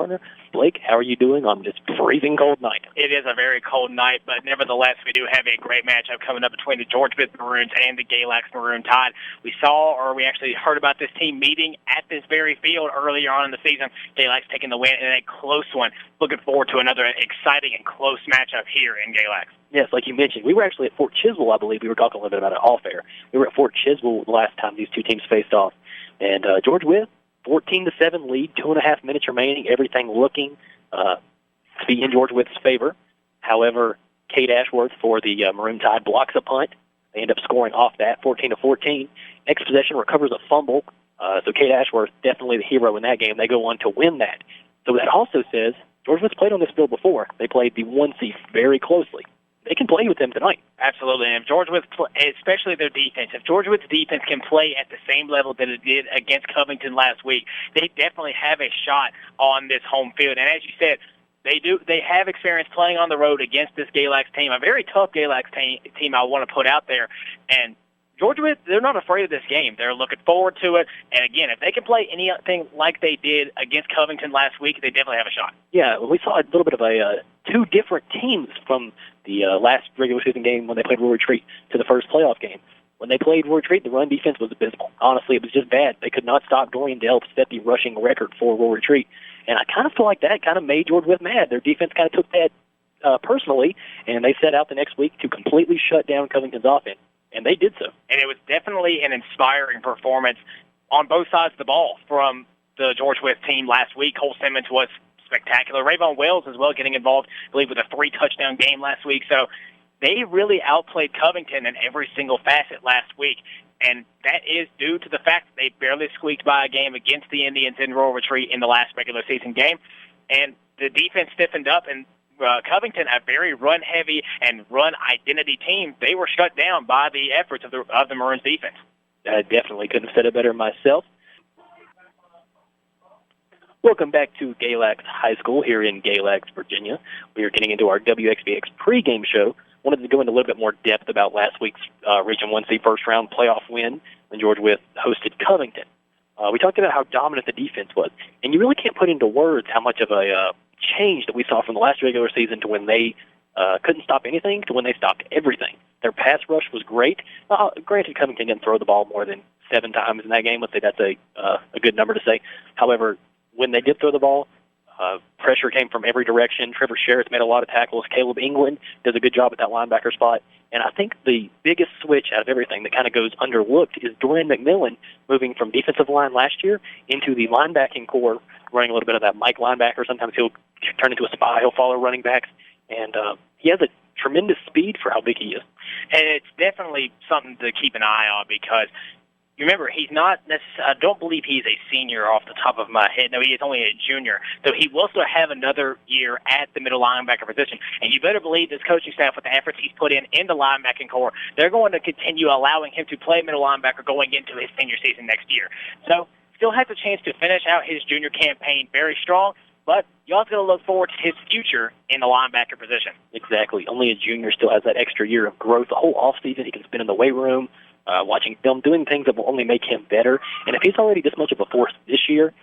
partner. Blake, how are you doing on this freezing cold night? It is a very cold night, but nevertheless, we do have a great matchup coming up between the Wythe Maroons and the Galax Maroon Tide. We actually heard about this team meeting at this very field earlier on in the season. Galax taking the win in a close one. Looking forward to another exciting and close matchup here in Galax. Yes, like you mentioned, we were actually at Fort Chiswell, I believe. We were talking a little bit about it off air. We were at Fort Chiswell the last time these two teams faced off. And Wythe, 14-7 lead, 2.5 minutes remaining, everything looking to be in Wythe's favor. However, Kate Ashworth for the Maroon Tide blocks a punt. They end up scoring off that, 14-14. Next possession recovers a fumble. So Kate Ashworth, definitely the hero in that game. They go on to win that. So that also says Wythe's played on this field before. They played the 1 seed very closely. They can play with them tonight. Absolutely. And if Wythe, especially their defense, if Wythe's defense can play at the same level that it did against Covington last week, they definitely have a shot on this home field. And as you said, they have experience playing on the road against this Galax team, a very tough Galax team I want to put out there. And Wythe, they're not afraid of this game. They're looking forward to it. And again, if they can play anything like they did against Covington last week, they definitely have a shot. Yeah, we saw a little bit of two different teams from the last regular season game when they played Royal Retreat to the first playoff game. When they played Royal Retreat, the run defense was abysmal. Honestly, it was just bad. They could not stop Dorian Delp, set the rushing record for Royal Retreat. And I kind of feel like that kind of made Wythe mad. Their defense kind of took that personally, and they set out the next week to completely shut down Covington's offense. And they did so. And it was definitely an inspiring performance on both sides of the ball from the Wythe team last week. Cole Simmons was spectacular. Rayvon Wells as well getting involved, I believe, with a 3-touchdown game last week. So they really outplayed Covington in every single facet last week. And that is due to the fact that they barely squeaked by a game against the Indians in Royal Retreat in the last regular season game. And the defense stiffened up, and Covington, a very run-heavy and run-identity team, they were shut down by the efforts of the Maroons' defense. I definitely couldn't have said it better myself. Welcome back to Galax High School here in Galax, Virginia. We are getting into our WXBX pregame show. Wanted to go into a little bit more depth about last week's Region 1C first-round playoff win when Wythe hosted Covington. We talked about how dominant the defense was, and you really can't put into words how much of a change that we saw from the last regular season to when they couldn't stop anything to when they stopped everything. Their pass rush was great. Granted, Covington didn't throw the ball more than 7 times in that game. Let's say that's a good number to say. However, when they did throw the ball, pressure came from every direction. Trevor Sherritt made a lot of tackles. Caleb England does a good job at that linebacker spot. And I think the biggest switch out of everything that kind of goes underlooked is Dorian McMillan moving from defensive line last year into the linebacking core, running a little bit of that Mike linebacker. Sometimes he'll turn into a spy. He'll follow running backs. And he has a tremendous speed for how big he is. And it's definitely something to keep an eye on because, you remember, he's not necessarily, I don't believe he's a senior off the top of my head. No, he is only a junior. So he will still have another year at the middle linebacker position. And you better believe this coaching staff, with the efforts he's put in the linebacking core, they're going to continue allowing him to play middle linebacker going into his senior season next year. So still has a chance to finish out his junior campaign very strong, but you also got to look forward to his future in the linebacker position. Exactly. Only a junior still has that extra year of growth. The whole offseason he can spend in the weight room, watching film, doing things that will only make him better. And if he's already this much of a force this year,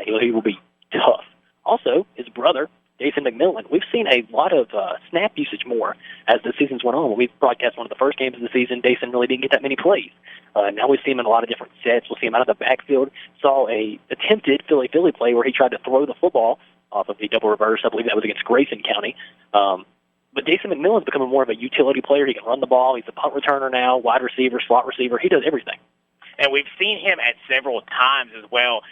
he will be tough. Also, his brother, Jason McMillan, we've seen a lot of snap usage more as the seasons went on. When we broadcast one of the first games of the season, Jason really didn't get that many plays. Now we see him in a lot of different sets. We'll see him out of the backfield. Saw a attempted Philly play where he tried to throw the football off of the double reverse. I believe that was against Grayson County. But Jason McMillan's becoming more of a utility player. He can run the ball. He's a punt returner now, wide receiver, slot receiver. He does everything. And we've seen him at several times as well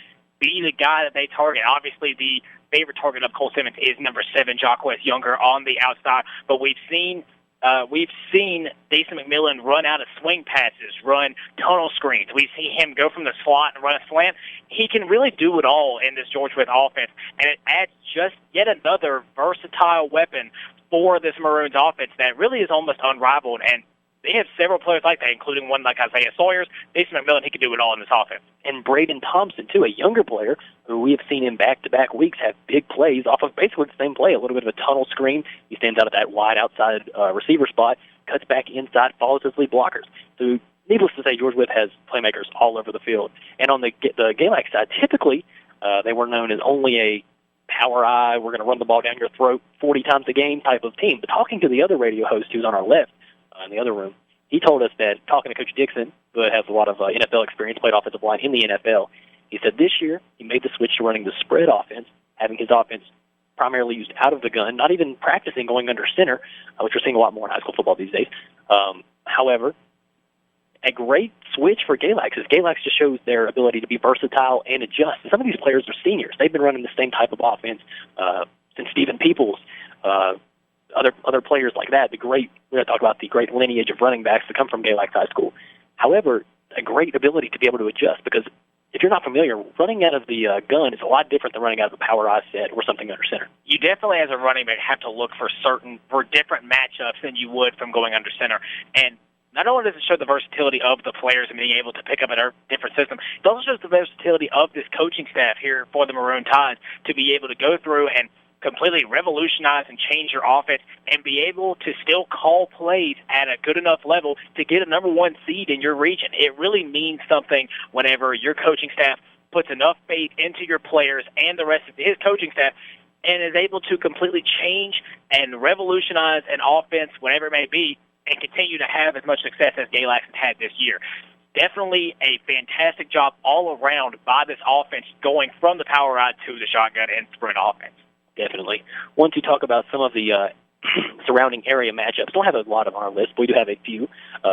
be the guy that they target. Obviously, the favorite target of Cole Simmons is number 7, Jacquez Younger, on the outside. But we've seen Jason McMillan run out of swing passes, run tunnel screens. We see him go from the slot and run a slant. He can really do it all in this Wythe offense, and it adds just yet another versatile weapon for this Maroons offense that really is almost unrivaled. And they have several players like that, including one like Isaiah Sawyers. Jason McMillan, he can do it all in this offense. And Braden Thompson, too, a younger player who we have seen in back-to-back weeks have big plays off of basically the same play, a little bit of a tunnel screen. He stands out at that wide outside receiver spot, cuts back inside, follows his lead blockers. So needless to say, Wythe has playmakers all over the field. And on the Galax side, typically they were known as only a power eye, we're going to run the ball down your throat 40 times a game type of team. But talking to the other radio host who's on our left in the other room, he told us that, talking to Coach Dixon, who has a lot of NFL experience, played offensive line in the NFL, he said this year he made the switch to running the spread offense, having his offense primarily used out of the gun, not even practicing going under center, which we're seeing a lot more in high school football these days. However, a great switch for Galax is Galax just shows their ability to be versatile and adjust. Some of these players are seniors. They've been running the same type of offense since Stephen Peoples, other players like that. We're going to talk about the great lineage of running backs that come from Galax High School. However, a great ability to be able to adjust, because if you're not familiar, running out of the gun is a lot different than running out of a power eye set or something under center. You definitely, as a running back, have to look for different matchups than you would from going under center. And not only does it show the versatility of the players and being able to pick up a different system, it also shows the versatility of this coaching staff here for the Maroon Tides to be able to go through and completely revolutionize and change your offense and be able to still call plays at a good enough level to get a number one seed in your region. It really means something whenever your coaching staff puts enough faith into your players and the rest of his coaching staff and is able to completely change and revolutionize an offense, whatever it may be, and continue to have as much success as Galax has had this year. Definitely a fantastic job all around by this offense going from the power ride to the shotgun and spread offense. Definitely. Once you talk about some of the surrounding area matchups, don't have a lot on our list, but we do have a few.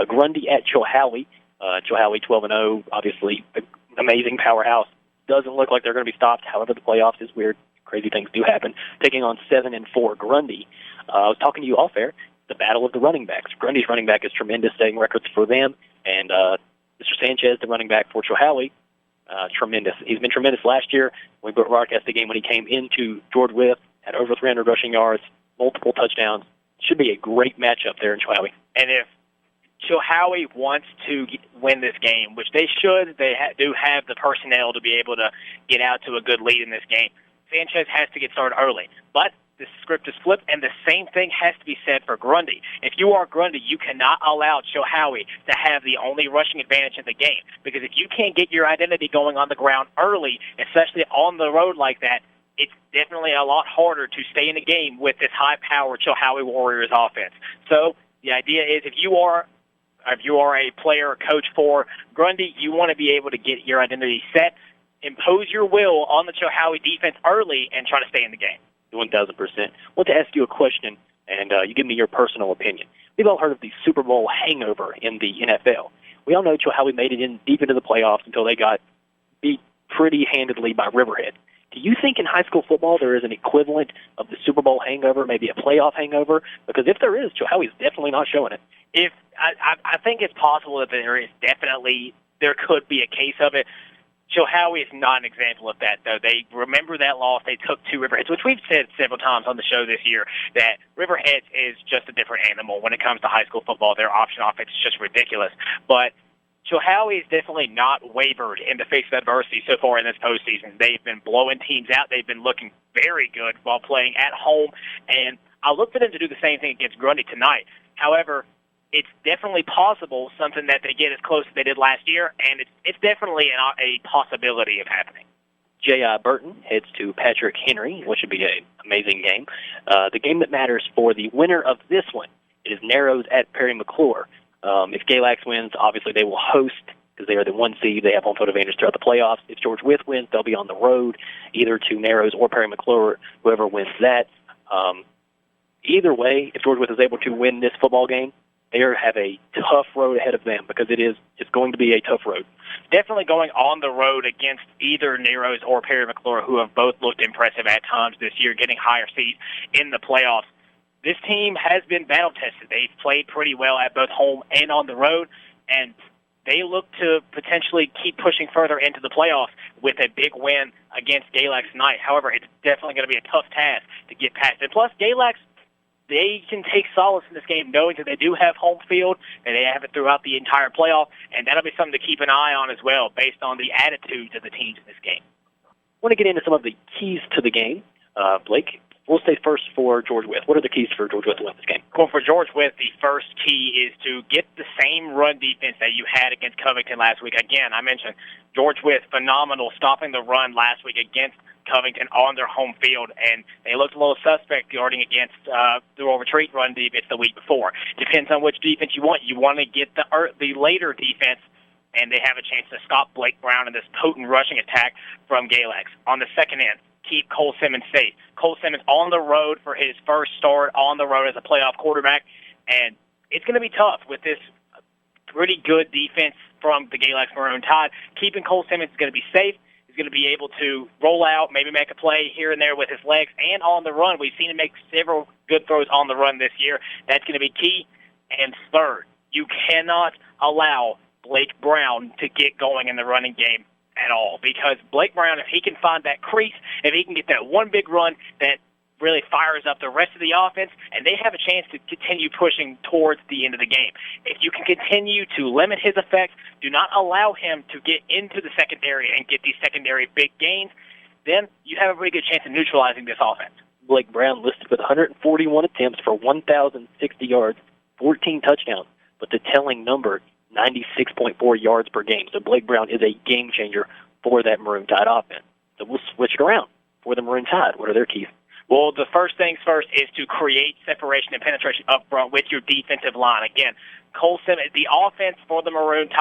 Grundy at Chilhowie. Chilhowie 12-0, obviously an amazing powerhouse. Doesn't look like they're going to be stopped. However, the playoffs is weird. Crazy things do happen. Taking on 7-4 Grundy. I was talking to you off air. The battle of the running backs. Grundy's running back is tremendous, setting records for them. And Mr. Sanchez, the running back for Chilhowie, tremendous. He's been tremendous last year. We broadcast the game when he came into George Wythe, had over 300 rushing yards, multiple touchdowns. Should be a great matchup there in Chilhowie. And if Chilhowie wants to win this game, which they should, they do have the personnel to be able to get out to a good lead in this game, Sanchez has to get started early. But the script is flipped, and the same thing has to be said for Grundy. If you are Grundy, you cannot allow Chilhowie to have the only rushing advantage in the game, because if you can't get your identity going on the ground early, especially on the road like that, it's definitely a lot harder to stay in the game with this high-powered Chilhowie Warriors offense. So the idea is if you are a player or coach for Grundy, you want to be able to get your identity set, impose your will on the Chilhowie defense early, and try to stay in the game. 1,000%. I want to ask you a question, and you give me your personal opinion. We've all heard of the Super Bowl hangover in the NFL. We all know Chilhowie made it in deep into the playoffs until they got beat pretty handedly by Riverhead. Do you think in high school football there is an equivalent of the Super Bowl hangover, maybe a playoff hangover? Because if there is, Chilhowie's definitely not showing it. I think it's possible that there could be a case of it. Chilhowie is not an example of that, though. They remember that loss. They took two Riverheads, which we've said several times on the show this year, that Riverheads is just a different animal when it comes to high school football. Their option offense is just ridiculous. But Chilhowie has definitely not wavered in the face of adversity so far in this postseason. They've been blowing teams out. They've been looking very good while playing at home, and I look for them to do the same thing against Grundy tonight. However, it's definitely possible, something that they get as close as they did last year, and it's definitely a possibility of happening. J.I. Burton heads to Patrick Henry, which should be an amazing game. The game that matters for the winner of this one is Narrows at Perry McClure. If Galax wins, obviously they will host because they are the 1 seed. They have home field advantage throughout the playoffs. If George Wythe wins, they'll be on the road, either to Narrows or Perry McClure, whoever wins that. Either way, if George Wythe is able to win this football game, they have a tough road ahead of them because it's going to be a tough road. Definitely going on the road against either Narrows or Perry McClure, who have both looked impressive at times this year, getting higher seeds in the playoffs. This team has been battle-tested. They've played pretty well at both home and on the road, and they look to potentially keep pushing further into the playoffs with a big win against Galax tonight. However, it's definitely going to be a tough task to get past it. Plus, Galax, they can take solace in this game knowing that they do have home field, and they have it throughout the entire playoff, and that'll be something to keep an eye on as well based on the attitudes of the teams in this game. I want to get into some of the keys to the game. Blake, We'll say first for George Wythe. What are the keys for George Wythe to win this game? Well, for George Wythe, the first key is to get the same run defense that you had against Covington last week. Again, I mentioned George Wythe, phenomenal, stopping the run last week against Covington on their home field, and they looked a little suspect guarding against the retreat run defense the week before. Depends on which defense you want. You want to get the later defense, and they have a chance to stop Blake Brown in this potent rushing attack from Galax. On the second end, keep Cole Simmons safe. Cole Simmons on the road for his first start on the road as a playoff quarterback, and it's going to be tough with this pretty good defense from the Galax Maroon Tide. Keeping Cole Simmons is going to be safe. He's going to be able to roll out, maybe make a play here and there with his legs and on the run. We've seen him make several good throws on the run this year. That's going to be key. And third, you cannot allow Blake Brown to get going in the running game at all, because Blake Brown, if he can find that crease, if he can get that one big run that really fires up the rest of the offense, and they have a chance to continue pushing towards the end of the game. If you can continue to limit his effect, do not allow him to get into the secondary and get these secondary big gains, then you have a pretty good chance of neutralizing this offense. Blake Brown listed with 141 attempts for 1,060 yards, 14 touchdowns, but the telling number, 96.4 yards per game. So Blake Brown is a game changer for that Maroon Tide offense. So we'll switch it around for the Maroon Tide. What are their keys? Well, the first things first is to create separation and penetration up front with your defensive line. Again, Cole Simmons, the offense for the Maroons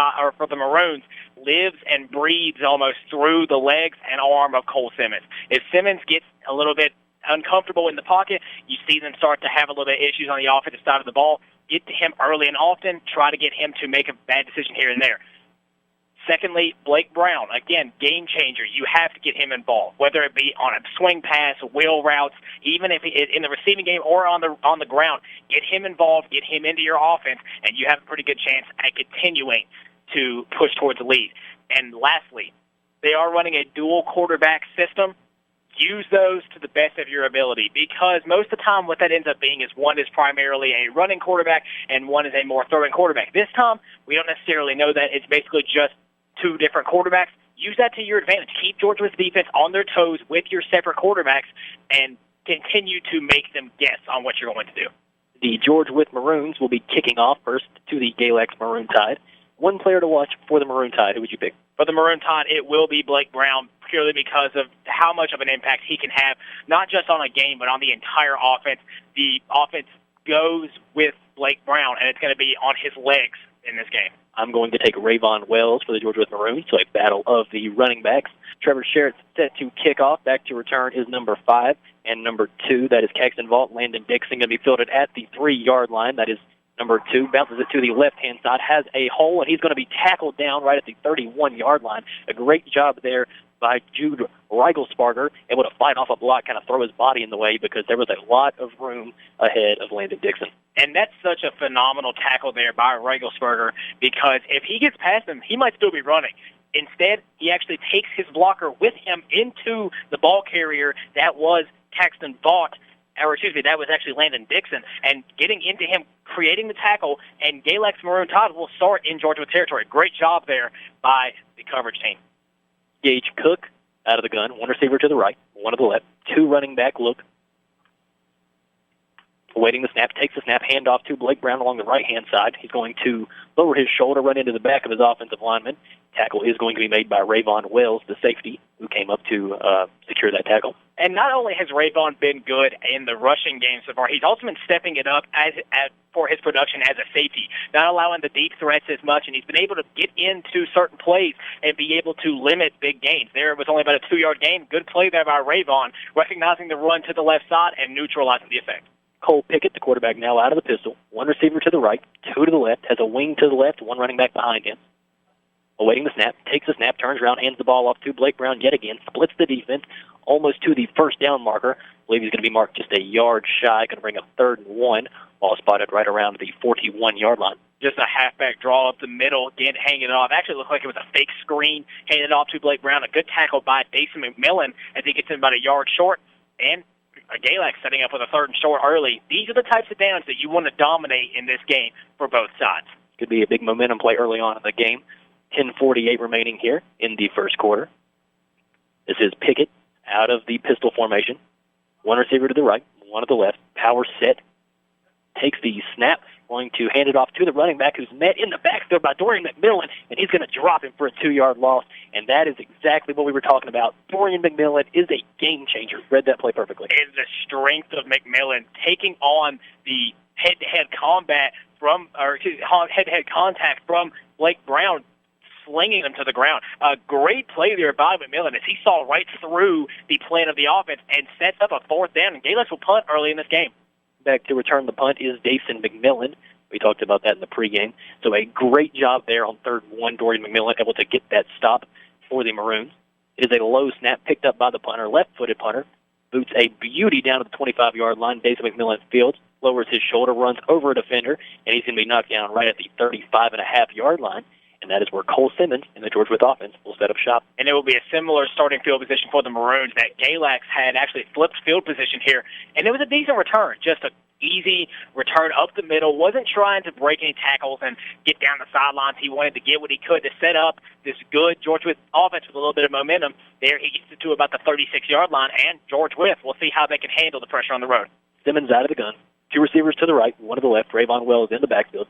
lives and breathes almost through the legs and arm of Cole Simmons. If Simmons gets a little bit uncomfortable in the pocket, you see them start to have a little bit of issues on the offensive side of the ball. Get to him early and often. Try to get him to make a bad decision here and there. Secondly, Blake Brown, again, game changer. You have to get him involved, whether it be on a swing pass, wheel routes, even if in the receiving game or on the ground. Get him involved, get him into your offense, and you have a pretty good chance at continuing to push towards the lead. And lastly, they are running a dual quarterback system. Use those to the best of your ability, because most of the time what that ends up being is one is primarily a running quarterback and one is a more throwing quarterback. This time, we don't necessarily know that. It's basically just two different quarterbacks. Use that to your advantage. Keep Georgia's defense on their toes with your separate quarterbacks and continue to make them guess on what you're going to do. The George Wythe Maroons will be kicking off first to the Galax Maroon Tide. One player to watch for the Maroon Tide. Who would you pick? For the Maroon Tide, it will be Blake Brown, purely because of how much of an impact he can have, not just on a game, but on the entire offense. The offense goes with Blake Brown, and it's going to be on his legs in this game. I'm going to take Rayvon Wells for the George Wythe Maroons, so a battle of the running backs. Trevor Sherritt's set to kick off. Back to return is number 5 and number 2. That is Caxton Vaught. Landon Dixon going to be fielded at the 3-yard line. That is number 2. Bounces it to the left-hand side. Has a hole, and he's going to be tackled down right at the 31-yard line. A great job there by Jude Reigelsparger, able to fight off a block, kind of throw his body in the way because there was a lot of room ahead of Landon Dixon. And that's such a phenomenal tackle there by Reigelsparger, because if he gets past him, he might still be running. Instead, he actually takes his blocker with him into the ball carrier that was Caxton Vaught, that was actually Landon Dixon, and getting into him, creating the tackle, and Galax Maroon Tide will start in Georgia territory. Great job there by the coverage team. Gage Cook out of the gun, one receiver to the right, one to the left, 2 running back look. Awaiting the snap, takes the snap, handoff to Blake Brown along the right-hand side. He's going to lower his shoulder, run into the back of his offensive lineman. Tackle is going to be made by Rayvon Wells, the safety, who came up to secure that tackle. And not only has Rayvon been good in the rushing game so far, he's also been stepping it up for his production as a safety, not allowing the deep threats as much, and he's been able to get into certain plays and be able to limit big gains. There was only about a 2-yard gain. Good play there by Rayvon, recognizing the run to the left side and neutralizing the effect. Cole Pickett, the quarterback, now out of the pistol. 1 receiver to the right, 2 to the left, has a wing to the left, 1 running back behind him. Awaiting the snap, takes the snap, turns around, hands the ball off to Blake Brown yet again, splits the defense almost to the first down marker. I believe he's going to be marked just a yard shy, going to bring up 3rd and 1, ball spotted right around the 41-yard line. Just a halfback draw up the middle, again hanging it off. Actually looked like it was a fake screen, handed off to Blake Brown. A good tackle by Dason McMillan as he gets in about a yard short, and Galax setting up with a 3rd and short early. These are the types of downs that you want to dominate in this game for both sides. Could be a big momentum play early on in the game. 10:48 remaining here in the first quarter. This is Pickett out of the pistol formation. One receiver to the right, one to the left. Power set. Takes the snap. Going to hand it off to the running back who's met in the backfield by Dorian McMillan, and he's going to drop him for a 2-yard loss. And that is exactly what we were talking about. Dorian McMillan is a game changer. Read that play perfectly. And the strength of McMillan taking on the head-to-head combat head-to-head contact from Blake Brown, slinging him to the ground. A great play there by McMillan as he saw right through the plan of the offense and sets up a 4th down. And Galax will punt early in this game. Back to return the punt is Dason McMillan. We talked about that in the pregame. So a great job there on 3rd and 1. Dorian McMillan able to get that stop for the Maroons. It is a low snap picked up by the punter, left-footed punter. Boots a beauty down to the 25-yard line. Dason McMillan fields, lowers his shoulder, runs over a defender, and he's going to be knocked down right at the 35.5-yard line. And that is where Cole Simmons and the George Wythe offense will set up shop. And it will be a similar starting field position for the Maroons that Galax had actually flipped field position here. And it was a decent return, just a easy return up the middle, wasn't trying to break any tackles and get down the sidelines. He wanted to get what he could to set up this good George Wythe offense with a little bit of momentum. There he gets it to about the 36-yard line, and George Wythe, we'll see how they can handle the pressure on the road. Simmons out of the gun. 2 receivers to the right, 1 to the left. Rayvon Wells in the backfield.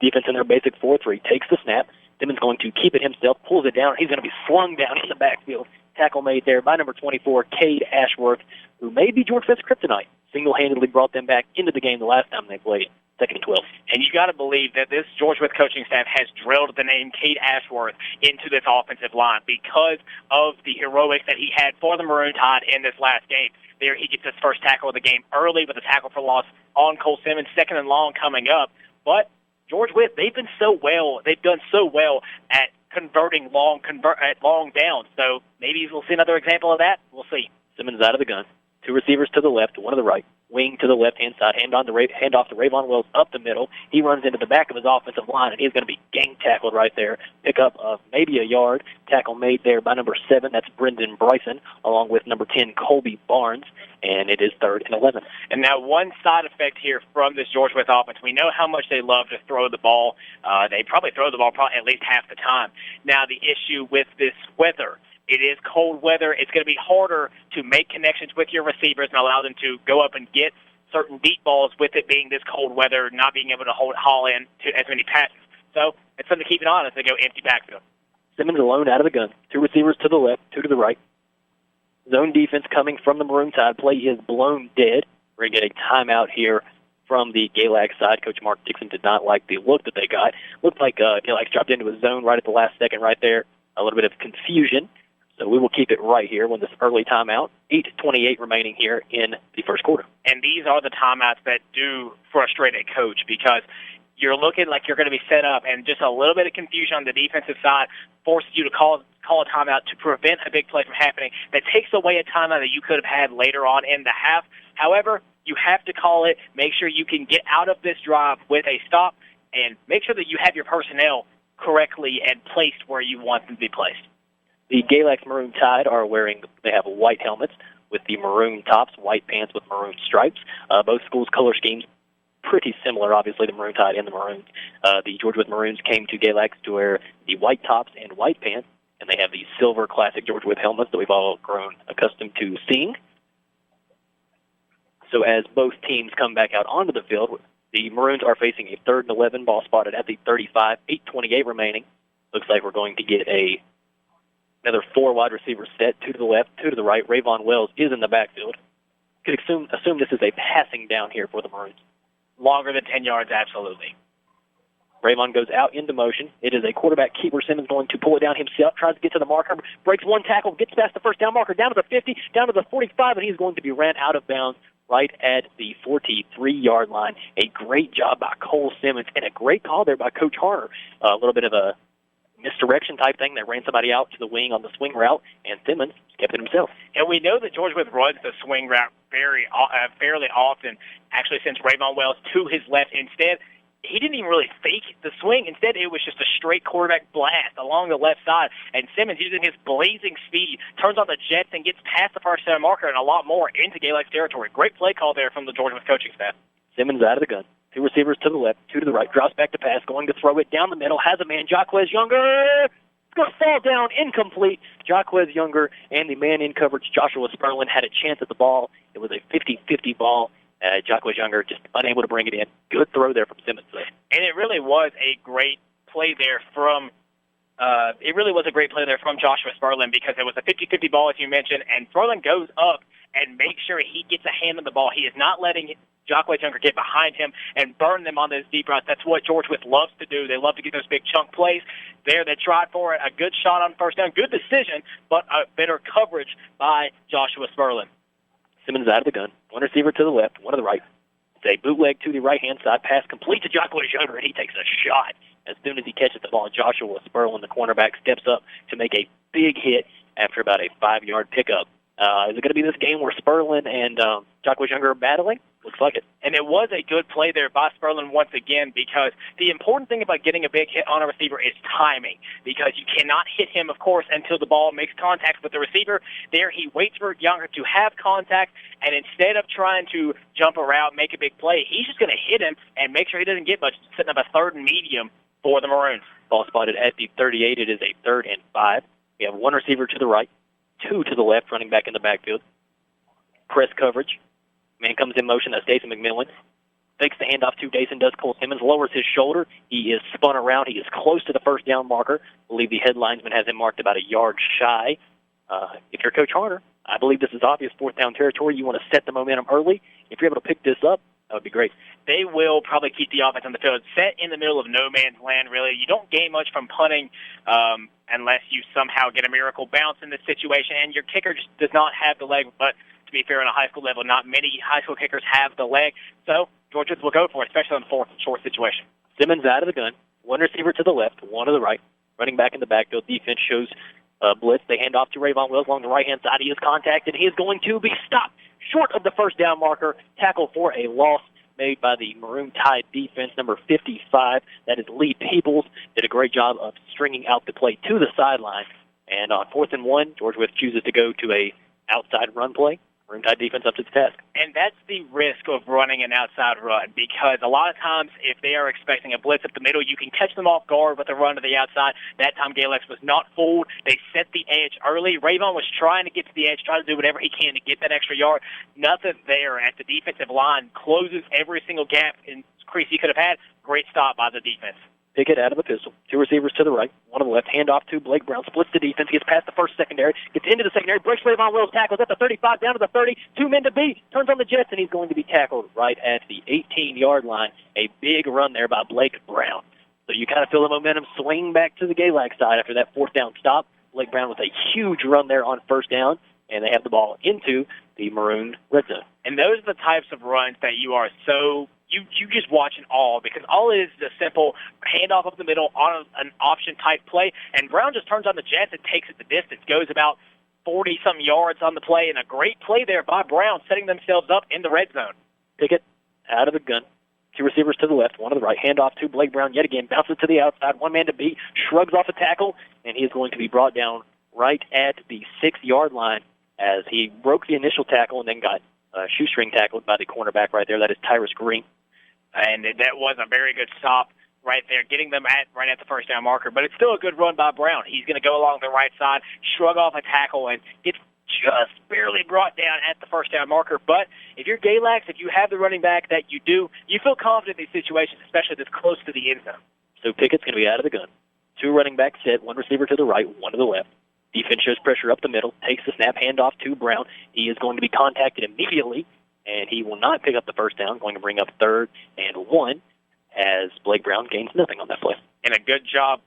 Defense in their basic 4-3, takes the snap. Simmons going to keep it himself, pulls it down. He's going to be slung down in the backfield. Tackle made there by number 24, Cade Ashworth, who may be George Wythe's kryptonite. Single-handedly brought them back into the game the last time they played, 2nd and 12. And you got to believe that this George Wythe coaching staff has drilled the name Cade Ashworth into this offensive line because of the heroics that he had for the Maroon Tide in this last game. There he gets his first tackle of the game early with a tackle for loss on Cole Simmons, 2nd and long coming up. But George Wythe, they've done so well at converting long downs. So maybe we'll see another example of that. We'll see. Simmons out of the gun. 2 receivers to the left, 1 to the right. Wing to the left-hand side, hand off to Rayvon Wells up the middle. He runs into the back of his offensive line, and he's going to be gang tackled right there. Pick up of maybe a yard. Tackle made there by number 7. That's Brendan Bryson, along with number 10, Colby Barnes. And it is 3rd and 11. And now one side effect here from this George Wythe offense, we know how much they love to throw the ball. They probably throw the ball at least half the time. Now the issue with this weather, it is cold weather. It's going to be harder to make connections with your receivers and allow them to go up and get certain deep balls with it being this cold weather, not being able to haul in to as many passes. So it's something to keep an eye on as they go empty backfield. Simmons alone out of the gun. 2 receivers to the left, 2 to the right. Zone defense coming from the Maroon side. Play is blown dead. We're going to get a timeout here from the Galax side. Coach Mark Dixon did not like the look that they got. Looked like Galax dropped into a zone right at the last second right there. A little bit of confusion. So we will keep it right here with this early timeout. 8:28 remaining here in the first quarter. And these are the timeouts that do frustrate a coach because you're looking like you're going to be set up, and just a little bit of confusion on the defensive side forces you to call a timeout to prevent a big play from happening. That takes away a timeout that you could have had later on in the half. However, you have to call it. Make sure you can get out of this drive with a stop, and make sure that you have your personnel correctly and placed where you want them to be placed. The Galax Maroon Tide they have white helmets with the maroon tops, white pants with maroon stripes. Both schools' color schemes pretty similar, obviously, the Maroon Tide and the Maroons. The George Wythe Maroons came to Galax to wear the white tops and white pants, and they have the silver classic George Wythe helmets that we've all grown accustomed to seeing. So as both teams come back out onto the field, the Maroons are facing a 3rd and 11, ball spotted at the 35, 8:28 remaining. Looks like we're going to get another 4 wide receivers set, 2 to the left, 2 to the right. Rayvon Wells is in the backfield. Could assume this is a passing down here for the Maroons. Longer than 10 yards, absolutely. Rayvon goes out into motion. It is a quarterback keeper. Simmons going to pull it down himself, tries to get to the marker, breaks one tackle, gets past the first down marker, down to the 50, down to the 45, and he's going to be ran out of bounds right at the 43-yard line. A great job by Cole Simmons, and a great call there by Coach Harner. A little bit of a misdirection type thing. They ran somebody out to the wing on the swing route, and Simmons kept it himself. And we know that George Wythe runs the swing route fairly often, actually sends Rayvon Wells to his left. Instead, he didn't even really fake the swing. Instead, it was just a straight quarterback blast along the left side. And Simmons, using his blazing speed, turns on the jets and gets past the first down marker and a lot more into Galax territory. Great play call there from the George Wythe coaching staff. Simmons out of the gun. 2 receivers to the left, 2 to the right. Drops back to pass, going to throw it down the middle. Has a man, Jaquez Younger. going to fall down, incomplete. Jaquez Younger and the man in coverage, Joshua Sperlin, had a chance at the ball. It was a 50-50 ball. Jaquez Younger just unable to bring it in. Good throw there from Simmons, though. And it really was a great play there from Joshua Sperlin, because it was a 50-50 ball, as you mentioned, and Sperlin goes up and makes sure he gets a hand on the ball. He is not letting Jaquez Younger get behind him and burn them on those deep routes. That's what George Wythe loves to do. They love to get those big chunk plays. There, they tried for it. A good shot on first down. Good decision, but a better coverage by Joshua Sperlin. Simmons out of the gun. One receiver to the left, one to the right. It's a bootleg to the right-hand side. Pass complete to Jaquez Younger, and he takes a shot. As soon as he catches the ball, Joshua Sperlin, the cornerback, steps up to make a big hit after about a 5-yard pickup. Is it going to be this game where Sperlin and Jaquez Younger are battling? Looks like it. And it was a good play there by Sperlin once again, because the important thing about getting a big hit on a receiver is timing, because you cannot hit him, of course, until the ball makes contact with the receiver. There, he waits for Younger to have contact, and instead of trying to jump around, make a big play, he's just going to hit him and make sure he doesn't get much, setting up a 3rd and medium for the Maroons. Ball spotted at the 38. It is a 3rd and 5. We have one receiver to the right, two to the left, running back in the backfield. Press coverage. Man comes in motion. That's Dason McMillan. Fakes the handoff to Dason. Does Cole Simmons. Lowers his shoulder. He is spun around. He is close to the first down marker. I believe the head linesman has him marked about a yard shy. If you're Coach Harner, I believe this is obvious 4th down territory. You want to set the momentum early. If you're able to pick this up, that would be great. They will probably keep the offense on the field. Set in the middle of no man's land, really. You don't gain much from punting unless you somehow get a miracle bounce in this situation, and your kicker just does not have the leg. But to be fair, on a high school level, not many high school kickers have the leg. So George Wythe will go for it, especially on the 4th and short situation. Simmons out of the gun. One receiver to the left, one to the right. Running back in the backfield. Defense shows blitz. They hand off to Rayvon Wills along the right-hand side. He is contacted. He is going to be stopped short of the first down marker. Tackle for a loss made by the Maroon Tide defense, number 55. That is Lee Peoples. Did a great job of stringing out the play to the sideline. And on 4th and 1, George Wythe chooses to go to a outside run play. Maroon Tide defense up to the task. And that's the risk of running an outside run, because a lot of times if they are expecting a blitz up the middle, you can catch them off guard with a run to the outside. That time Galax was not fooled. They set the edge early. Rayvon was trying to get to the edge, trying to do whatever he can to get that extra yard. Nothing there as the defensive line closes every single gap and crease he could have had. Great stop by the defense. Pickett out of the pistol. Two receivers to the right, one on the left. Handoff to Blake Brown. Splits the defense. Gets past the first secondary. Gets into the secondary. Breaks Rayvon Wills. Tackles at the 35, down to the 30. 2 men to beat. Turns on the Jets, and he's going to be tackled right at the 18-yard line. A big run there by Blake Brown. So you kind of feel the momentum swing back to the Galax side after that 4th down stop. Blake Brown with a huge run there on first down, and they have the ball into the Maroon red zone. And those are the types of runs that you are so... You just watch in awe, because all it is a simple handoff up the middle on an option-type play, and Brown just turns on the Jets and takes it the distance, goes about 40-some yards on the play, and a great play there by Brown, setting themselves up in the red zone. Pickett out of the gun. Two receivers to the left, one to the right. Handoff to Blake Brown yet again. Bounces to the outside. One man to beat. Shrugs off a tackle, and he is going to be brought down right at the 6-yard line as he broke the initial tackle and then got shoestring tackled by the cornerback right there. That is Tyrus Green. And that was a very good stop right there, getting them right at the first down marker. But it's still a good run by Brown. He's going to go along the right side, shrug off a tackle, and gets just barely brought down at the first down marker. But if you're Galax, if you have the running back that you do, you feel confident in these situations, especially this close to the end zone. So Pickett's going to be out of the gun. Two running backs set, one receiver to the right, one to the left. Defense shows pressure up the middle, takes the snap, handoff to Brown. He is going to be contacted immediately, and he will not pick up the first down, going to bring up 3rd and 1 as Blake Brown gains nothing on that play. And a good job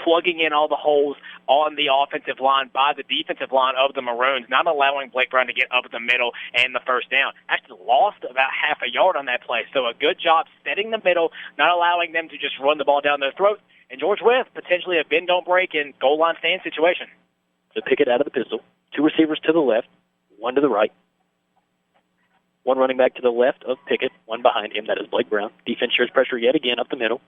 plugging in all the holes on the offensive line by the defensive line of the Maroons, not allowing Blake Brown to get up the middle and the first down. Actually lost about half a yard on that play, so a good job setting the middle, not allowing them to just run the ball down their throat. And George Wythe, potentially a bend-don't-break and goal line stand situation. So Pickett out of the pistol. Two receivers to the left, one to the right. One running back to the left of Pickett, one behind him. That is Blake Brown. Defense shares pressure yet again up the middle.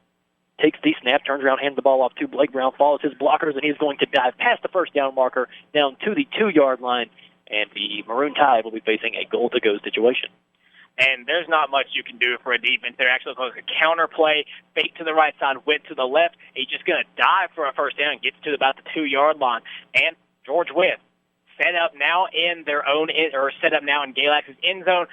Takes the snap, turns around, hands the ball off to Blake Brown, follows his blockers, and he's going to dive past the first down marker down to the 2-yard line, and the Maroon Tide will be facing a goal-to-go situation. and there's not much you can do for a defense. They're actually going to counter play, fake to the right side, width to the left. He's just going to dive for a first down, gets to about the 2-yard line. And George Wythe set up now in their own, or set up now in Galax's end zone.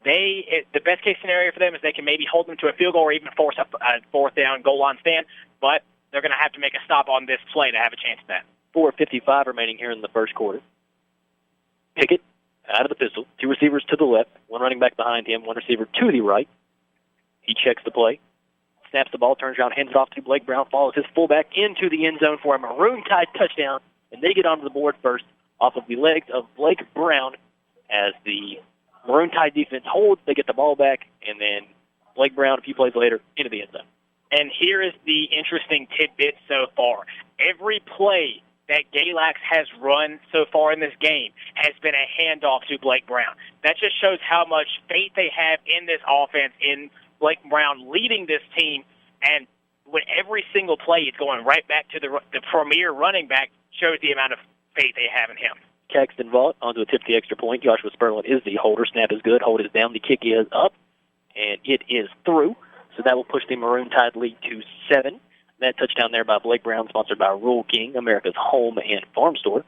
The best case scenario for them is they can maybe hold them to a field goal or even force a fourth down goal line stand, but they're going to have to make a stop on this play to have a chance at that. 4:55 remaining here in the first quarter. Pickett out of the pistol, 2 receivers to the left, 1 running back behind him, 1 receiver to the right. He checks the play, snaps the ball, turns around, hands it off to Blake Brown, follows his fullback into the end zone for a Maroon Tide touchdown, and they get onto the board first off of the legs of Blake Brown as the Maroon Tide defense holds. They get the ball back, and then Blake Brown, a few plays later, into the end zone. And here is the interesting tidbit so far. Every play that Galax has run so far in this game has been a handoff to Blake Brown. That just shows how much faith they have in this offense, in Blake Brown leading this team, and when every single play is going right back to the premier running back, shows the amount of faith they have in him. Caxton Vaught onto a tip the extra point. Joshua Sperlin is the holder. Snap is good. Hold is down. The kick is up, and it is through. So that will push the Maroon Tide lead to 7. That touchdown there by Blake Brown, sponsored by Rural King, America's home and farm store.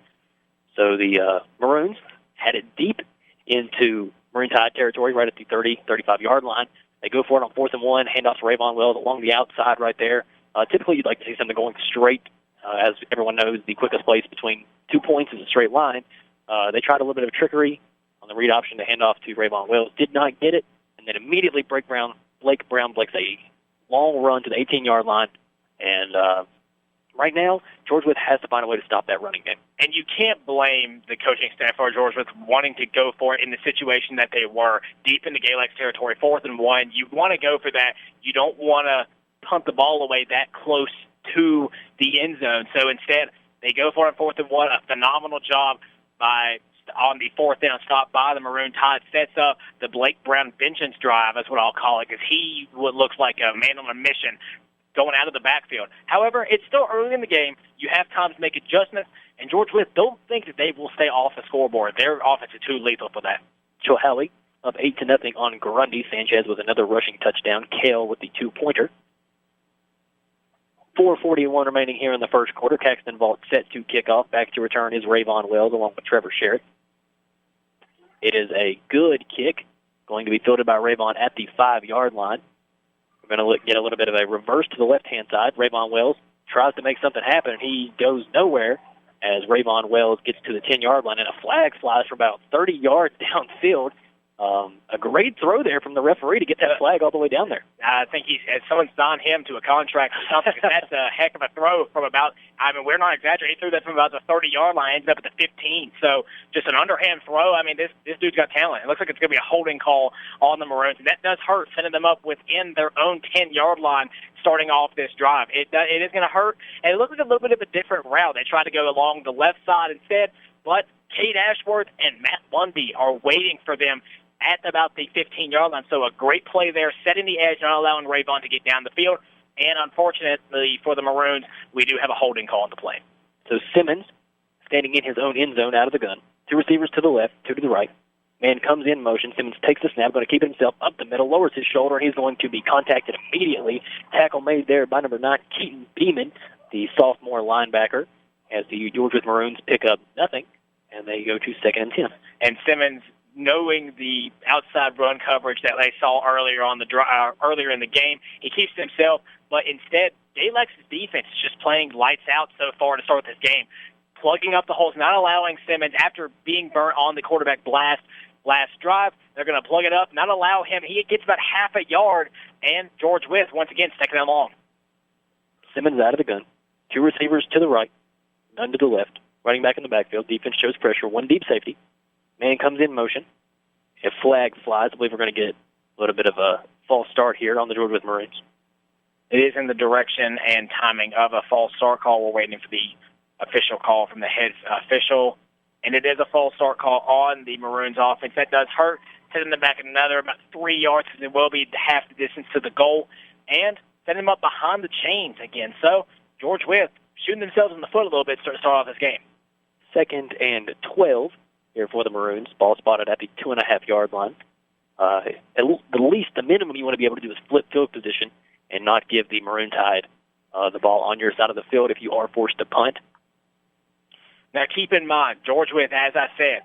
So the Maroons had it deep into Maroon Tide territory, right at the 30, 35-yard line. They go for it on 4th and 1, handoff to Rayvon Wells along the outside right there. Typically, you'd like to see something going straight. As everyone knows, the quickest place between 2 points is a straight line. They tried a little bit of trickery on the read option to hand off to Rayvon Wells. Did not get it, and then immediately Blake Brown breaks a long run to the 18-yard line. And right now, George Wythe has to find a way to stop that running game. And you can't blame the coaching staff for George Wythe wanting to go for it in the situation that they were, deep into Galax territory, 4th and 1. You want to go for that. You don't want to punt the ball away that close to the end zone. So instead, they go for it on 4th and 1. A phenomenal job on the 4th down stop by the Maroon Tide. Sets up the Blake Brown vengeance drive, that's what I'll call it, because he looks like a man on a mission going out of the backfield. However, it's still early in the game. You have time to make adjustments, and George Wythe don't think that they will stay off the scoreboard. Their offense is too lethal for that. Joe Halley up 8-0 on Grundy. Sanchez with another rushing touchdown. Kale with the 2-pointer. 4:41 remaining here in the first quarter. Caxton Vaught set to kick off. Back to return is Rayvon Wells along with Trevor Sherritt. It is a good kick, going to be fielded by Rayvon at the 5-yard line. We're going to get a little bit of a reverse to the left-hand side. Rayvon Wells tries to make something happen. He goes nowhere as Rayvon Wells gets to the 10-yard line, and a flag flies for about 30 yards downfield. A great throw there from the referee to get that flag all the way down there. I think someone signed him to a contract or something. That's a heck of a throw from about, we're not exaggerating. He threw that from about the 30-yard line, ended up at the 15. So just an underhand throw. This dude's got talent. It looks like it's going to be a holding call on the Maroons. And that does hurt, sending them up within their own 10-yard line starting off this drive. It is going to hurt. And it looks like a little bit of a different route. They tried to go along the left side instead, but Cade Ashworth and Matt Bundy are waiting for them at about the 15-yard line. So a great play there, setting the edge, not allowing Rayvon to get down the field. And unfortunately for the Maroons, we do have a holding call on the play. So Simmons standing in his own end zone out of the gun. 2 receivers to the left, 2 to the right. Man comes in motion. Simmons takes the snap, going to keep it himself up the middle, lowers his shoulder, and he's going to be contacted immediately. Tackle made there by number 9, Keaton Beeman, the sophomore linebacker, as the George Wythe Maroons pick up nothing, and they go to 2nd and 10. And Simmons, knowing the outside run coverage that they saw earlier in the game, he keeps to himself. But instead, Galax's defense is just playing lights out so far to start this game, plugging up the holes, not allowing Simmons, after being burnt on the quarterback blast last drive, they're going to plug it up, not allow him. He gets about half a yard, and George Wythe, once again, 2nd and long. Simmons out of the gun. 2 receivers to the right, none to the left. Running back in the backfield. Defense shows pressure. 1 deep safety. Man comes in motion. A flag flies. I believe we're going to get a little bit of a false start here on the George Wythe Maroons. It is in the direction and timing of a false start call. We're waiting for the official call from the head official, and it is a false start call on the Maroons offense. That does hurt. Setting them back another about 3 yards, because it will be half the distance to the goal, and setting them up behind the chains again. So George Wythe shooting themselves in the foot a little bit to start off this game. 2nd and 12. Here for the Maroons. Ball spotted at the 2.5-yard line. the minimum you want to be able to do is flip field position and not give the Maroon Tide the ball on your side of the field if you are forced to punt. Now, keep in mind, George Wythe, as I said,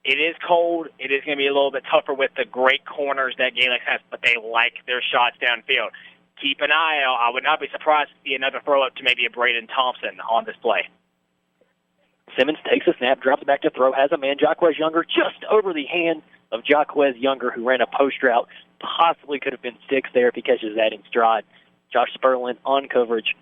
it is cold. It is going to be a little bit tougher with the great corners that Galax has, but they like their shots downfield. Keep an eye out. I would not be surprised to see another throw-up to maybe a Braden Thompson on this play. Simmons takes a snap, drops back to throw, has a man, Jacquez Younger, just over the hand of Jacquez Younger, who ran a post route. Possibly could have been 6 there if he catches that in stride. Josh Sperlin on coverage.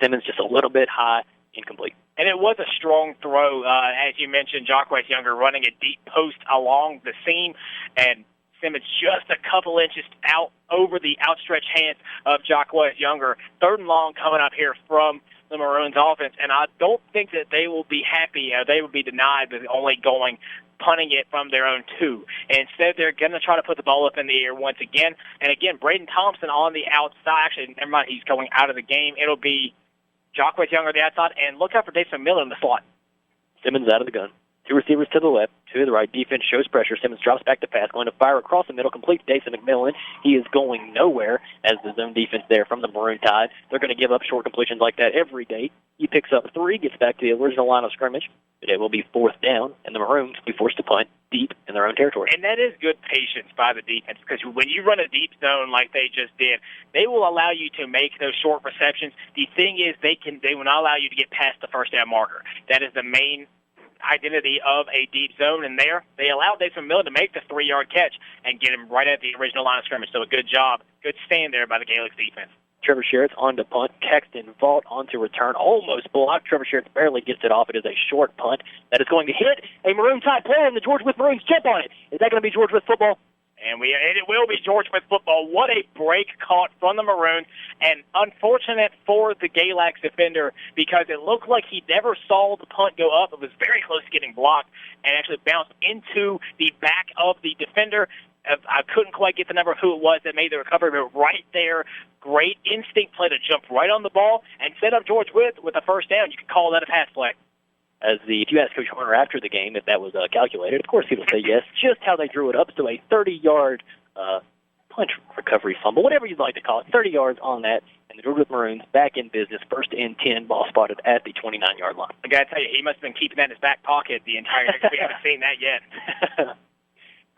Simmons just a little bit high, incomplete. And it was a strong throw, as you mentioned, Jacquez Younger running a deep post along the seam, and Simmons just a couple inches out over the outstretched hands of Jacquez Younger. 3rd and long coming up here from the Maroons offense, and I don't think that they will be happy. They will be denied with only punting it from their own 2. And instead, they're going to try to put the ball up in the air once again. And again, Braden Thompson on the outside. Actually, never mind, he's going out of the game. It'll be Jacquez Younger on the outside, and look out for Dason Miller in the slot. Simmons out of the gun. 2 receivers to the left, 2 to the right. Defense shows pressure. Simmons drops back to pass, going to fire across the middle, complete to Dason McMillan. He is going nowhere as the zone defense there from the Maroon Tide. They're going to give up short completions like that every day. He picks up 3, gets back to the original line of scrimmage, but it will be 4th down, and the Maroons will be forced to punt deep in their own territory. And that is good patience by the defense, because when you run a deep zone like they just did, they will allow you to make those short receptions. The thing is, they will not allow you to get past the first down marker. That is the main identity of a deep zone, and there they allowed Dason Miller to make the 3-yard catch and get him right at the original line of scrimmage. So a good job, good stand there by the Galax defense. Trevor Sherritt's on to punt. Caxton Vaught on to return. Almost blocked. Trevor Sherritt barely gets it off. It is a short punt that is going to hit a Maroon Tide player, and the George Wythe Maroons jump on it. Is that going to be George Wythe football? And it will be George Wythe football. What a break caught from the Maroons, and unfortunate for the Galax defender because it looked like he never saw the punt go up. It was very close to getting blocked and actually bounced into the back of the defender. I couldn't quite get the number of who it was that made the recovery, but right there, great instinct play to jump right on the ball and set up George Wythe with a first down. You could call that a pass play. If you ask Coach Horner after the game if that was calculated, of course he will say yes. Just how they drew it up, so a 30-yard punch recovery fumble, whatever you'd like to call it, 30 yards on that, and the George Wythe Maroons back in business, 1st and 10, ball spotted at the 29-yard line. I got to tell you, he must have been keeping that in his back pocket the entire day. We haven't seen that yet.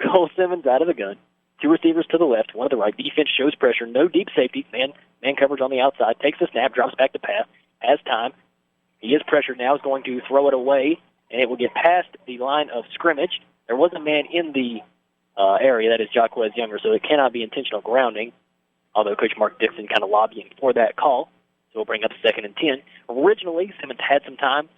Cole Simmons out of the gun. 2 receivers to the left, 1 to the right. Defense shows pressure. No deep safety. Man coverage on the outside. Takes the snap, drops back to pass. Has time. He is pressured now. Is going to throw it away, and it will get past the line of scrimmage. There was a man in the area, that is Jacquez Younger, so it cannot be intentional grounding, although Coach Mark Dixon kind of lobbying for that call. So we'll bring up 2nd and 10. Originally, Simmons had some time.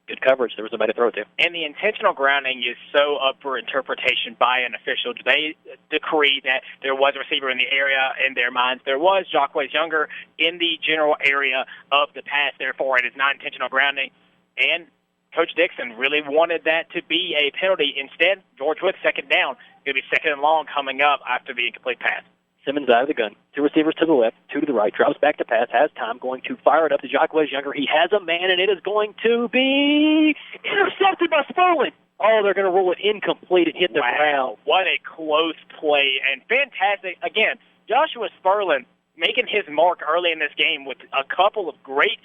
Good coverage. There was nobody to throw it to. And the intentional grounding is so up for interpretation by an official. Do they decree that there was a receiver in the area in their minds? There was Jacquez Younger in the general area of the pass. Therefore, it is not intentional grounding. And Coach Dixon really wanted that to be a penalty. Instead, George Wythe, 2nd down. Going to be 2nd and long coming up after the incomplete pass. Simmons out of the gun. 2 receivers to the left, 2 to the right. Drops back to pass, has time, going to fire it up to Jacquez Younger. He has a man, and it is going to be intercepted by Sperlin. Oh, they're going to roll it incomplete and hit the ground. What a close play, and fantastic. Again, Joshua Sperlin making his mark early in this game with a couple of great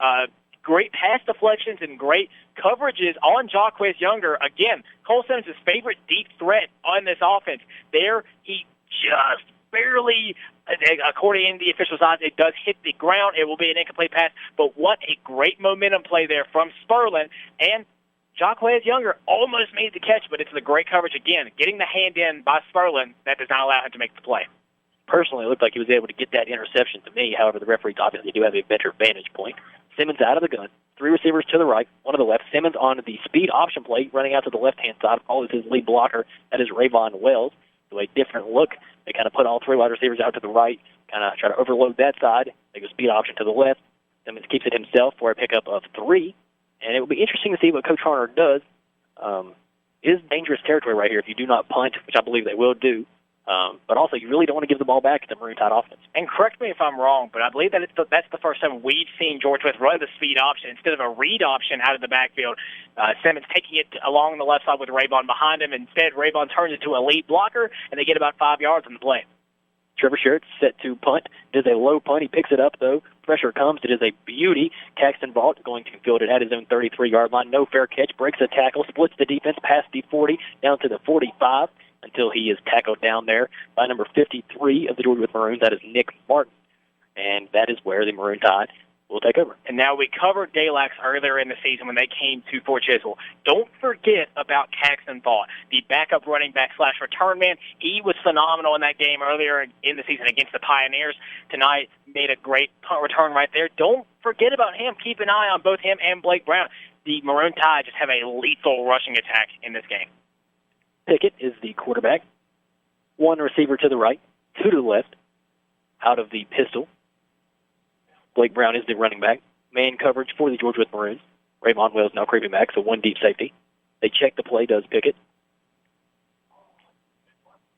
pass deflections and great coverages on Jacquez Younger. Again, Cole Simmons' favorite deep threat on this offense. There, he just barely, according to the official's eyes, it does hit the ground. It will be an incomplete pass, but what a great momentum play there from Sperlin. And Jacquez Younger almost made the catch, but it's the great coverage again. Getting the hand in by Sperlin, that does not allow him to make the play. Personally, it looked like he was able to get that interception to me. However, the referees obviously do have a better vantage point. Simmons out of the gun. 3 receivers to the right, 1 to the left. Simmons on the speed option play, running out to the left-hand side, follows his lead blocker. That is Rayvon Wells. So a different look. They kind of put all 3 wide receivers out to the right, kind of try to overload that side. They go speed option to the left. Simmons keeps it himself for a pickup of 3. And it will be interesting to see what Coach Horner does. It is dangerous territory right here if you do not punt, which I believe they will do. But also, you really don't want to give the ball back to the Maroon Tide offense. And correct me if I'm wrong, but I believe that that's the first time we've seen George Wythe run the speed option instead of a read option out of the backfield. Simmons taking it along the left side with Raybon behind him. Instead, Raybon turns into a lead blocker, and they get about 5 yards on the play. Trevor Sherritt's set to punt. It is a low punt. He picks it up, though. Pressure comes. It is a beauty. Caxton Vaught going to field it at his own 33-yard line. No fair catch. Breaks a tackle. Splits the defense past the 40 down to the 45 until he is tackled down there by number 53 of the Georgia Wythe Maroons. That is Nick Martin. And that is where the Maroon Tide will take over. And now we covered Galax earlier in the season when they came to Fort Chisholm. Don't forget about Caxton Vaught, the backup running back / return man. He was phenomenal in that game earlier in the season against the Pioneers. Tonight made a great punt return right there. Don't forget about him. Keep an eye on both him and Blake Brown. The Maroon Tide just have a lethal rushing attack in this game. Pickett is the quarterback. One receiver to the right, two to the left. Out of the pistol, Blake Brown is the running back. Man coverage for the Georgia Wythe Maroons. Raymond Wells now creeping back, so one deep safety. They check the play, does Pickett.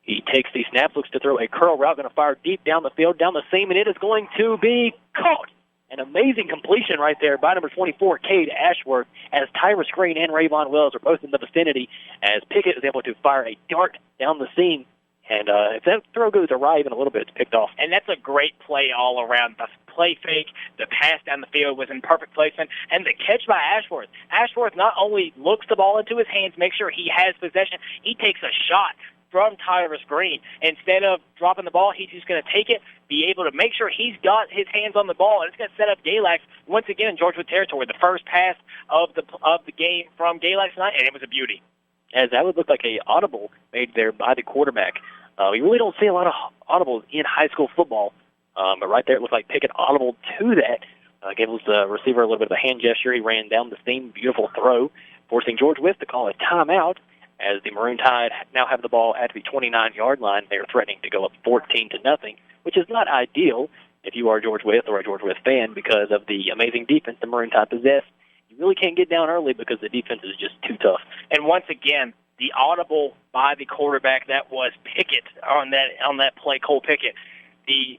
He takes the snap, looks to throw a curl route, going to fire deep down the field, down the seam, and it is going to be caught. An amazing completion right there by number 24, Cade Ashworth, as Tyrus Green and Raymond Wells are both in the vicinity, as Pickett is able to fire a dart down the seam. And if that throw goes awry even a little bit, it's picked off. And that's a great play all around. The play fake, the pass down the field was in perfect placement, and the catch by Ashworth. Ashworth not only looks the ball into his hands, makes sure he has possession, he takes a shot from Tyrus Green. Instead of dropping the ball, he's just going to take it, be able to make sure he's got his hands on the ball, and it's going to set up Galax once again in Georgia Wythe territory. The first pass of the game from Galax tonight, and it was a beauty. As that would look like a audible made there by the quarterback. We really don't see a lot of audibles in high school football, but right there it looked like Pickett audible to that. Gave the receiver a little bit of a hand gesture. He ran down the seam, beautiful throw, forcing George Wythe to call a timeout as the Maroon Tide now have the ball at the 29-yard line. They're threatening to go up 14-0, which is not ideal if you are George Wythe or a George Wythe fan because of the amazing defense the Maroon Tide possess. You really can't get down early because the defense is just too tough. And once again, the audible by the quarterback, that was Pickett on that play, Cole Pickett. The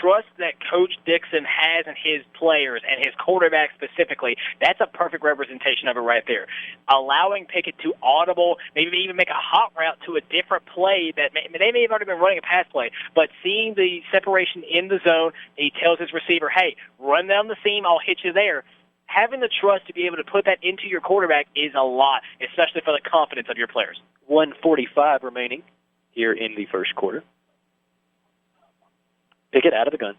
trust that Coach Dixon has in his players and his quarterback specifically, that's a perfect representation of it right there. Allowing Pickett to audible, maybe even make a hot route to a different play that they may have already been running a pass play, but seeing the separation in the zone, he tells his receiver, hey, run down the seam, I'll hit you there. Having the trust to be able to put that into your quarterback is a lot, especially for the confidence of your players. 1:45 remaining here in the first quarter. Pickett out of the gun.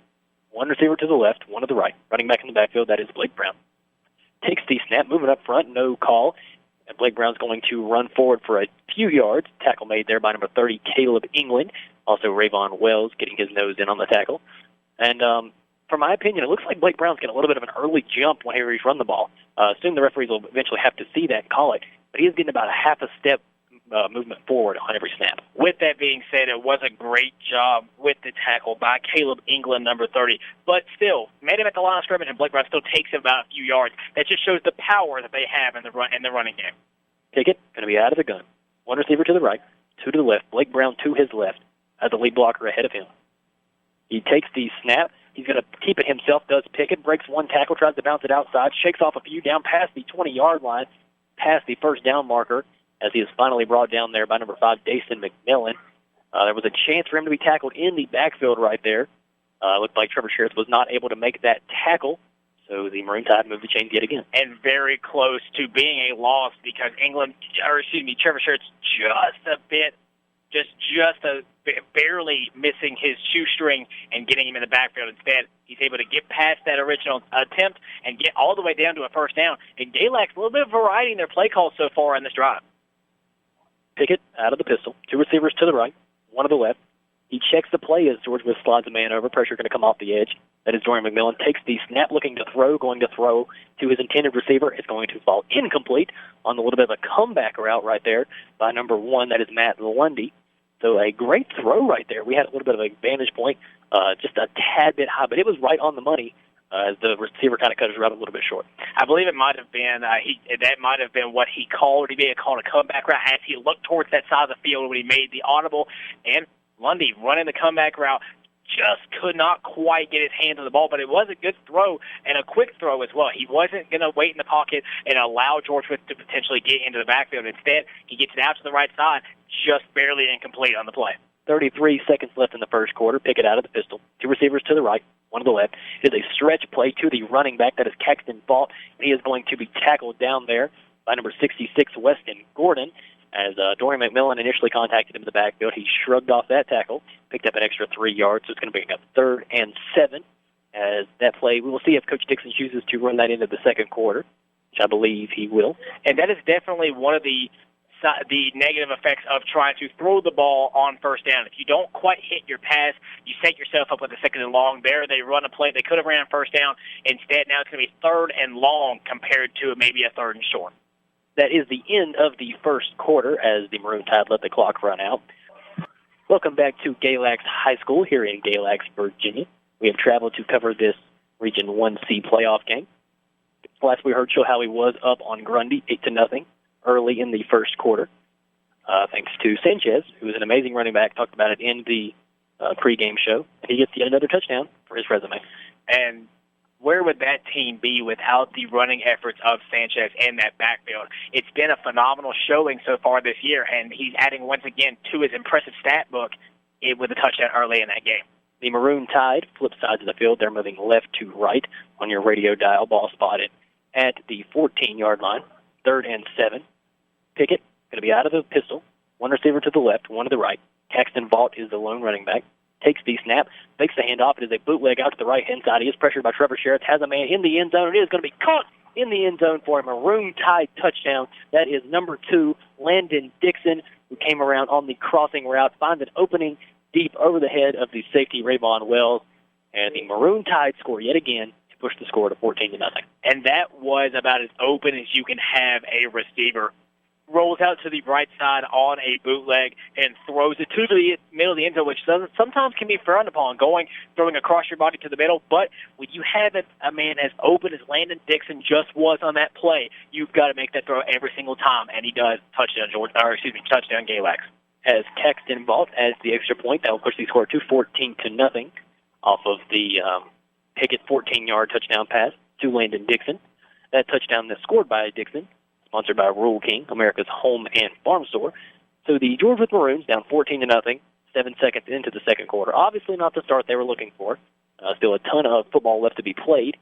One receiver to the left, one to the right. Running back in the backfield, that is Blake Brown. Takes the snap, moving up front, no call. And Blake Brown's going to run forward for a few yards. Tackle made there by number 30, Caleb England. Also Rayvon Wells getting his nose in on the tackle. And for my opinion, it looks like Blake Brown's getting a little bit of an early jump whenever he's run the ball. Assume the referees will eventually have to see that and call it. But he is getting about a half a step movement forward on every snap. With that being said, it was a great job with the tackle by Caleb England, number 30. But still, made him at the line of scrimmage, and Blake Brown still takes him about a few yards. That just shows the power that they have in the running game. Pickett going to be out of the gun. One receiver to the right, two to the left. Blake Brown to his left as the lead blocker ahead of him. He takes the snap. He's going to keep it himself, does Pickett, breaks one tackle, tries to bounce it outside, shakes off a few down past the 20-yard line, past the first down marker, as he is finally brought down there by number 5, Dason McMillan. There was a chance for him to be tackled in the backfield right there. Looked like Trevor Sherritt was not able to make that tackle, so the Maroon Tide moved the chains yet again. And very close to being a loss because Trevor Sherritt's barely missing his shoestring and getting him in the backfield. Instead, he's able to get past that original attempt and get all the way down to a first down. And Galax, a little bit of variety in their play calls so far on this drive. Pickett out of the pistol. Two receivers to the right, one to the left. He checks the play as George Wythe slides a man over. Pressure going to come off the edge. That is Dorian McMillan. Takes the snap, looking to throw, going to throw to his intended receiver. It's going to fall incomplete on a little bit of a comeback route right there by number 1. That is Matt Lundy. So a great throw right there. We had a little bit of a vantage point, just a tad bit high, but it was right on the money as the receiver kind of cut his route a little bit short. I believe it might have been that might have been what he called. He may have called a comeback route as he looked towards that side of the field when he made the audible. And Lundy running the comeback route just could not quite get his hands on the ball, but it was a good throw and a quick throw as well. He wasn't going to wait in the pocket and allow George Wythe to potentially get into the backfield. Instead, he gets it out to the right side, just barely incomplete on the play. 33 seconds left in the first quarter. Pickett out of the pistol. Two receivers to the right, one to the left. It is a stretch play to the running back. That is Caxton Vaught. He is going to be tackled down there by number 66, Weston Gordon. As Dorian McMillan initially contacted him in the backfield, he shrugged off that tackle, picked up an extra 3 yards, so it's going to bring up 3rd and 7. As that play, we will see if Coach Dixon chooses to run that into the second quarter, which I believe he will. And that is definitely one of the negative effects of trying to throw the ball on first down. If you don't quite hit your pass, you set yourself up with a 2nd and long. There they run a play. They could have ran first down. Instead, now it's going to be 3rd and long compared to maybe a 3rd and short. That is the end of the first quarter as the Maroon Tide let the clock run out. Welcome back to Galax High School here in Galax, Virginia. We have traveled to cover this Region 1C playoff game. Last we heard, Chilhowie was up on Grundy 8-0 early in the first quarter, thanks to Sanchez, who is an amazing running back. Talked about it in the pregame show. And he gets yet another touchdown for his resume. And where would that team be without the running efforts of Sanchez in that backfield? It's been a phenomenal showing so far this year, and he's adding once again to his impressive stat book with a touchdown early in that game. The Maroon Tide flip sides of the field. They're moving left to right on your radio dial. Ball spotted at the 14-yard line, 3rd and 7. Pickett going to be out of the pistol. One receiver to the left, one to the right. Caxton Vaught is the lone running back. Takes the snap, makes the handoff. It is a bootleg out to the right-hand side. He is pressured by Trevor Sherritt, has a man in the end zone. It is going to be caught in the end zone for a Maroon Tide touchdown. That is number 2, Landon Dixon, who came around on the crossing route, finds an opening deep over the head of the safety, Rayvon Wells, and the Maroon Tide score yet again to push the score to 14-0. And that was about as open as you can have a receiver. Rolls out to the right side on a bootleg and throws it to the middle of the end zone, which sometimes can be frowned upon, throwing across your body to the middle. But when you have a man as open as Landon Dixon just was on that play, you've got to make that throw every single time, and he does. Touchdown Galax. As Caxton Vaught adds the extra point, that will push the score to 14-0 off of the Pickett 14-yard touchdown pass to Landon Dixon. That touchdown that's scored by Dixon, sponsored by Rural King, America's home and farm store. So the George Wythe Maroons down 14-0, 7 seconds into the second quarter. Obviously not the start they were looking for. Still a ton of football left to be played.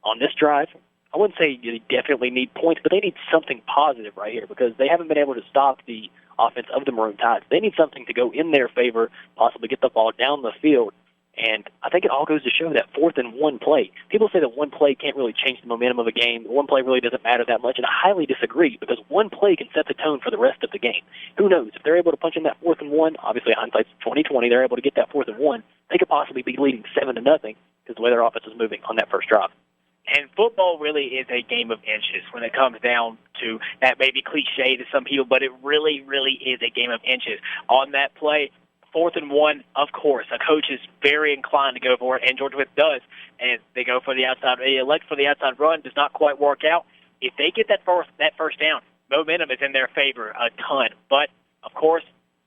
On this drive, I wouldn't say you definitely need points, but they need something positive right here because they haven't been able to stop the offense of the Maroon Tide. They need something to go in their favor, possibly get the ball down the field. And I think it all goes to show that 4th and 1 play. People say that one play can't really change the momentum of a game. One play really doesn't matter that much, and I highly disagree because one play can set the tone for the rest of the game. Who knows? If they're able to punch in that 4th and 1, obviously hindsight's 20/20, they're able to get that 4th and 1, they could possibly be leading 7-0 because the way their offense is moving on that first drive. And football really is a game of inches when it comes down to that. May be cliche to some people, but it really, really is a game of inches. On that play, 4th and 1, of course, a coach is very inclined to go for it, and George Wythe does, and they go for the outside. They elect for the outside run, does not quite work out. If they get that first down, momentum is in their favor a ton. But, of course,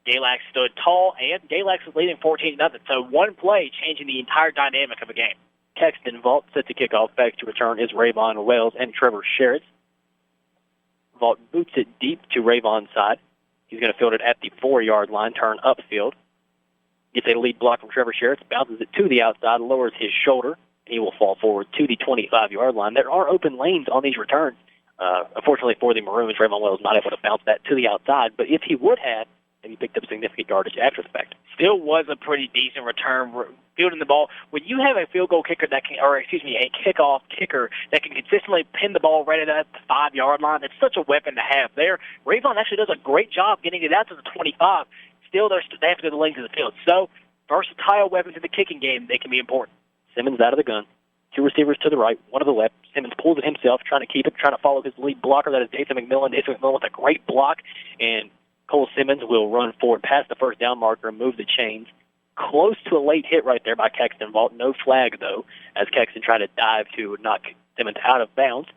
Galax stood tall, and Galax is leading 14-0. So one play changing the entire dynamic of a game. Caxton Vaught set to kick off. Back to return is Rayvon Wells and Trevor Sherritt. Vaught boots it deep to Rayvon's side. He's going to field it at the 4-yard line, turn upfield. Gets a lead block from Trevor Sherritt, bounces it to the outside, lowers his shoulder, and he will fall forward to the 25-yard line. There are open lanes on these returns. Unfortunately for the Maroons, Rayvon Wells not able to bounce that to the outside, but if he would have, then he picked up significant yardage after the fact. Still was a pretty decent return, fielding the ball. When you have a field goal kicker that can, a kickoff kicker that can consistently pin the ball right at the 5-yard line, it's such a weapon to have there. Rayvon actually does a great job getting it out to the 25. Still, they have to go the length of the field. So, versatile weapons in the kicking game, they can be important. Simmons out of the gun. 2 receivers to the right, 1 to the left. Simmons pulls it himself, trying to keep it, trying to follow his lead blocker. That is Dathan McMillan. Dathan McMillan with a great block. And Cole Simmons will run forward past the first down marker and move the chains. close to a late hit right there by Caxton Vault. No flag, though, as Caxton tried to dive to knock Simmons out of bounds.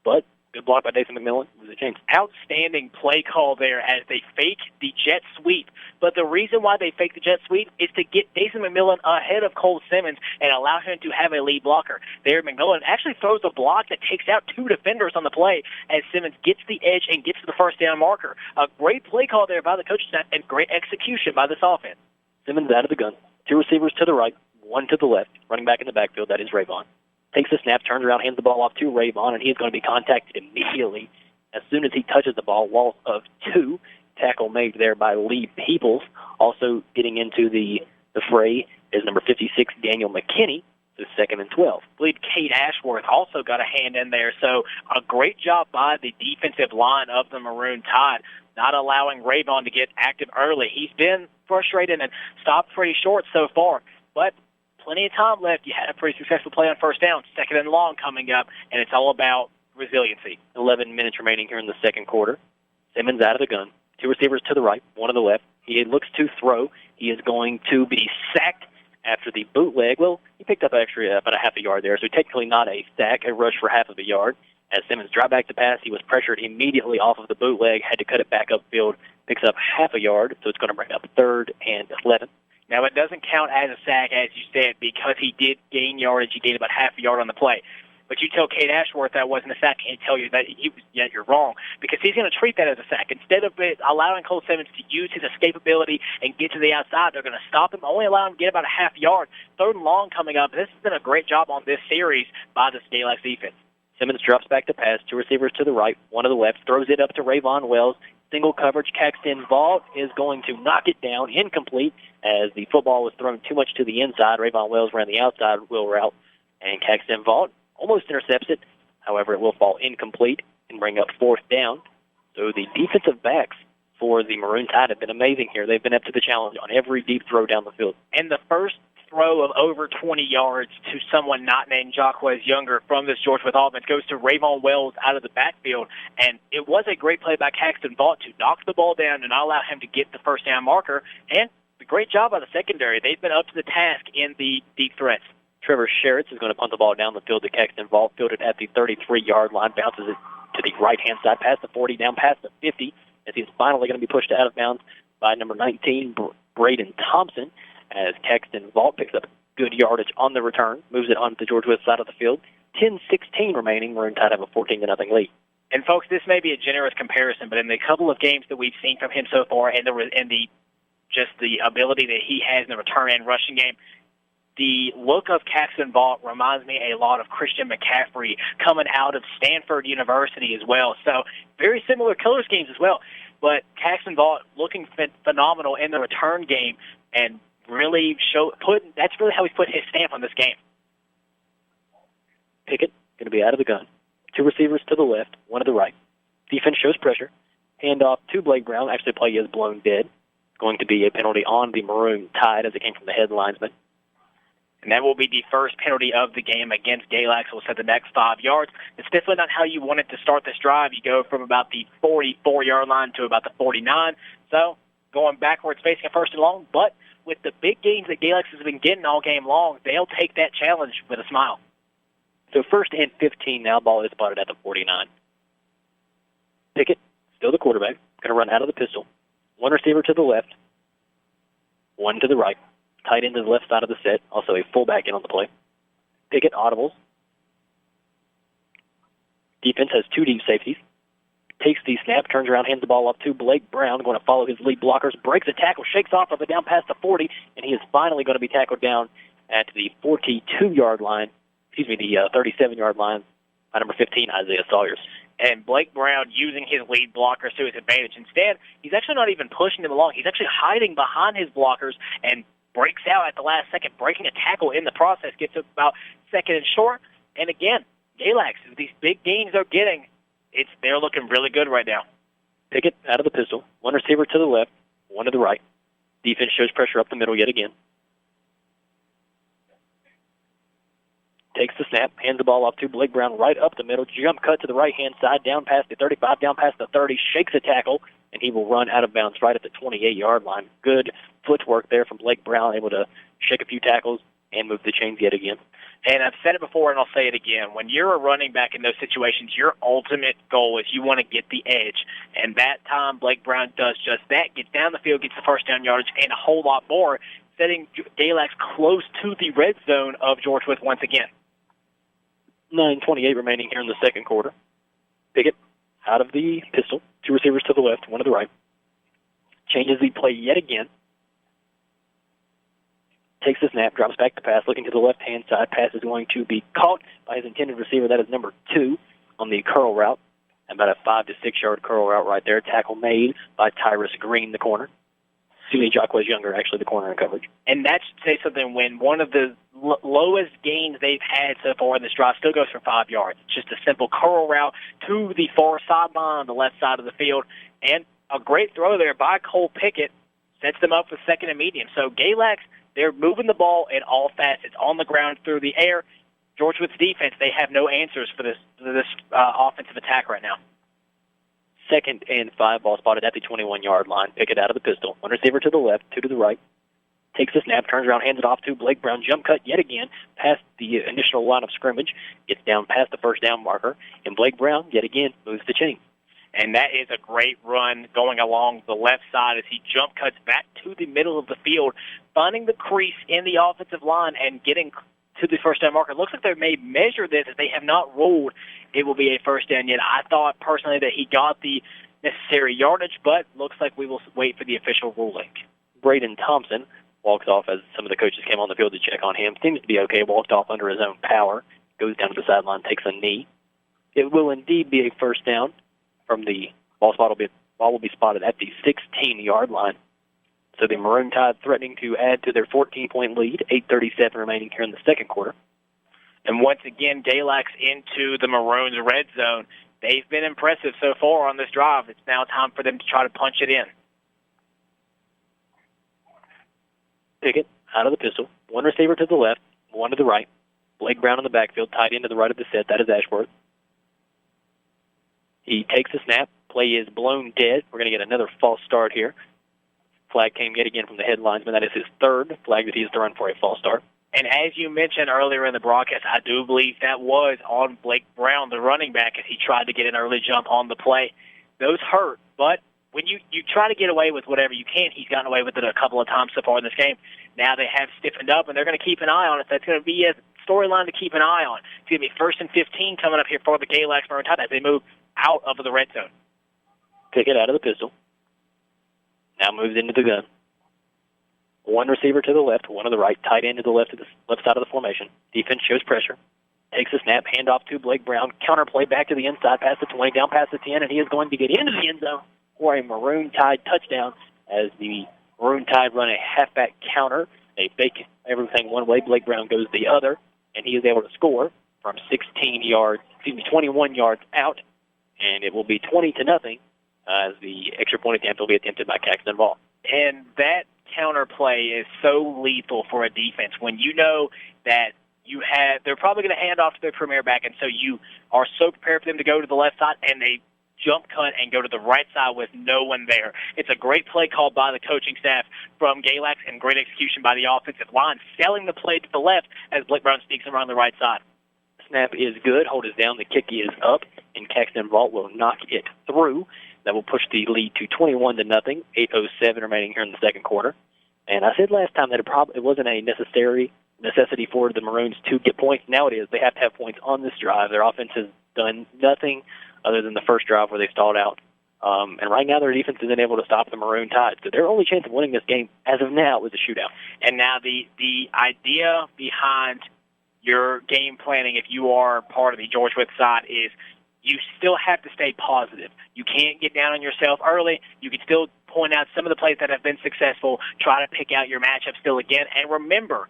But good block by Jason McMillan. It was a change. Outstanding play call there as they fake the jet sweep. But the reason why they fake the jet sweep is to get Jason McMillan ahead of Cole Simmons and allow him to have a lead blocker. There, McMillan actually throws a block that takes out 2 defenders on the play as Simmons gets the edge and gets to the first down marker. A great play call there by the coaching staff and great execution by this offense. Simmons out of the gun. 2 receivers to the right, 1 to the left. Running back in the backfield, that is Rayvon. Takes the snap, turns around, hands the ball off to Rayvon, and he is going to be contacted immediately as soon as he touches the ball. Loss of 2. Tackle made there by Lee Peoples. Also getting into the fray is number 56, Daniel McKinney. So 2nd and 12. I believe Kate Ashworth also got a hand in there. So a great job by the defensive line of the Maroon Tide, not allowing Rayvon to get active early. He's been frustrated and stopped pretty short so far, but plenty of time left. You had a pretty successful play on first down, 2nd and long coming up, and it's all about resiliency. 11 minutes remaining here in the second quarter. Simmons out of the gun. 2 receivers to the right, 1 to the left. He looks to throw. He is going to be sacked after the bootleg. Well, he picked up actually about a half a yard there, so technically not a sack, a rush for half of a yard. As Simmons dropped back to pass, he was pressured immediately off of the bootleg, had to cut it back upfield, picks up half a yard, so it's going to bring up 3rd and 11. Now, it doesn't count as a sack, as you said, because he did gain yardage. He gained about half a yard on the play. But you tell Kate Ashworth that wasn't a sack, and tell you that you're wrong, because he's going to treat that as a sack. Instead of allowing Cole Simmons to use his escapability and get to the outside, they're going to stop him, only allow him to get about a half yard. 3rd and long coming up. This has been a great job on this series by the Galax defense. Simmons drops back to pass, 2 receivers to the right, 1 to the left, throws it up to Rayvon Wells. Single coverage, Caxton Vault is going to knock it down, incomplete, as the football was thrown too much to the inside. Rayvon Wells ran the outside wheel route, and Caxton Vault almost intercepts it. However, it will fall incomplete and bring up 4th down. So the defensive backs for the Maroon Tide have been amazing here. They've been up to the challenge on every deep throw down the field. And the first throw of over 20 yards to someone not named Jacquez Younger from this George Wythe offense goes to Rayvon Wells out of the backfield. And it was a great play by Caxton Vault to knock the ball down and not allow him to get the first down marker. And a great job by the secondary. They've been up to the task in the deep threats. Trevor Sherritts is going to punt the ball down the field to Caxton Vault, fielded at the 33-yard line, bounces it to the right-hand side, past the 40, down past the 50, as he's finally going to be pushed out of bounds by number 19, Braden Thompson, as Caxton Vault picks up good yardage on the return, moves it onto the George Wythe side of the field. 10-16 remaining. Maroon Tide have a 14-0 lead. And folks, this may be a generous comparison, but in the couple of games that we've seen from him so far, and the ability that he has in the return and rushing game, the look of Caxton Vault reminds me a lot of Christian McCaffrey coming out of Stanford University as well. So very similar color schemes as well. But Caxton Vault looking phenomenal in the return game, and really that's really how he's put his stamp on this game. Pickett going to be out of the gun. 2 receivers to the left, 1 to the right. Defense shows pressure. Handoff to Blake Brown. Actually, play is blown dead. Going to be a penalty on the Maroon Tide as it came from the head linesman. And that will be the first penalty of the game against Galax. We'll set the next 5 yards. It's definitely not how you wanted to start this drive. You go from about the 44-yard line to about the 49. So going backwards, facing a 1st and long. But with the big gains that Galax has been getting all game long, they'll take that challenge with a smile. So 1st and 15 now. Ball is spotted at the 49. Pickett, still the quarterback, going to run out of the pistol. 1 receiver to the left, 1 to the right. Tight end to the left side of the set. Also a fullback in on the play. Pickett audibles. Defense has 2 deep safeties. Takes the snap, turns around, hands the ball off to Blake Brown, going to follow his lead blockers, breaks a tackle, shakes off of it down past the 40, and he is finally going to be tackled down at the 42-yard line, the 37-yard line by number 15, Isaiah Sawyers. And Blake Brown using his lead blockers to his advantage. Instead, he's actually not even pushing them along. He's actually hiding behind his blockers and breaks out at the last second, breaking a tackle in the process, gets up about 2nd and short. And again, Galax, these big gains they're getting, they're looking really good right now. Pickett out of the pistol. 1 receiver to the left, 1 to the right. Defense shows pressure up the middle yet again. Takes the snap, hands the ball off to Blake Brown right up the middle, jump cut to the right-hand side, down past the 35, down past the 30, shakes a tackle, and he will run out of bounds right at the 28-yard line. Good footwork there from Blake Brown, able to shake a few tackles and move the chains yet again. And I've said it before, and I'll say it again. When you're a running back in those situations, your ultimate goal is you want to get the edge. And that time, Blake Brown does just that, gets down the field, gets the first down yardage, and a whole lot more, setting Galax close to the red zone of George Wythe once again. 9:28 remaining here in the second quarter. Pickett out of the pistol, 2 receivers to the left, 1 to the right. Changes the play yet again. Takes the snap, drops back to pass, looking to the left-hand side. Pass is going to be caught by his intended receiver. That is number 2 on the curl route. About a 5 to 6 yard curl route right there. Tackle made by Tyrus Green, the corner. Jacquez Younger, actually, the corner in coverage. And that should say something when one of the lowest gains they've had so far in this drive still goes for 5 yards. It's just a simple curl route to the far sideline on the left side of the field. And a great throw there by Cole Pickett sets them up for second and medium. So Galax, they're moving the ball in all facets, on the ground, through the air. George Wythe's defense, they have no answers for this offensive attack right now. 2nd and 5, ball spotted at the 21-yard line. Pickett out of the pistol. 1 receiver to the left, 2 to the right. Takes the snap, turns around, hands it off to Blake Brown. Jump cut yet again past the initial line of scrimmage. Gets down past the first down marker. And Blake Brown, yet again, moves the chain. And that is a great run going along the left side as he jump cuts back to the middle of the field, finding the crease in the offensive line and getting to the first down marker. It looks like they may measure this as they have not ruled it will be a first down yet. I thought personally that he got the necessary yardage, but looks like we will wait for the official ruling. Braden Thompson walks off as some of the coaches came on the field to check on him. Seems to be okay. Walked off under his own power. Goes down to the sideline, takes a knee. It will indeed be a first down from the ball spot. Ball will be spotted at the 16-yard line. So the Maroon Tide threatening to add to their 14-point lead. 8:37 remaining here in the second quarter. And once again, Galax into the Maroons' red zone. They've been impressive so far on this drive. It's now time for them to try to punch it in. Pickett out of the pistol. 1 receiver to the left, 1 to the right. Blake Brown in the backfield, tied into the right of the set. That is Ashworth. He takes the snap. Play is blown dead. We're going to get another false start here. Flag came yet again from the head linesman. That is his 3rd flag that he has thrown for a false start. And as you mentioned earlier in the broadcast, I do believe that was on Blake Brown, the running back, as he tried to get an early jump on the play. Those hurt, but when you try to get away with whatever you can, he's gotten away with it a couple of times so far in this game. Now they have stiffened up, and they're going to keep an eye on it. That's going to be a storyline to keep an eye on. It's going to be 1st and 15 coming up here for the Galax Maroon Tide as they move out of the red zone. Pickett out of the pistol. Now moves into the gun. 1 receiver to the left, 1 to the right, tight end to the left side of the formation. Defense shows pressure. Takes a snap, handoff to Blake Brown. Counter play back to the inside, past the 20, down past the 10, and he is going to get into the end zone for a Maroon Tide touchdown as the Maroon Tide run a halfback counter. They fake everything one way. Blake Brown goes the other, and he is able to score from 21 yards out, and it will be 20-0 as the extra point attempt will be attempted by Caxton Ball. And that counter play is so lethal for a defense when you know that they're probably going to hand off to their premier back, and so you are so prepared for them to go to the left side, and they jump cut and go to the right side with no one there. It's a great play called by the coaching staff from Galax and great execution by the offensive line, selling the play to the left as Blake Brown sneaks around the right side. Snap is good. Hold is down. The kick is up, and Caxton Vault will knock it through. That will push the lead to 21-0. 8:07 remaining here in the second quarter. And I said last time that it wasn't a necessity for the Maroons to get points. Now it is. They have to have points on this drive. Their offense has done nothing other than the first drive where they stalled out. And right now their defense isn't able to stop the Maroon Tide. So their only chance of winning this game as of now is a shootout. And now the idea behind your game planning, if you are part of the George Wythe side, is you still have to stay positive. You can't get down on yourself early. You can still point out some of the plays that have been successful, try to pick out your matchup still again. And remember,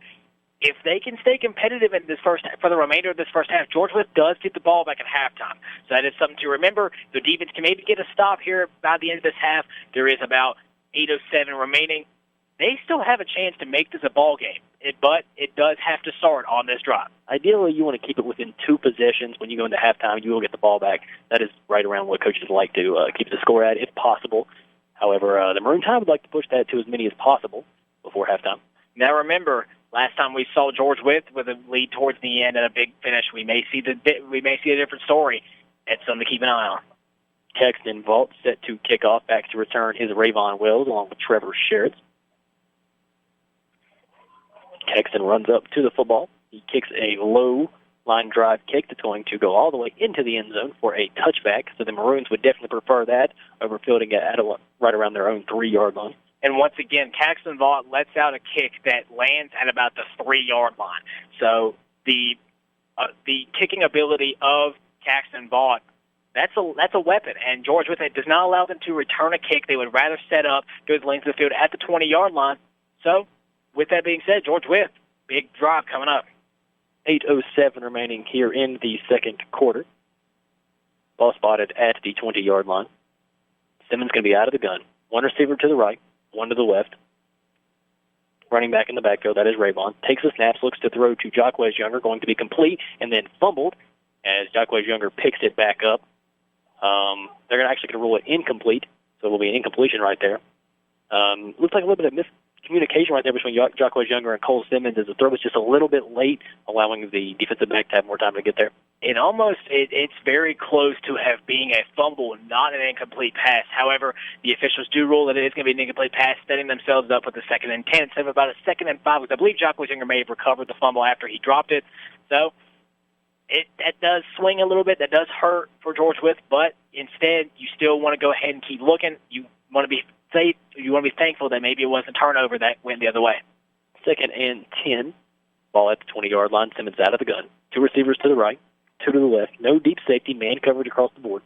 if they can stay competitive in this for the remainder of this first half, George Wythe does get the ball back at halftime. So that is something to remember. The defense can maybe get a stop here by the end of this half. There is about 8:07 remaining. They still have a chance to make this a ball game, but it does have to start on this drive. Ideally, you want to keep it within 2 possessions. When you go into halftime, you will get the ball back. That is right around what coaches like to keep the score at, if possible. However, the Maroon Tide would like to push that to as many as possible. before halftime. Now remember, last time we saw George Wythe with a lead towards the end and a big finish. We may see a different story. It's something to keep an eye on. Caxton Vault set to kick off. Back to return is Rayvon Wells along with Trevor Sherritt. Caxton runs up to the football. He kicks a low line drive kick that's going to go all the way into the end zone for a touchback. So the Maroons would definitely prefer that over fielding it at right around their own 3-yard line. And once again, Caxton Vault lets out a kick that lands at about the 3-yard line. So the kicking ability of Caxton Vault, that's a weapon. And George Wythe does not allow them to return a kick. They would rather set up, go to the length of the field at the 20-yard line. So with that being said, George Wythe, big drive coming up. 8:07 remaining here in the second quarter. Ball spotted at the 20-yard line. Simmons going to be out of the gun. One receiver to the right, one to the left. Running back in the backfield, that is Rayvon. Takes the snaps, looks to throw to Jacquez Younger, going to be complete, and then fumbled as Jacquez Younger picks it back up. They're actually going to rule it incomplete, so it will be an incompletion right there. Looks like a little bit of miscommunication right there between Jacquez Younger and Cole Simmons as the throw was just a little bit late, allowing the defensive back to have more time to get there. It's very close to being a fumble, not an incomplete pass. However, the officials do rule that it is going to be an incomplete pass, setting themselves up with a 2nd and 10 instead of about a 2nd and 5, because I believe Jacquez Younger may have recovered the fumble after he dropped it. So that does swing a little bit. That does hurt for George Wythe, but instead you still want to go ahead and keep looking. You want to be safe. You want to be thankful that maybe it wasn't a turnover that went the other way. 2nd and 10. Ball at the 20-yard line. Simmons out of the gun. 2 receivers to the right, 2 to the left. No deep safety. Man coverage across the board.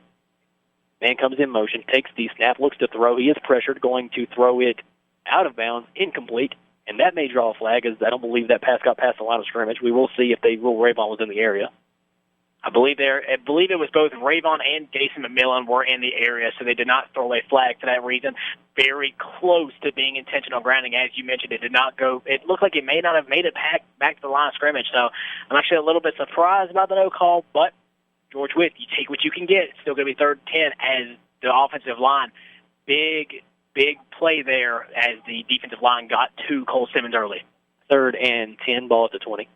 Man comes in motion, takes the snap, looks to throw. He is pressured, going to throw it out of bounds, incomplete. And that may draw a flag, as I don't believe that pass got past the line of scrimmage. We will see if they rule Rayvon was in the area. I believe it was both Rayvon and Jason McMillan were in the area, so they did not throw a flag for that reason. Very close to being intentional grounding. As you mentioned, it did not go. It looked like it may not have made it back to the line of scrimmage, so I'm actually a little bit surprised about the no call, but George Wythe, you take what you can get. It's still going to be 3rd and 10 as the offensive line. Big play there as the defensive line got to Cole Simmons early. 3rd and 10, ball at the 20.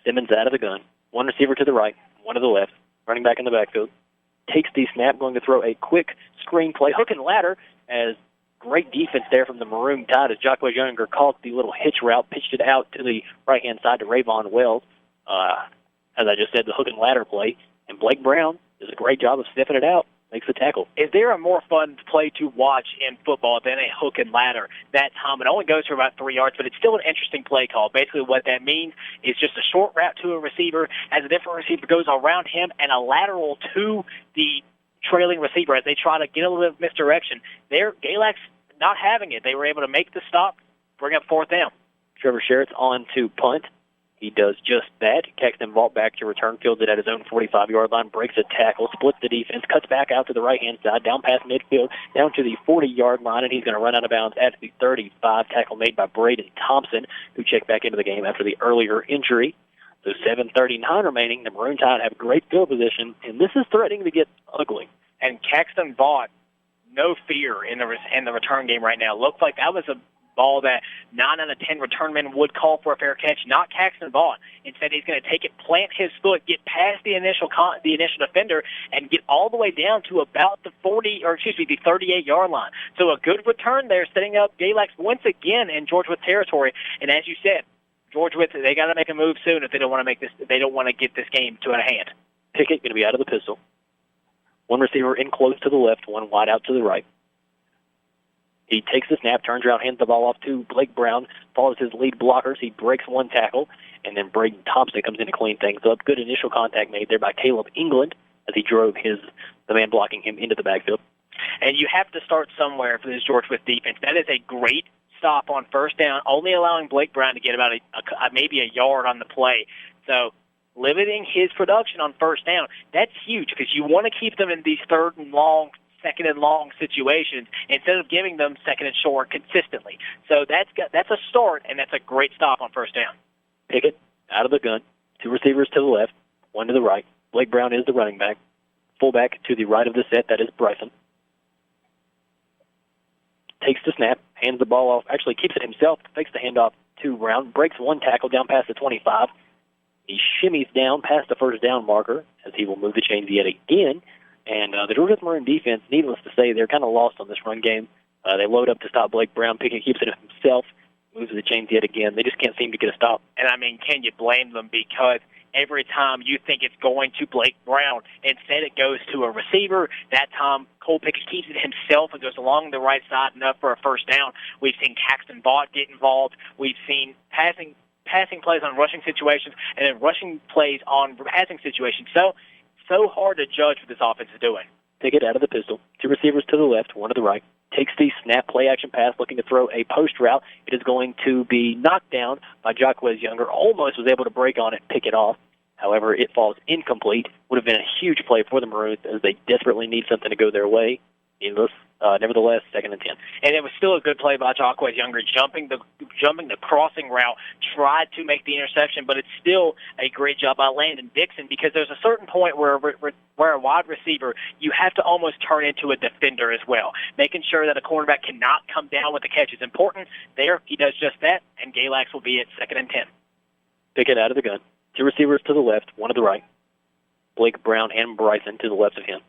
Simmons out of the gun. 1 receiver to the right, 1 to the left. Running back in the backfield. Takes the snap, going to throw a quick screen play. Hook and ladder, as great defense there from the Maroon Tide as Jacquez Younger caught the little hitch route, pitched it out to the right-hand side to Rayvon Wells. As I just said, the hook and ladder play. And Blake Brown does a great job of sniffing it out. Makes the tackle. Is there a more fun play to watch in football than a hook and ladder? That time, it only goes for about 3 yards, but it's still an interesting play call. Basically what that means is just a short route to a receiver as a different receiver goes around him and a lateral to the trailing receiver as they try to get a little bit of misdirection. There, Galax not having it. They were able to make the stop, bring up 4th down. Trevor Sherritt on to punt. He does just that. Caxton Vault back to return, fields it at his own 45-yard line, breaks a tackle, splits the defense, cuts back out to the right-hand side, down past midfield, down to the 40-yard line, and he's going to run out of bounds at the 35. Tackle made by Braden Thompson, who checked back into the game after the earlier injury. So 7:39 remaining. The Maroon Tide have great field position, and this is threatening to get ugly. And Caxton Vault, no fear in the return game right now. Looked like that was a ball that 9 out of 10 return men would call for a fair catch, not Caxton Vault. Instead, he's going to take it, plant his foot, get past the initial defender, and get all the way down to about the 38-yard line. So a good return there, setting up Galax once again in George Wythe territory. And as you said, George Wythe, they got to make a move soon if they don't want to make this. They don't want to get this game to a hand. Pickett going to be out of the pistol. 1 receiver in close to the left, 1 wide out to the right. He takes the snap, turns around, hands the ball off to Blake Brown, follows his lead blockers. He breaks 1 tackle, and then Braden Thompson comes in to clean things up. Good initial contact made there by Caleb England as he drove the man blocking him into the backfield. And you have to start somewhere for this George Wythe defense. That is a great stop on 1st down, only allowing Blake Brown to get about maybe a yard on the play. So limiting his production on 1st down, that's huge because you want to keep them in these 3rd and long, 2nd and long situations instead of giving them 2nd and short consistently. So that's a start, and that's a great stop on 1st down. Pickett out of the gun, 2 receivers to the left, 1 to the right. Blake Brown is the running back. Fullback to the right of the set, that is Bryson. takes the snap, hands the ball off, actually keeps it himself, fakes the handoff to Brown, breaks one tackle down past the 25. He shimmies down past the first down marker as he will move the chains yet again. And the Wythe Maroon defense, needless to say, they're kind of lost on this run game. They load up to stop Blake Brown. Pickett keeps it himself, moves the chains yet again. They just can't seem to get a stop. And, I mean, can you blame them? Because every time you think it's going to Blake Brown, instead it goes to a receiver. That time, Cole Pickett keeps it himself and goes along the right side enough for a first down. We've seen Caxton Vaught get involved. We've seen passing plays on rushing situations and then rushing plays on passing situations. So hard to judge what this offense is doing. Pickett out of the pistol. Two receivers to the left, one to the right. Takes the snap play action pass, looking to throw a post route. It is going to be knocked down by Jacquez Younger. Almost was able to break on it, pick it off. However, it falls incomplete. Would have been a huge play for the Maroons as they desperately need something to go their way. Nevertheless, 2nd and 10. And it was still a good play by Jacquez Younger, jumping the crossing route, tried to make the interception, but it's still a great job by Landon Dixon because there's a certain point where a wide receiver, you have to almost turn into a defender as well. Making sure that a cornerback cannot come down with the catch is important. There, he does just that, and Galax will be at 2nd and 10. Pickett out of the gun. Two receivers to the left, one to the right. Blake Brown and Bryson to the left of him.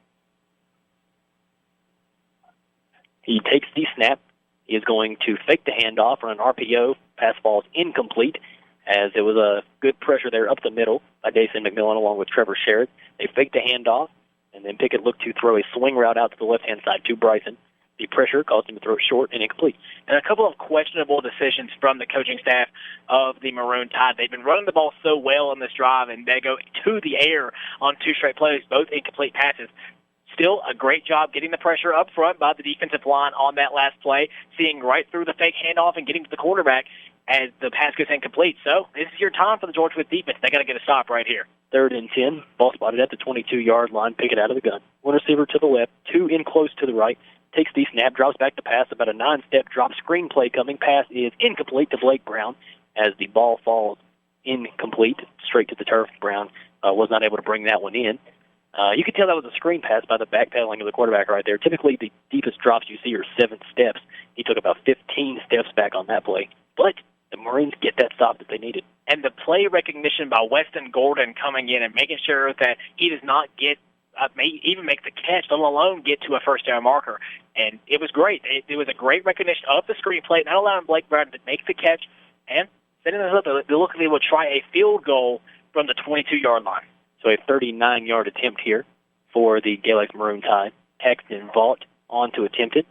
He takes the snap. He is going to fake the handoff on an RPO. Pass falls incomplete as it was a good pressure there up the middle by Dason McMillan along with Trevor Sherritt. They fake the handoff, and then Pickett looked to throw a swing route out to the left-hand side to Bryson. The pressure caused him to throw it short and incomplete. And a couple of questionable decisions from the coaching staff of the Maroon Tide. They've been running the ball so well on this drive, and they go to the air on 2 straight plays, both incomplete passes. Still a great job getting the pressure up front by the defensive line on that last play, seeing right through the fake handoff and getting to the quarterback as the pass goes incomplete. So this is your time for the Georgia Wythe defense. They got to get a stop right here. 3rd and 10, ball spotted at the 22-yard line. Pickett out of the gun. One receiver to the left, 2 in close to the right. Takes the snap, drops back to pass, about a 9-step drop screen play coming. Pass is incomplete to Blake Brown as the ball falls incomplete straight to the turf. Brown was not able to bring that one in. You could tell that was a screen pass by the backpedaling of the quarterback right there. Typically, the deepest drops you see are 7 steps. He took about 15 steps back on that play. But the Maroons get that stop that they needed. And the play recognition by Weston Gordon coming in and making sure that he does not get even make the catch, let alone get to a first down marker. And it was great. It was a great recognition of the screen play, not allowing Blake Brown to make the catch, and setting us up to look like they will try a field goal from the 22-yard line. So a 39-yard attempt here for the Galax Maroon Tide. Caxton Vaught on to attempt it.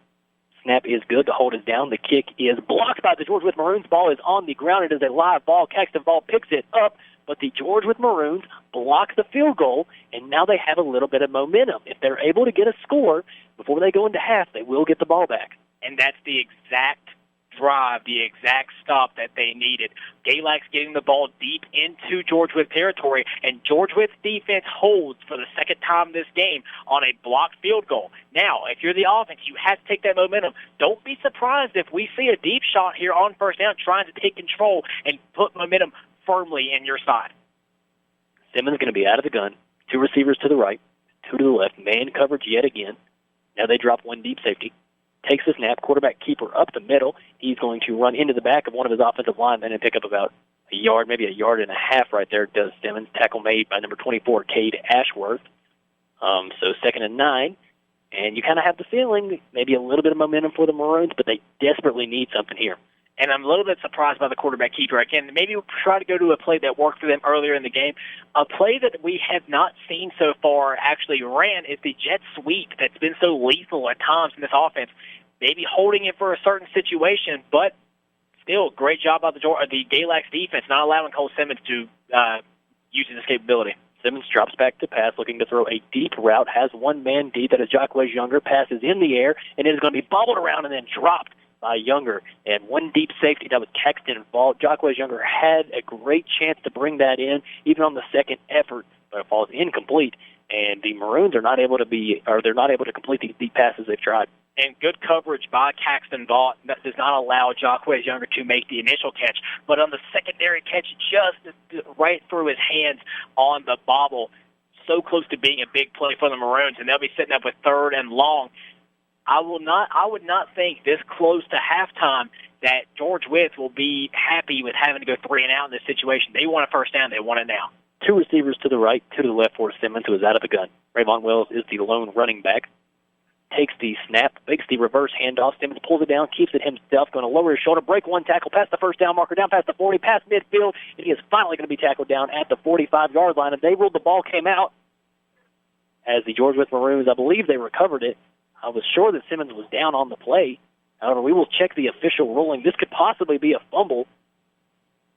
Snap is good. The hold is down. The kick is blocked by the Georgia Wythe Maroons. Ball is on the ground. It is a live ball. Caxton Vaught picks it up, but the Georgia Wythe Maroons block the field goal, and now they have a little bit of momentum. If they're able to get a score before they go into half, they will get the ball back. And that's the exact drive, the exact stop that they needed. Galax getting the ball deep into Georgia Wythe territory, and Georgia Wythe defense holds for the second time this game on a blocked field goal. Now, if you're the offense, you have to take that momentum. Don't be surprised if we see a deep shot here on first down trying to take control and put momentum firmly in your side. Simmons going to be out of the gun. 2 receivers to the right, 2 to the left. Man coverage yet again. Now they drop 1 deep safety. Takes the snap, quarterback keeper up the middle. He's going to run into the back of one of his offensive linemen and pick up about a yard, maybe a yard and a half right there, does Simmons. Tackle made by number 24, Cade Ashworth. So 2nd and 9. And you kind of have the feeling maybe a little bit of momentum for the Maroons, but they desperately need something here. And I'm a little bit surprised by the quarterback keeper. Again, maybe we'll try to go to a play that worked for them earlier in the game. A play that we have not seen so far actually ran is the jet sweep that's been so lethal at times in this offense. Maybe holding it for a certain situation, but still, great job by the Galax defense, not allowing Cole Simmons to use his capability. Simmons drops back to pass, looking to throw a deep route, has one man deep, that is Jacquez Younger, passes in the air, and it is going to be bobbled around and then dropped by Younger. And 1 deep safety, that was Caxton Vaught. Jacquez Younger had a great chance to bring that in, even on the second effort, but it falls incomplete. And the Maroons are not able to complete these deep passes they've tried. And good coverage by Caxton Vaught that does not allow Jacquez Younger to make the initial catch. But on the secondary catch, just right through his hands on the bobble, so close to being a big play for the Maroons. And they'll be setting up with 3rd and long. I would not think this close to halftime that George Wythe will be happy with having to go 3 and out in this situation. They want a first down. They want it now. 2 receivers to the right, 2 to the left for Simmons, who is out of the gun. Rayvon Wells is the lone running back. Takes the snap, makes the reverse handoff. Simmons pulls it down, keeps it himself, going to lower his shoulder, break 1 tackle, past the first down marker, down past the 40, past midfield, and he is finally going to be tackled down at the 45-yard line. And they ruled the ball came out as the Wythe Maroons, I believe they recovered it. I was sure that Simmons was down on the play. However, we will check the official ruling. This could possibly be a fumble.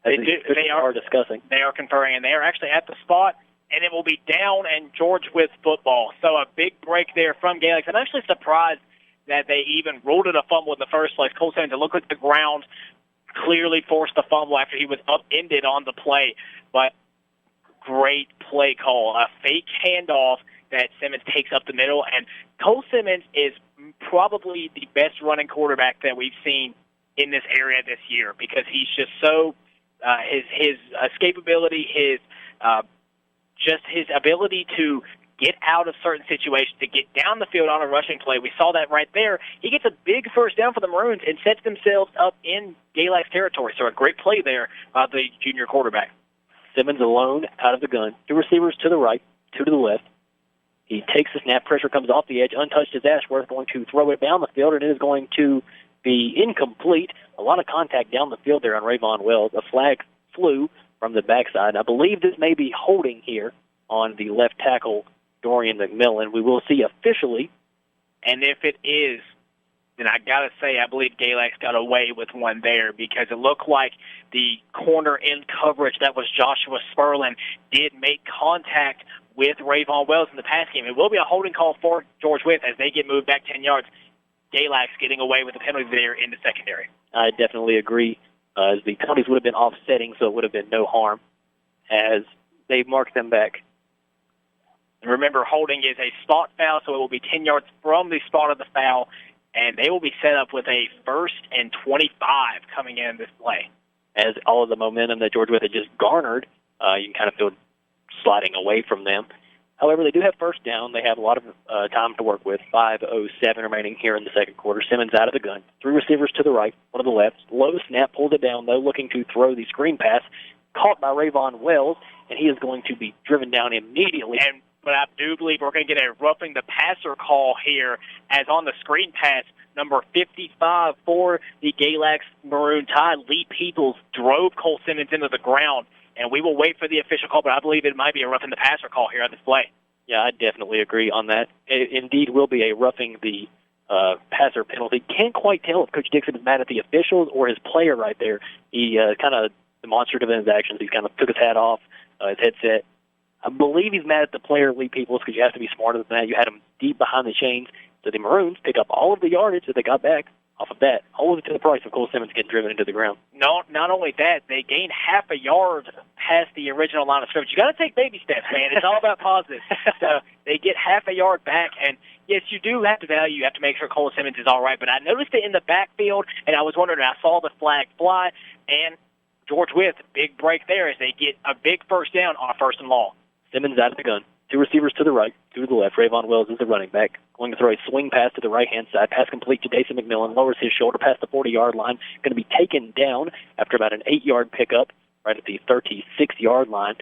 They are discussing. They are conferring, and they are actually at the spot, and it will be down and George Wythe football. So a big break there from Galax. I'm actually surprised that they even ruled it a fumble in the first place. Cole Simmons, it looked like the ground clearly forced the fumble after he was upended on the play. But great play call. A fake handoff that Simmons takes up the middle. And Cole Simmons is probably the best running quarterback that we've seen in this area this year because he's just so his escapability, his ability to get out of certain situations, to get down the field on a rushing play. We saw that right there. He gets a big first down for the Maroons and sets themselves up in Galax territory. So a great play there by the junior quarterback. Simmons alone out of the gun. 2 receivers to the right, 2 to the left. He takes the snap. Pressure comes off the edge. Untouched is Ashworth, going to throw it down the field, and it is going to be incomplete. A lot of contact down the field there on Rayvon Wells. A flag flew from the backside. I believe this may be holding here on the left tackle, Dorian McMillan. We will see officially. And if it is, then I got to say I believe Galax got away with one there because it looked like the corner in coverage that was Joshua Sperlin did make contact with Rayvon Wells in the pass game. It will be a holding call for George Wythe as they get moved back 10 yards. Galax getting away with the penalty there in the secondary. I definitely agree. As the penalties would have been offsetting, so it would have been no harm as they marked them back. And remember, holding is a spot foul, so it will be 10 yards from the spot of the foul, and they will be set up with a 1st and 25 coming in this play. As all of the momentum that George Wythe had just garnered, you can kind of feel sliding away from them. However, they do have first down. They have a lot of time to work with. 5:07 remaining here in the second quarter. Simmons out of the gun. 3 receivers to the right, 1 to the left. Low snap, pulled it down, though, looking to throw the screen pass. Caught by Rayvon Wells, and he is going to be driven down immediately. But I do believe we're going to get a roughing the passer call here, as on the screen pass, number 55 for the Galax Maroon Tide, Lee Peoples, drove Cole Simmons into the ground. And we will wait for the official call, but I believe it might be a roughing the passer call here on this play. Yeah, I definitely agree on that. It indeed will be a roughing the passer penalty. Can't quite tell if Coach Dixon is mad at the officials or his player right there. He kind of demonstrative in his actions. He kind of took his hat off, his headset. I believe he's mad at the player, Lee Peoples, because you have to be smarter than that. You had him deep behind the chains. So the Maroons pick up all of the yardage that they got back off of that, all of it to the price of Cole Simmons getting driven into the ground. No, not only that, they gained half a yard past the original line of scrimmage. You got to take baby steps, man. It's all about positive. So they get half a yard back, and yes, you do have to value. You have to make sure Cole Simmons is all right. But I noticed it in the backfield, and I was wondering. I saw the flag fly, and George Wythe, big break there as they get a big first down on 1st and long. Simmons out of the gun. 2 receivers to the right, 2 to the left. Rayvon Wells is the running back. Going to throw a swing pass to the right-hand side. Pass complete to Dason McMillan. Lowers his shoulder past the 40-yard line. Going to be taken down after about an 8-yard pickup right at the 36-yard line.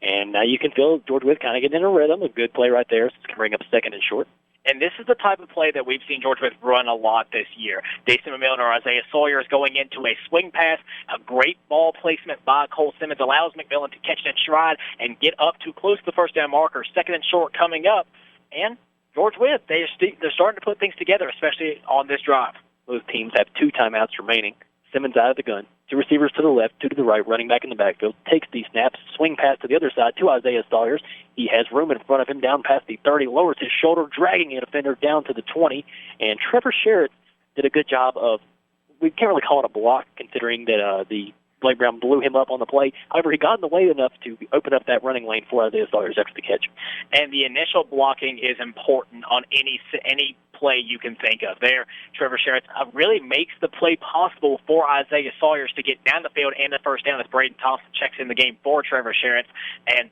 And now you can feel George Wythe kind of getting in a rhythm. A good play right there. So it's going to bring up 2nd and short. And this is the type of play that we've seen George Wythe run a lot this year. Dason McMillan or Isaiah Sawyer is going into a swing pass. A great ball placement by Cole Simmons allows McMillan to catch it in stride and get up to close to the first down marker. 2nd and short coming up. And George Wythe, they're starting to put things together, especially on this drive. Those teams have 2 timeouts remaining. Simmons out of the gun. 2 receivers to the left, 2 to the right, running back in the backfield. Takes the snaps, swing pass to the other side to Isaiah Sawyers. He has room in front of him down past the 30, lowers his shoulder, dragging a defender down to the 20. And Trevor Sherritt did a good job of, we can't really call it a block, considering that the Blake Brown blew him up on the play. However, he got in the way enough to open up that running lane for Isaiah Sawyers after the catch. And the initial blocking is important on any play you can think of there. Trevor Sherritt really makes the play possible for Isaiah Sawyers to get down the field and the first down as Braden Thompson checks in the game for Trevor Sherritt. And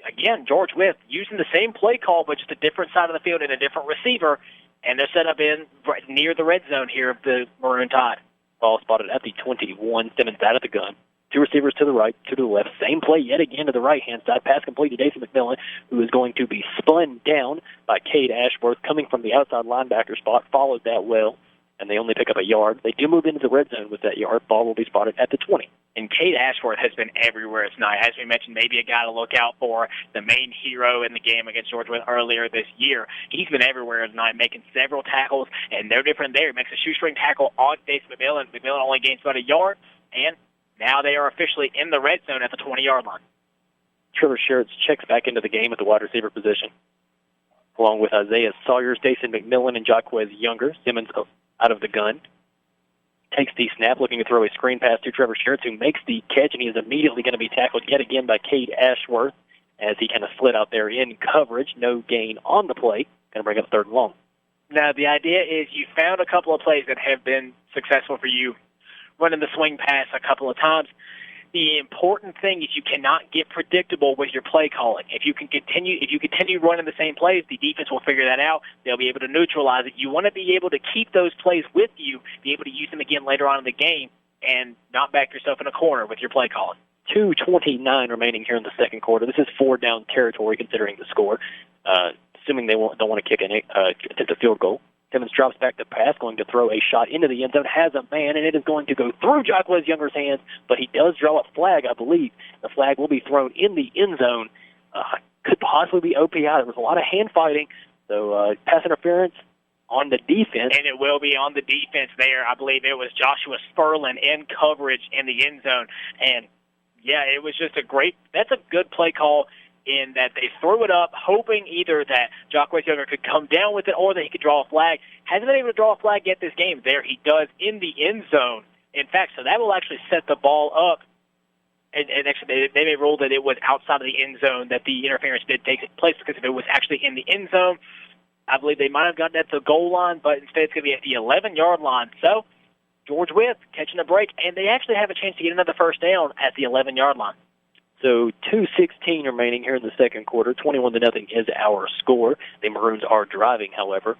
again, George Wythe using the same play call, but just a different side of the field and a different receiver. and they're set up in right near the red zone here of the Maroon Tide. Ball spotted at the 21. Simmons out of the gun. Two receivers to the right, two to the left. Same play yet again to the right-hand side. Pass complete to Jason McMillan, who is going to be spun down by Cade Ashworth coming from the outside linebacker spot. Followed that well, and they only pick up a yard. They do move into the red zone with that yard. Ball will be spotted at the 20. And Cade Ashworth has been everywhere tonight. As we mentioned, maybe a guy to look out for, the main hero in the game against Georgia earlier this year. He's been everywhere tonight, making several tackles, and no different there. He makes a shoestring tackle on Jason McMillan. McMillan only gains about a yard, and now they are officially in the red zone at the 20-yard line. Trevor Sherritt checks back into the game at the wide receiver position, along with Isaiah Sawyers, Jason McMillan, and Jaquez Younger. Simmons out of the gun. Takes the snap, looking to throw a screen pass to Trevor Sherritt, who makes the catch, and he is immediately going to be tackled yet again by Cade Ashworth as he kind of slid out there in coverage. No gain on the play. Going to bring up third and long. Now, the idea is you found a couple of plays that have been successful for you, running the swing pass a couple of times. The important thing is you cannot get predictable with your play calling. If you continue running the same plays, the defense will figure that out. They'll be able to neutralize it. You want to be able to keep those plays with you, be able to use them again later on in the game, and not back yourself in a corner with your play calling. 2:29 remaining here in the second quarter. This is 4-down territory considering the score. Assuming they don't want to kick attempt a field goal. Simmons drops back to pass, going to throw a shot into the end zone, has a man, and it is going to go through Jaquez Younger's hands, but he does draw a flag, I believe. The flag will be thrown in the end zone. Could possibly be OPI. There was a lot of hand fighting, so pass interference on the defense. And it will be on the defense there. I believe it was Joshua Sperlin in coverage in the end zone. And, yeah, it was just that's a good play call, in that they threw it up, hoping either that Jaquez Younger could come down with it or that he could draw a flag. Hasn't been able to draw a flag yet this game. There he does in the end zone. In fact, so that will actually set the ball up. And actually, they may rule that it was outside of the end zone that the interference did take place, because if it was actually in the end zone, I believe they might have gotten at the goal line, but instead it's going to be at the 11-yard line. So George Wythe catching a break, and they actually have a chance to get another first down at the 11-yard line. So 2:16 remaining here in the second quarter. 21-0 is our score. The Maroons are driving, however.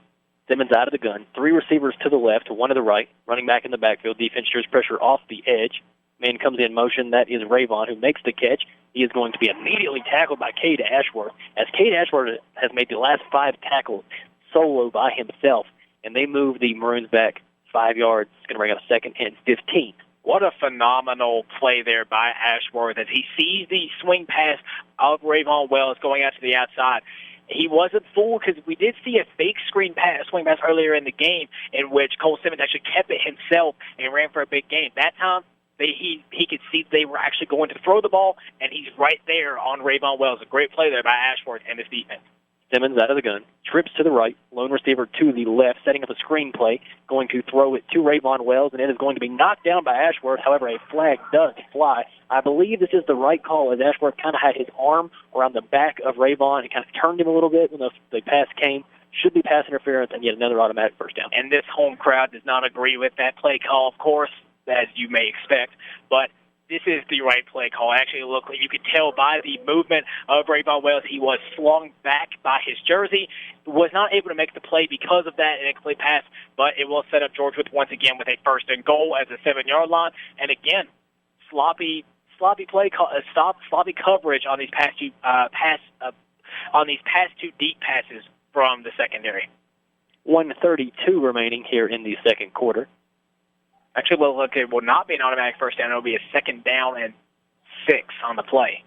Simmons out of the gun. Three receivers to the left, one to the right. Running back in the backfield. Defense shares pressure off the edge. Man comes in motion. That is Rayvon, who makes the catch. He is going to be immediately tackled by Cade Ashworth, as Cade Ashworth has made the last 5 tackles solo by himself, and they move the Maroons back 5 yards. It's going to bring up 2nd and 15. What a phenomenal play there by Ashworth as he sees the swing pass of Rayvon Wells going out to the outside. He wasn't fooled, because we did see a fake swing pass earlier in the game in which Cole Simmons actually kept it himself and ran for a big gain. That time, he could see they were actually going to throw the ball, and he's right there on Rayvon Wells. A great play there by Ashworth and his defense. Simmons out of the gun, trips to the right, lone receiver to the left, setting up a screen play, going to throw it to Rayvon Wells, and it is going to be knocked down by Ashworth. However, a flag does fly. I believe this is the right call, as Ashworth kind of had his arm around the back of Rayvon and kind of turned him a little bit when the pass came. Should be pass interference, and yet another automatic first down. And this home crowd does not agree with that play call, of course, as you may expect, but this is the right play call. Actually, you could tell by the movement of Rayvon Wells, he was slung back by his jersey, was not able to make the play because of that incomplete pass, but it will set up George Wythe once again with a first and goal at the 7-yard line. And again, sloppy play call, sloppy coverage on these past two deep passes from the secondary. 1:32 remaining here in the second quarter. Actually, it will not be an automatic first down. It will be a 2nd down and 6 on the play.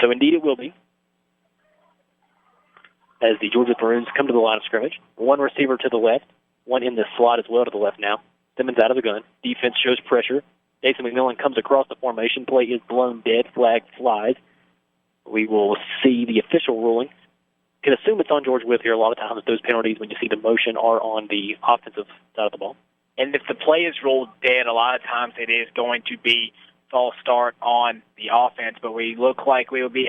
So indeed it will be, as the Georgia Maroons come to the line of scrimmage. One receiver to the left, one in the slot as well to the left now. Simmons out of the gun. Defense shows pressure. Jason McMillan comes across the formation. Play is blown dead. Flag flies. We will see the official ruling. You can assume it's on George Wythe here. A lot of times those penalties, when you see the motion, are on the offensive side of the ball. And if the play is ruled dead, a lot of times it is going to be false start on the offense. But it looks like it would be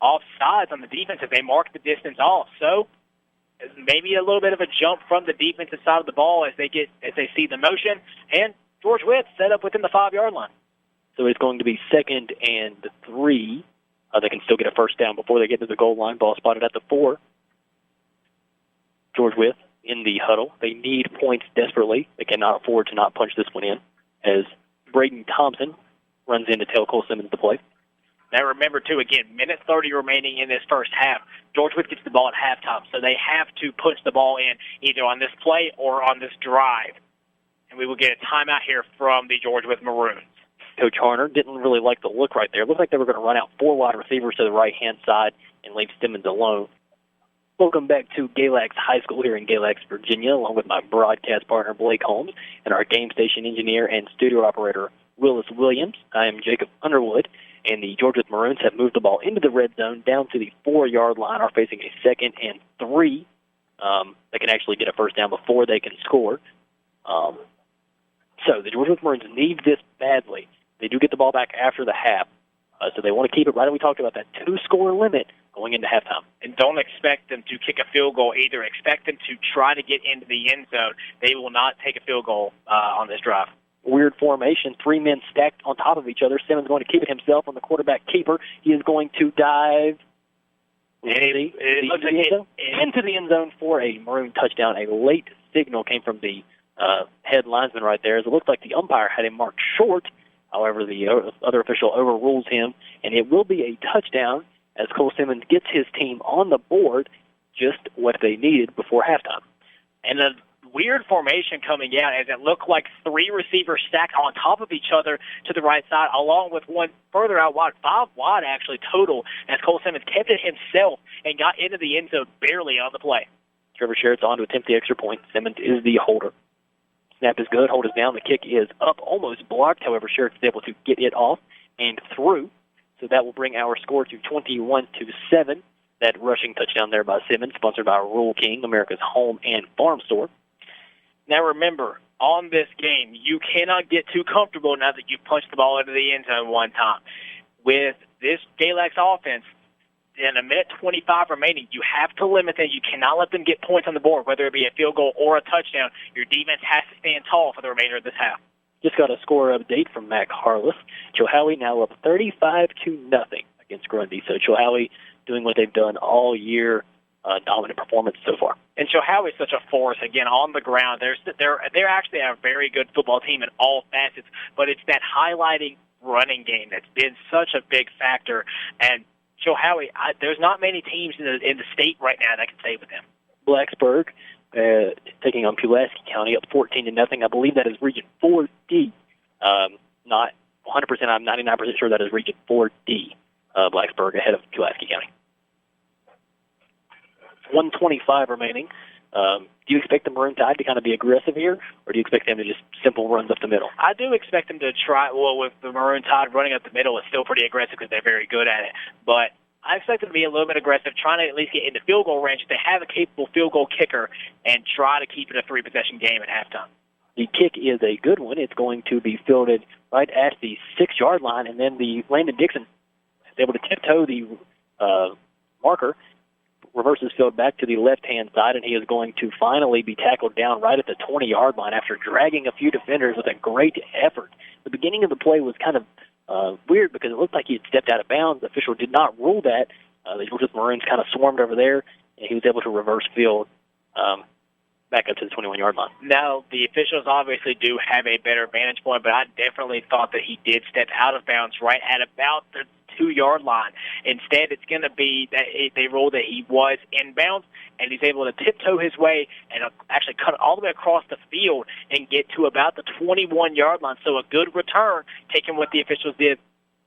offsides on the defense if they mark the distance off. So maybe a little bit of a jump from the defensive side of the ball as they see the motion. And George Wythe set up within the 5-yard line. So it's going to be 2nd and 3 They can still get a first down before they get to the goal line. Ball spotted at the 4. George Wythe in the huddle. They need points desperately. They cannot afford to not punch this one in as Braden Thompson runs in to tell Cole Simmons to play. Now remember, too, again, minute 30 remaining in this first half. George Wythe gets the ball at halftime, so they have to punch the ball in either on this play or on this drive. And we will get a timeout here from the George Wythe Maroons. Coach Harner didn't really like the look right there. It looked like they were going to run out 4 wide receivers to the right-hand side and leave Simmons alone. Welcome back to Galax High School here in Galax, Virginia, along with my broadcast partner, Blake Holmes, and our game station engineer and studio operator, Willis Williams. I am Jacob Underwood, and the George Wythe Maroons have moved the ball into the red zone down to the 4-yard line, are facing a 2nd and 3. They can actually get a first down before they can score. So the George Wythe Maroons need this badly. They do get the ball back after the half, so they want to keep it right as we talked about, that 2-score limit going into halftime. And don't expect them to kick a field goal either. Expect them to try to get into the end zone. They will not take a field goal on this drive. Weird formation, 3 men stacked on top of each other. Simmons going to keep it himself on the quarterback keeper. He is going to dive into the end zone for a Maroon touchdown. A late signal came from the head linesman right there, as it looked like the umpire had him marked short. However, the other official overrules him, and it will be a touchdown as Cole Simmons gets his team on the board, just what they needed before halftime. And a weird formation coming out as it looked like 3 receivers stacked on top of each other to the right side, along with one further out wide, 5 wide actually total, as Cole Simmons kept it himself and got into the end zone barely on the play. Trevor Sherritt's on to attempt the extra point. Simmons is the holder. Snap is good. Hold is down. The kick is up, almost blocked. However, Sherritt is able to get it off and through. So that will bring our score to 21-7. That rushing touchdown there by Simmons, sponsored by Rural King, America's home and farm store. Now remember, on this game, you cannot get too comfortable now that you've punched the ball into the end zone one time. With this Galax offense, in a minute 25 remaining, you have to limit them. You cannot let them get points on the board, whether it be a field goal or a touchdown. Your defense has to stand tall for the remainder of this half. Just got a score update from Mac Harless. Chilhowie now up 35-0 against Grundy. So Chilhowie doing what they've done all year, dominant performance so far. And Chilhowie is such a force, again, on the ground. They're actually a very good football team in all facets, but it's that highlighting running game that's been such a big factor. And Chilhowie, there's not many teams in the state right now that can say with them. Blacksburg taking on Pulaski County up 14-0. I believe that is Region 4D. Not 100%. I'm 99% sure that is Region 4D. Blacksburg ahead of Pulaski County. 1:25 remaining. Do you expect the Maroon Tide to kind of be aggressive here, or do you expect them to just simple runs up the middle? I do expect them to try. Well, with the Maroon Tide running up the middle, it's still pretty aggressive because they're very good at it. But I expect them to be a little bit aggressive, trying to at least get into field goal range if they have a capable field goal kicker, and try to keep it a 3-possession game at halftime. The kick is a good one. It's going to be fielded right at the 6-yard line, and then the Landon Dixon is able to tiptoe the marker, reverses field back to the left-hand side, and he is going to finally be tackled down right at the 20-yard line after dragging a few defenders with a great effort. The beginning of the play was kind of weird because it looked like he had stepped out of bounds. The official did not rule that. The Georgia Maroons kind of swarmed over there, and he was able to reverse field back up to the 21-yard line. Now, the officials obviously do have a better vantage point, but I definitely thought that he did step out of bounds right at about the 2-yard line. Instead, it's going to be that they ruled that he was inbounds, and he's able to tiptoe his way and actually cut all the way across the field and get to about the 21-yard line. So a good return, taking what the officials did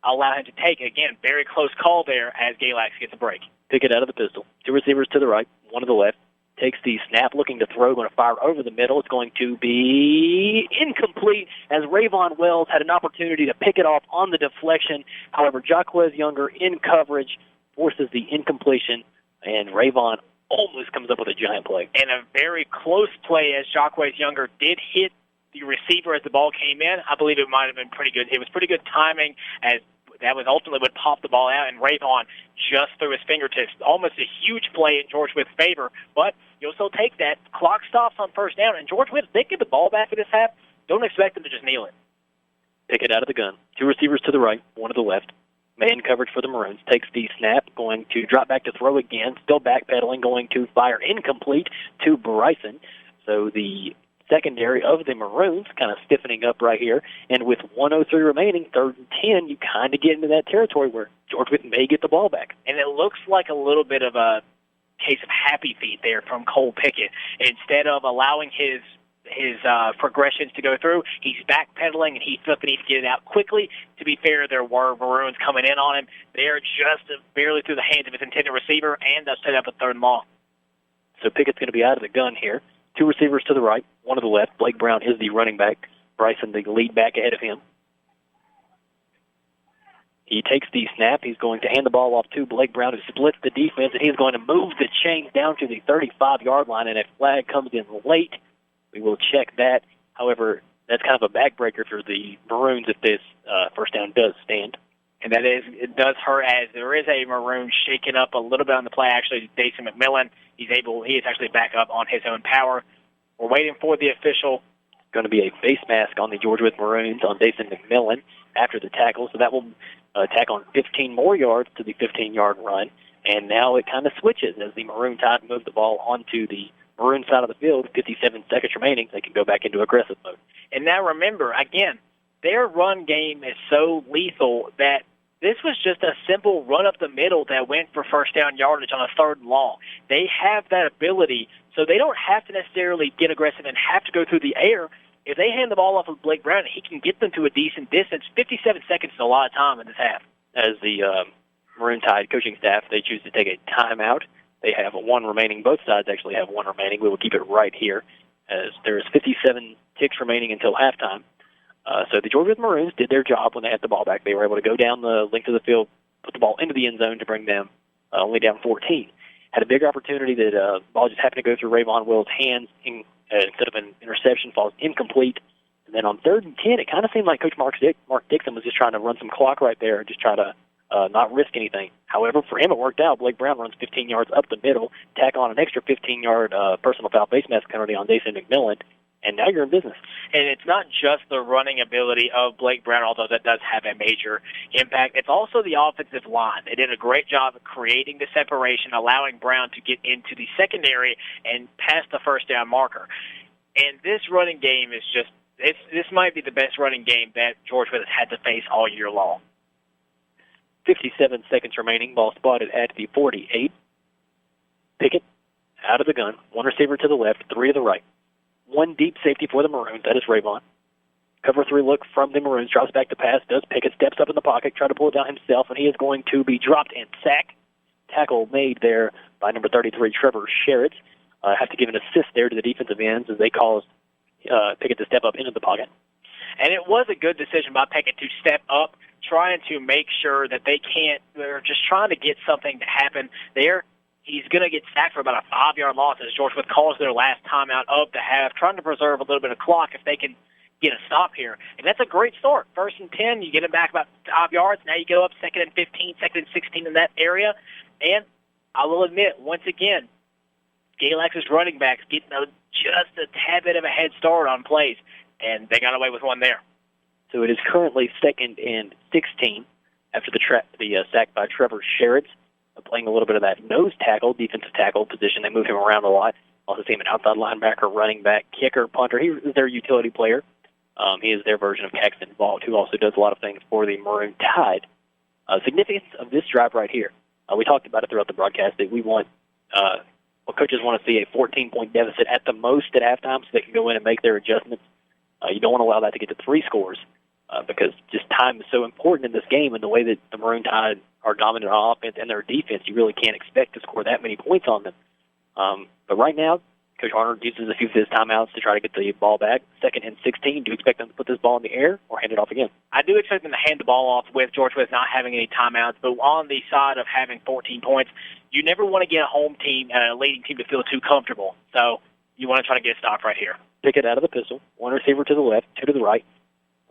allow him to take. Again, very close call there as Galax gets a break. Pick it out of the pistol. 2 receivers to the right, 1 to the left. Takes the snap, looking to throw, going to fire over the middle. It's going to be incomplete as Rayvon Wells had an opportunity to pick it off on the deflection. However, Jaquez Younger in coverage forces the incompletion, and Rayvon almost comes up with a giant play. And a very close play as Jaquez Younger did hit the receiver as the ball came in. I believe it might have been pretty good. It was pretty good timing as that was ultimately what popped the ball out, and Rayvon just through his fingertips. Almost a huge play in George Wythe's favor, but you'll still take that. Clock stops on first down, and George Wythe, they get the ball back for this half. Don't expect them to just kneel it. Pick it out of the gun. 2 receivers to the right, 1 to the left. Man coverage for the Maroons. Takes the snap, going to drop back to throw again. Still backpedaling, going to fire incomplete to Bryson. So the secondary of the Maroons kind of stiffening up right here. And with 1:03 remaining, 3rd and 10, you kind of get into that territory where George Wythe may get the ball back. And it looks like a little bit of a case of happy feet there from Cole Pickett. Instead of allowing his progressions to go through, he's backpedaling, and he felt that he could get it out quickly. To be fair, there were Maroons coming in on him. They're just barely through the hands of his intended receiver, and they'll set up a 3rd and long. So Pickett's going to be out of the gun here. 2 receivers to the right, 1 to the left. Blake Brown is the running back. Bryson, the lead back ahead of him. He takes the snap. He's going to hand the ball off to Blake Brown, who splits the defense, and he's going to move the chains down to the 35-yard line, and a flag comes in late. We will check that. However, that's kind of a backbreaker for the Maroons if this first down does stand. And that is, it does hurt, as there is a Maroon shaking up a little bit on the play. Actually, Dason McMillan, he is actually back up on his own power. We're waiting for the official. It's going to be a face mask on the George Wythe Maroons on Dason McMillan after the tackle, so that will tack on 15 more yards to the 15-yard run. And now it kind of switches as the Maroon Tide move the ball onto the Maroon side of the field. 57 seconds remaining. They can go back into aggressive mode. And now remember, again, their run game is so lethal that this was just a simple run up the middle that went for first down yardage on a 3rd and long. They have that ability, so they don't have to necessarily get aggressive and have to go through the air. If they hand the ball off of Blake Brown, he can get them to a decent distance. 57 seconds is a lot of time in this half. As the Maroon Tide coaching staff, they choose to take a timeout. They have 1 remaining. Both sides actually have 1 remaining. We will keep it right here, as there is 57 ticks remaining until halftime. So the George Wythe Maroons did their job when they had the ball back. They were able to go down the length of the field, put the ball into the end zone to bring them only down 14. Had a big opportunity that the ball just happened to go through Rayvon Will's hands instead of an interception, falls incomplete. And then on 3rd and 10, it kind of seemed like Coach Mark Dixon was just trying to run some clock right there and just try to not risk anything. However, for him it worked out. Blake Brown runs 15 yards up the middle, tack on an extra 15-yard personal foul face mask penalty on Dason McMillan, and now you're in business. And it's not just the running ability of Blake Brown, although that does have a major impact. It's also the offensive line. They did a great job of creating the separation, allowing Brown to get into the secondary and past the first down marker. And this running game is just, this might be the best running game that George Wythe has had to face all year long. 57 seconds remaining. Ball spotted at the 48. Pickett out of the gun. 1 receiver to the left, 3 to the right. 1 deep safety for the Maroons. That is Rayvon. Cover 3 look from the Maroons. Drops back to pass. Does Pickett. Steps up in the pocket. Try to pull it down himself, and he is going to be dropped and sacked. Tackle made there by number 33, Trevor Sherritt. Have to give an assist there to the defensive ends as they caused Pickett to step up into the pocket. And it was a good decision by Pickett to step up, trying to make sure that they're just trying to get something to happen there. He's going to get sacked for about a 5-yard loss as George Wythe calls their last timeout of the half, trying to preserve a little bit of clock if they can get a stop here. And that's a great start. 1st and 10, you get them back about 5 yards. Now you go up 2nd and 15, 2nd and 16 in that area. And I will admit, once again, Galax's running backs getting just a tad bit of a head start on plays, and they got away with 1 there. So it is currently 2nd and 16 after the sack by Trevor Sherritt, playing a little bit of that nose tackle, defensive tackle position. They move him around a lot. Also see him an outside linebacker, running back, kicker, punter. He is their utility player. He is their version of Caxton Vaught, who also does a lot of things for the Maroon Tide. Significance of this drive right here. We talked about it throughout the broadcast that we want, coaches want to see a 14-point deficit at the most at halftime so they can go in and make their adjustments. You don't want to allow that to get to 3 scores because just time is so important in this game, and the way that the Maroon Tide are dominant on offense and their defense, you really can't expect to score that many points on them. But right now, Coach Arnold uses a few of his timeouts to try to get the ball back. 2nd and 16. Do you expect them to put this ball in the air or hand it off again? I do expect them to hand the ball off with George Wythe not having any timeouts, but on the side of having 14 points, you never want to get a home team, a leading team, to feel too comfortable. So you want to try to get a stop right here. Pick it out of the pistol. 1 receiver to the left, 2 to the right.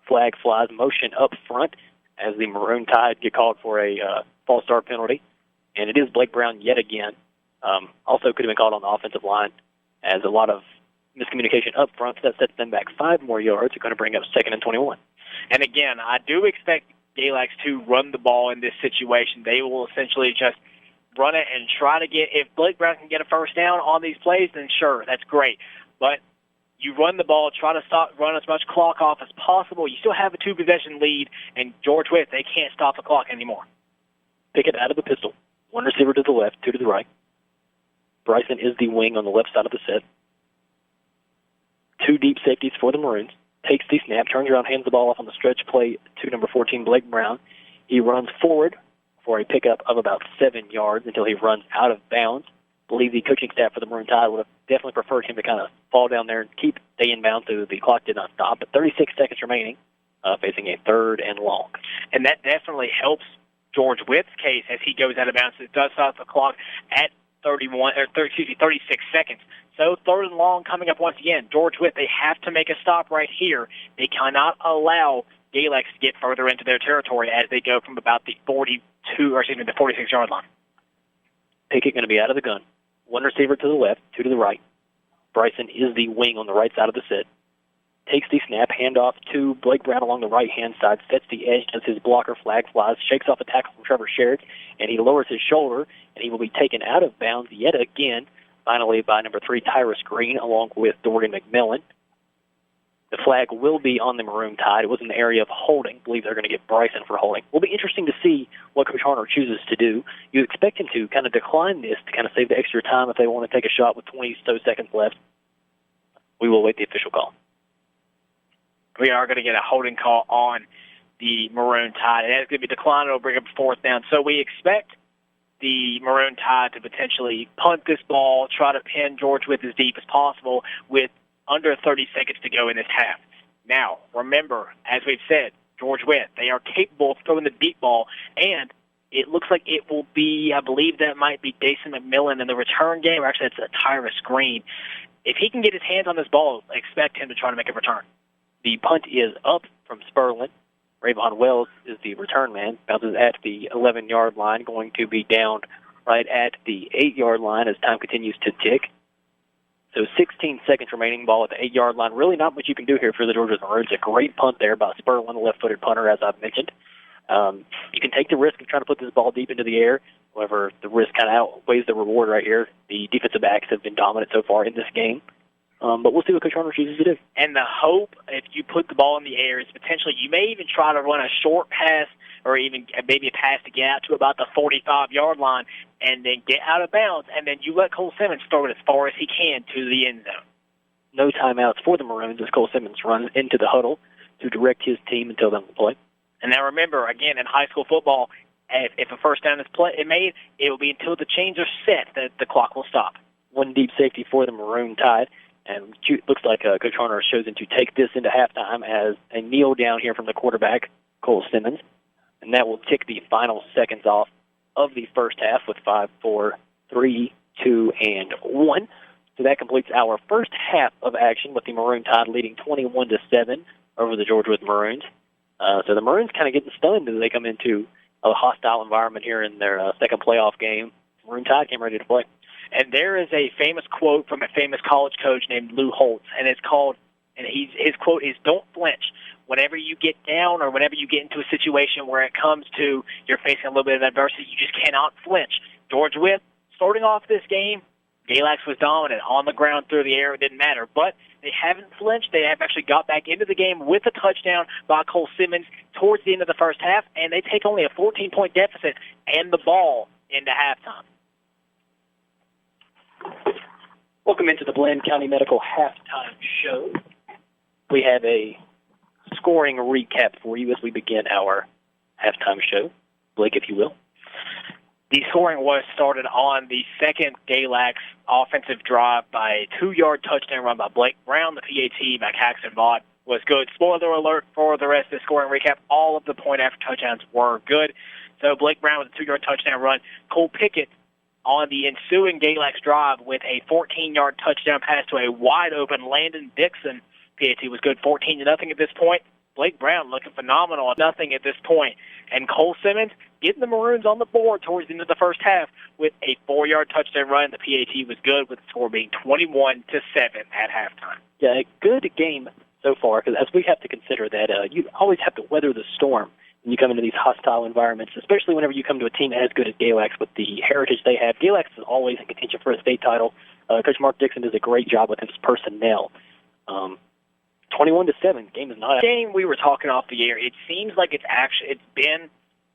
Flag flies, motion up front as the Maroon Tide get called for a false start penalty. And it is Blake Brown yet again. Also could have been called on the offensive line as a lot of miscommunication up front. So that sets them back 5 more yards. They're going to bring up 2nd and 21. And again, I do expect Galax to run the ball in this situation. They will essentially just run it and try to get, if Blake Brown can get a first down on these plays, then sure, that's great. But you run the ball, try to run as much clock off as possible. You still have a 2-possession lead, and George Wythe, they can't stop the clock anymore. Pickett out of the pistol. One receiver to the left, two to the right. Bryson is the wing on the left side of the set. Two deep safeties for the Maroons. Takes the snap, turns around, hands the ball off on the stretch play to number 14, Blake Brown. He runs forward for a pickup of about 7 yards until he runs out of bounds. I believe the coaching staff for the Maroon Tide would have definitely preferred him to kind of fall down there and stay in bounds so the clock did not stop. But 36 seconds remaining, facing a 3rd and long. And that definitely helps George Wythe's case as he goes out of bounds. It does stop the clock at 36 seconds. So 3rd and long coming up once again. George Wythe, they have to make a stop right here. They cannot allow Galax to get further into their territory as they go from about the 46-yard line. Pickett going to be out of the gun. One receiver to the left, two to the right. Bryson is the wing on the right side of the set. Takes the snap, handoff to Blake Brown along the right-hand side, sets the edge as his blocker flag flies, shakes off a tackle from Trevor Sherritt, and he lowers his shoulder, and he will be taken out of bounds yet again, finally by number 3, Tyrus Green, along with Dorian McMillan. The flag will be on the Maroon Tide. It was in the area of holding. I believe they're going to get Bryson for holding. Will be interesting to see what Coach Harner chooses to do. You expect him to kind of decline this to kind of save the extra time if they want to take a shot with 20 so seconds left. We will wait the official call. We are going to get a holding call on the Maroon Tide. And it's going to be declined. It'll bring up 4th down. So we expect the Maroon Tide to potentially punt this ball, try to pin George Wythe as deep as possible with under 30 seconds to go in this half. Now, remember, as we've said, George Wythe, they are capable of throwing the deep ball, and it looks like it will be, I believe that might be Jason McMillan in the return game, or actually it's a Tyrus Green. If he can get his hands on this ball, expect him to try to make a return. The punt is up from Spurlin. Rayvon Wells is the return man. Bounces at the 11-yard line, going to be down right at the 8-yard line as time continues to tick. So 16 seconds remaining, ball at the 8-yard line. Really not much you can do here for the Georgia Maroons. A great punt there by Spurlin, the left-footed punter, as I've mentioned. You can take the risk of trying to put this ball deep into the air. However, the risk kind of outweighs the reward right here. The defensive backs have been dominant so far in this game. But we'll see what Coach Harner chooses to do. And the hope, if you put the ball in the air, is potentially you may even try to run a short pass or even maybe a pass to get out to about the 45-yard line and then get out of bounds, and then you let Cole Simmons throw it as far as he can to the end zone. No timeouts for the Maroons as Cole Simmons runs into the huddle to direct his team and tell them to play. And now remember, again, in high school football, if a first down is made, it will be until the chains are set that the clock will stop. One deep safety for the Maroon Tide. And it looks like Coach Harner has chosen to take this into halftime as a kneel down here from the quarterback, Cole Simmons. And that will tick the final seconds off of the first half with 5, 4, 3, 2, and 1. So that completes our first half of action with the Maroon Tide leading 21-7 over the Georgia Maroons. So the Maroons kind of getting stunned as they come into a hostile environment here in their second playoff game. Maroon Tide came ready to play. And there is a famous quote from a famous college coach named Lou Holtz, and it's called, and his quote is, "Don't flinch. Whenever you get down or whenever you get into a situation where it comes to you're facing a little bit of adversity, you just cannot flinch." George Wythe, starting off this game, Galax was dominant on the ground, through the air, it didn't matter. But they haven't flinched. They have actually got back into the game with a touchdown by Cole Simmons towards the end of the first half, and they take only a 14-point deficit and the ball into halftime. Welcome into the Bland County Medical Halftime Show. We have a scoring recap for you as we begin our halftime show. Blake, if you will. The scoring was started on the second Galax offensive drive by a 2-yard touchdown run by Blake Brown. The PAT by Caxton Vaught was good. Spoiler alert for the rest of the scoring recap. All of the point-after touchdowns were good. So Blake Brown with a 2-yard touchdown run. Cole Pickett on the ensuing Galax drive with a 14-yard touchdown pass to a wide-open Landon Dixon. PAT was good, 14-0 at this point. Blake Brown looking phenomenal at nothing at this point. And Cole Simmons getting the Maroons on the board towards the end of the first half with a 4-yard touchdown run. The PAT was good with the score being 21-7 at halftime. Yeah, a good game so far, because as we have to consider that you always have to weather the storm when you come into these hostile environments, especially whenever you come to a team as good as Galax with the heritage they have. Galax is always in contention for a state title. Coach Mark Dixon does a great job with his personnel. 21-7, game is not. Game we were talking off the air. It seems like it's been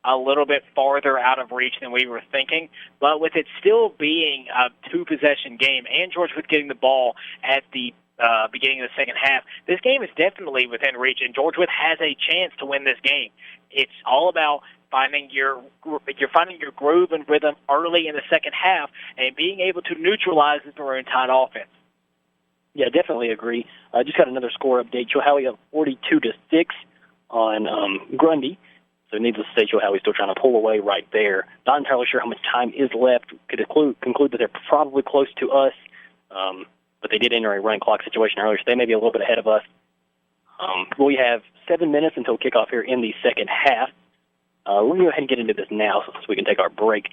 a little bit farther out of reach than we were thinking, but with it still being a two-possession game and George Wythe getting the ball at the beginning of the second half, this game is definitely within reach, and George Wythe has a chance to win this game. It's all about finding your groove and rhythm early in the second half and being able to neutralize the Maroon Tide offense. Yeah, definitely agree. Just got another score update. Chilhowie up 42-6 on Grundy. So needless to say, Chilhowie's still trying to pull away right there. Not entirely sure how much time is left. Could conclude that they're probably close to us, but they did enter a running clock situation earlier, so they may be a little bit ahead of us. We have 7 minutes until kickoff here in the second half. We're going to go ahead and get into this now so we can take our break.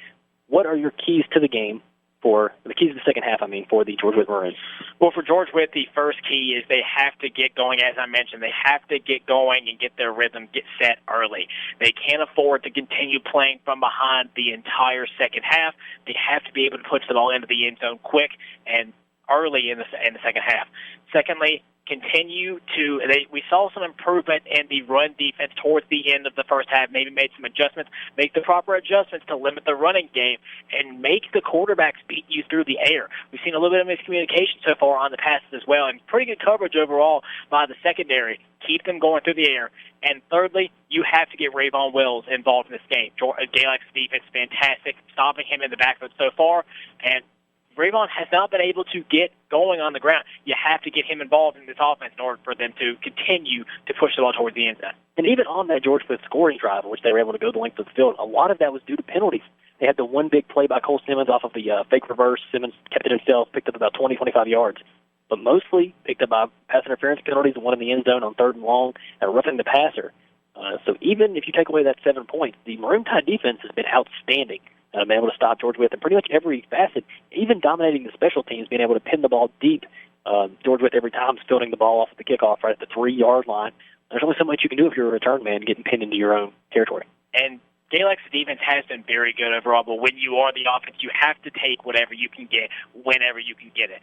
What are your keys to the game? For the keys to the second half, for the George Wythe Maroons? Well, for George Wythe, the first key is they have to get going, as I mentioned. They have to get going and get their rhythm, get set early. They can't afford to continue playing from behind the entire second half. They have to be able to push the ball into the end zone quick and early in the second half. Secondly, we saw some improvement in the run defense towards the end of the first half, maybe made some adjustments, make the proper adjustments to limit the running game, and make the quarterbacks beat you through the air. We've seen a little bit of miscommunication so far on the passes as well, and pretty good coverage overall by the secondary. Keep them going through the air. And thirdly, you have to get Rayvon Wills involved in this game. Galax's defense is fantastic, stopping him in the backfield so far, and Rayvon has not been able to get going on the ground. You have to get him involved in this offense in order for them to continue to push the ball towards the end zone. And even on that George Wythe scoring drive, in which they were able to go the length of the field, a lot of that was due to penalties. They had the one big play by Cole Simmons off of the fake reverse. Simmons kept it himself, picked up about 20, 25 yards, but mostly picked up by pass interference penalties and one in the end zone on 3rd and long and roughing the passer. So even if you take away that 7 points, the Maroon Tide defense has been outstanding. Been able to stop George Wythe in pretty much every facet, even dominating the special teams, being able to pin the ball deep. George Wythe every time is fielding the ball off at the kickoff right at the 3-yard line. There's only so much you can do if you're a return man getting pinned into your own territory. And Galax's defense has been very good overall, but when you are the offense, you have to take whatever you can get whenever you can get it.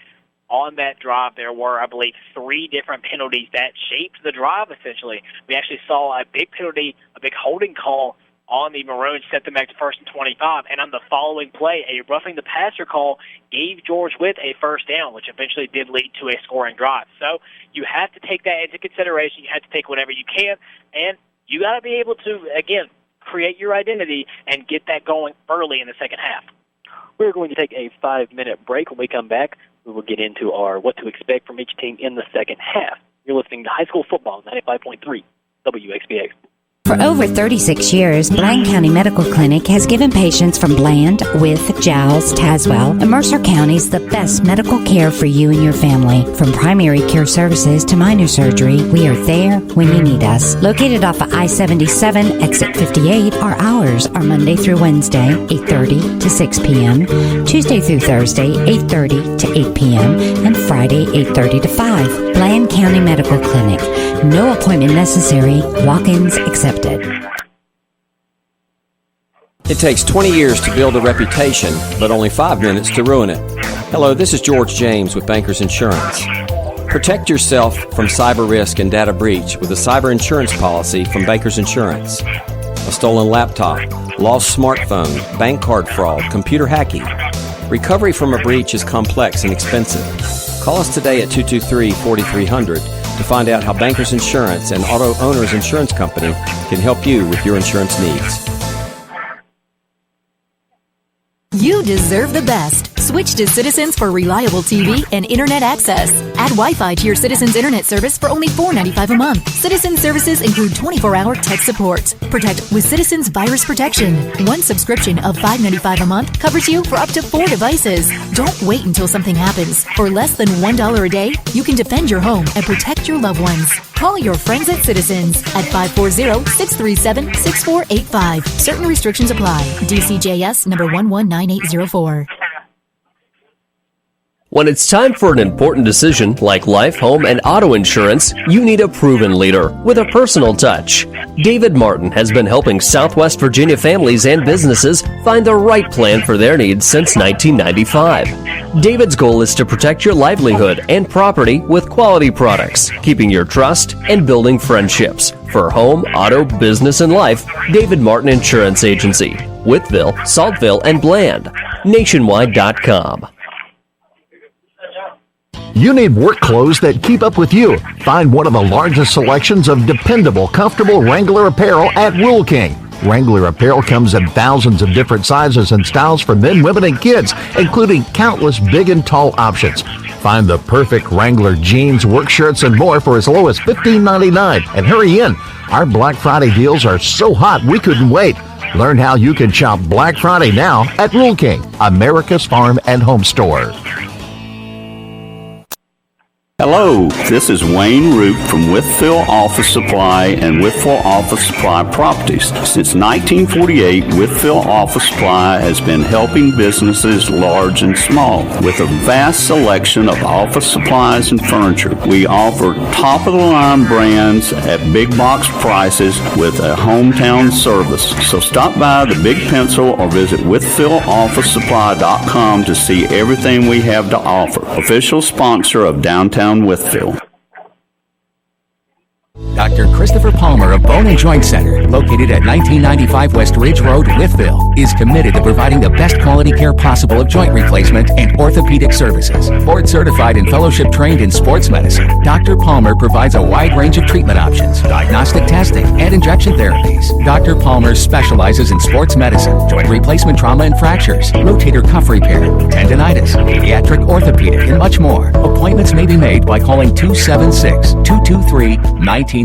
On that drive, there were, I believe, 3 different penalties that shaped the drive, essentially. We actually saw a big penalty, a big holding call on the Maroons, set them back to 1st and 25. And on the following play, a roughing the passer call gave George Wythe a first down, which eventually did lead to a scoring drive. So you have to take that into consideration. You have to take whatever you can, and you got to be able to, again, create your identity and get that going early in the second half. We're going to take a 5-minute break. When we come back, we will get into our what to expect from each team in the second half. You're listening to High School Football 95.3 WXBX. For over 36 years, Bland County Medical Clinic has given patients from Bland, Wythe, Giles, Tazewell, and Mercer counties the best medical care for you and your family. From primary care services to minor surgery, we are there when you need us. Located off of I-77, exit 58, our hours are Monday through Wednesday, 8:30 to 6 p.m., Tuesday through Thursday, 8:30 to 8 p.m., and Friday, 8:30 to 5. Bland County Medical Clinic. No appointment necessary. Walk-ins accepted. It takes 20 years to build a reputation, but only 5 minutes to ruin it. Hello, this is George James with Bankers Insurance. Protect yourself from cyber risk and data breach with a cyber insurance policy from Bankers Insurance. A stolen laptop, lost smartphone, bank card fraud, computer hacking. Recovery from a breach is complex and expensive. Call us today at 223-4300 to find out how Bankers Insurance and Auto Owners Insurance Company can help you with your insurance needs. You deserve the best. Switch to Citizens for reliable TV and internet access. Add Wi-Fi to your Citizens internet service for only $4.95 a month. Citizens services include 24-hour tech support. Protect with Citizens Virus Protection. One subscription of $5.95 a month covers you for up to 4 devices. Don't wait until something happens. For less than $1 a day, you can defend your home and protect your loved ones. Call your friends at Citizens at 540-637-6485. Certain restrictions apply. DCJS number 119804. When it's time for an important decision like life, home, and auto insurance, you need a proven leader with a personal touch. David Martin has been helping Southwest Virginia families and businesses find the right plan for their needs since 1995. David's goal is to protect your livelihood and property with quality products, keeping your trust and building friendships. For home, auto, business, and life, David Martin Insurance Agency, Wytheville, Saltville, and Bland. Nationwide.com. You need work clothes that keep up with you. Find one of the largest selections of dependable, comfortable Wrangler apparel at Rural King. Wrangler apparel comes in thousands of different sizes and styles for men, women, and kids, including countless big and tall options. Find the perfect Wrangler jeans, work shirts, and more for as low as $15.99. And hurry in. Our Black Friday deals are so hot we couldn't wait. Learn how you can shop Black Friday now at Rural King, America's Farm and Home Store. Hello, this is Wayne Root from Wytheville Office Supply and Wytheville Office Supply Properties. Since 1948, Wytheville Office Supply has been helping businesses large and small with a vast selection of office supplies and furniture. We offer top-of-the-line brands at big box prices with a hometown service. So stop by the Big Pencil or visit WythevilleOfficeSupply.com to see everything we have to offer. Official sponsor of Downtown Wytheville. Dr. Christopher Palmer of Bone and Joint Center, located at 1995 West Ridge Road, Wytheville, is committed to providing the best quality care possible of joint replacement and orthopedic services. Board certified and fellowship trained in sports medicine, Dr. Palmer provides a wide range of treatment options, diagnostic testing, and injection therapies. Dr. Palmer specializes in sports medicine, joint replacement trauma and fractures, rotator cuff repair, tendinitis, pediatric orthopedic, and much more. Appointments may be made by calling 276-223-1983.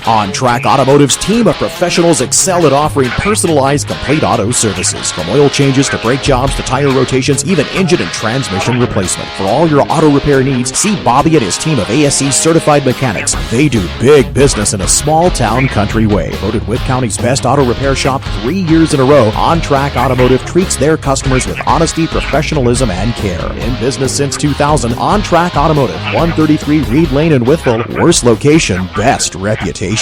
On Track Automotive's team of professionals excel at offering personalized, complete auto services. From oil changes to brake jobs to tire rotations, even engine and transmission replacement. For all your auto repair needs, see Bobby and his team of ASE certified mechanics. They do big business in a small town country way. Voted Wythe County's best auto repair shop 3 years in a row, On Track Automotive treats their customers with honesty, professionalism, and care. In business since 2000, On Track Automotive, 133 Reed Lane in Wytheville. Worst location, best reputation.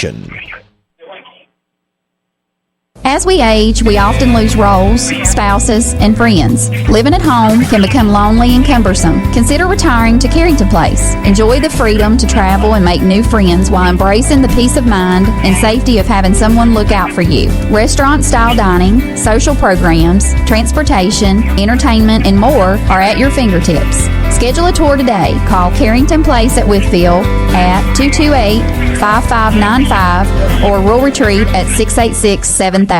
As we age, we often lose roles, spouses, and friends. Living at home can become lonely and cumbersome. Consider retiring to Carrington Place. Enjoy the freedom to travel and make new friends while embracing the peace of mind and safety of having someone look out for you. Restaurant-style dining, social programs, transportation, entertainment, and more are at your fingertips. Schedule a tour today. Call Carrington Place at Wytheville at 228-5595 or Rural Retreat at 686-7000.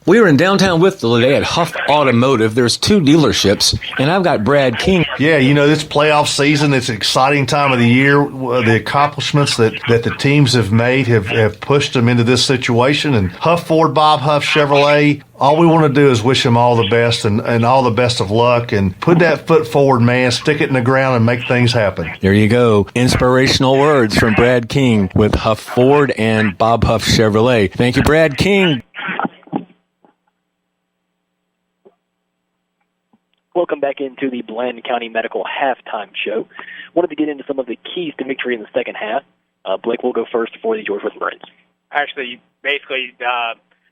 We're in downtown Wytheville today at Huff Automotive. There's 2 dealerships, and I've got Brad King. Yeah, you know, this playoff season, it's an exciting time of the year. The accomplishments that the teams have made have pushed them into this situation. And Huff Ford, Bob Huff Chevrolet, all we want to do is wish them all the best and all the best of luck and put that foot forward, man, stick it in the ground and make things happen. There you go. Inspirational words from Brad King with Huff Ford and Bob Huff Chevrolet. Thank you, Brad King. Welcome back into the Bland County Medical Halftime Show. Wanted to get into some of the keys to victory in the second half. Blake will go first for the Wythe Maroons. Actually, basically,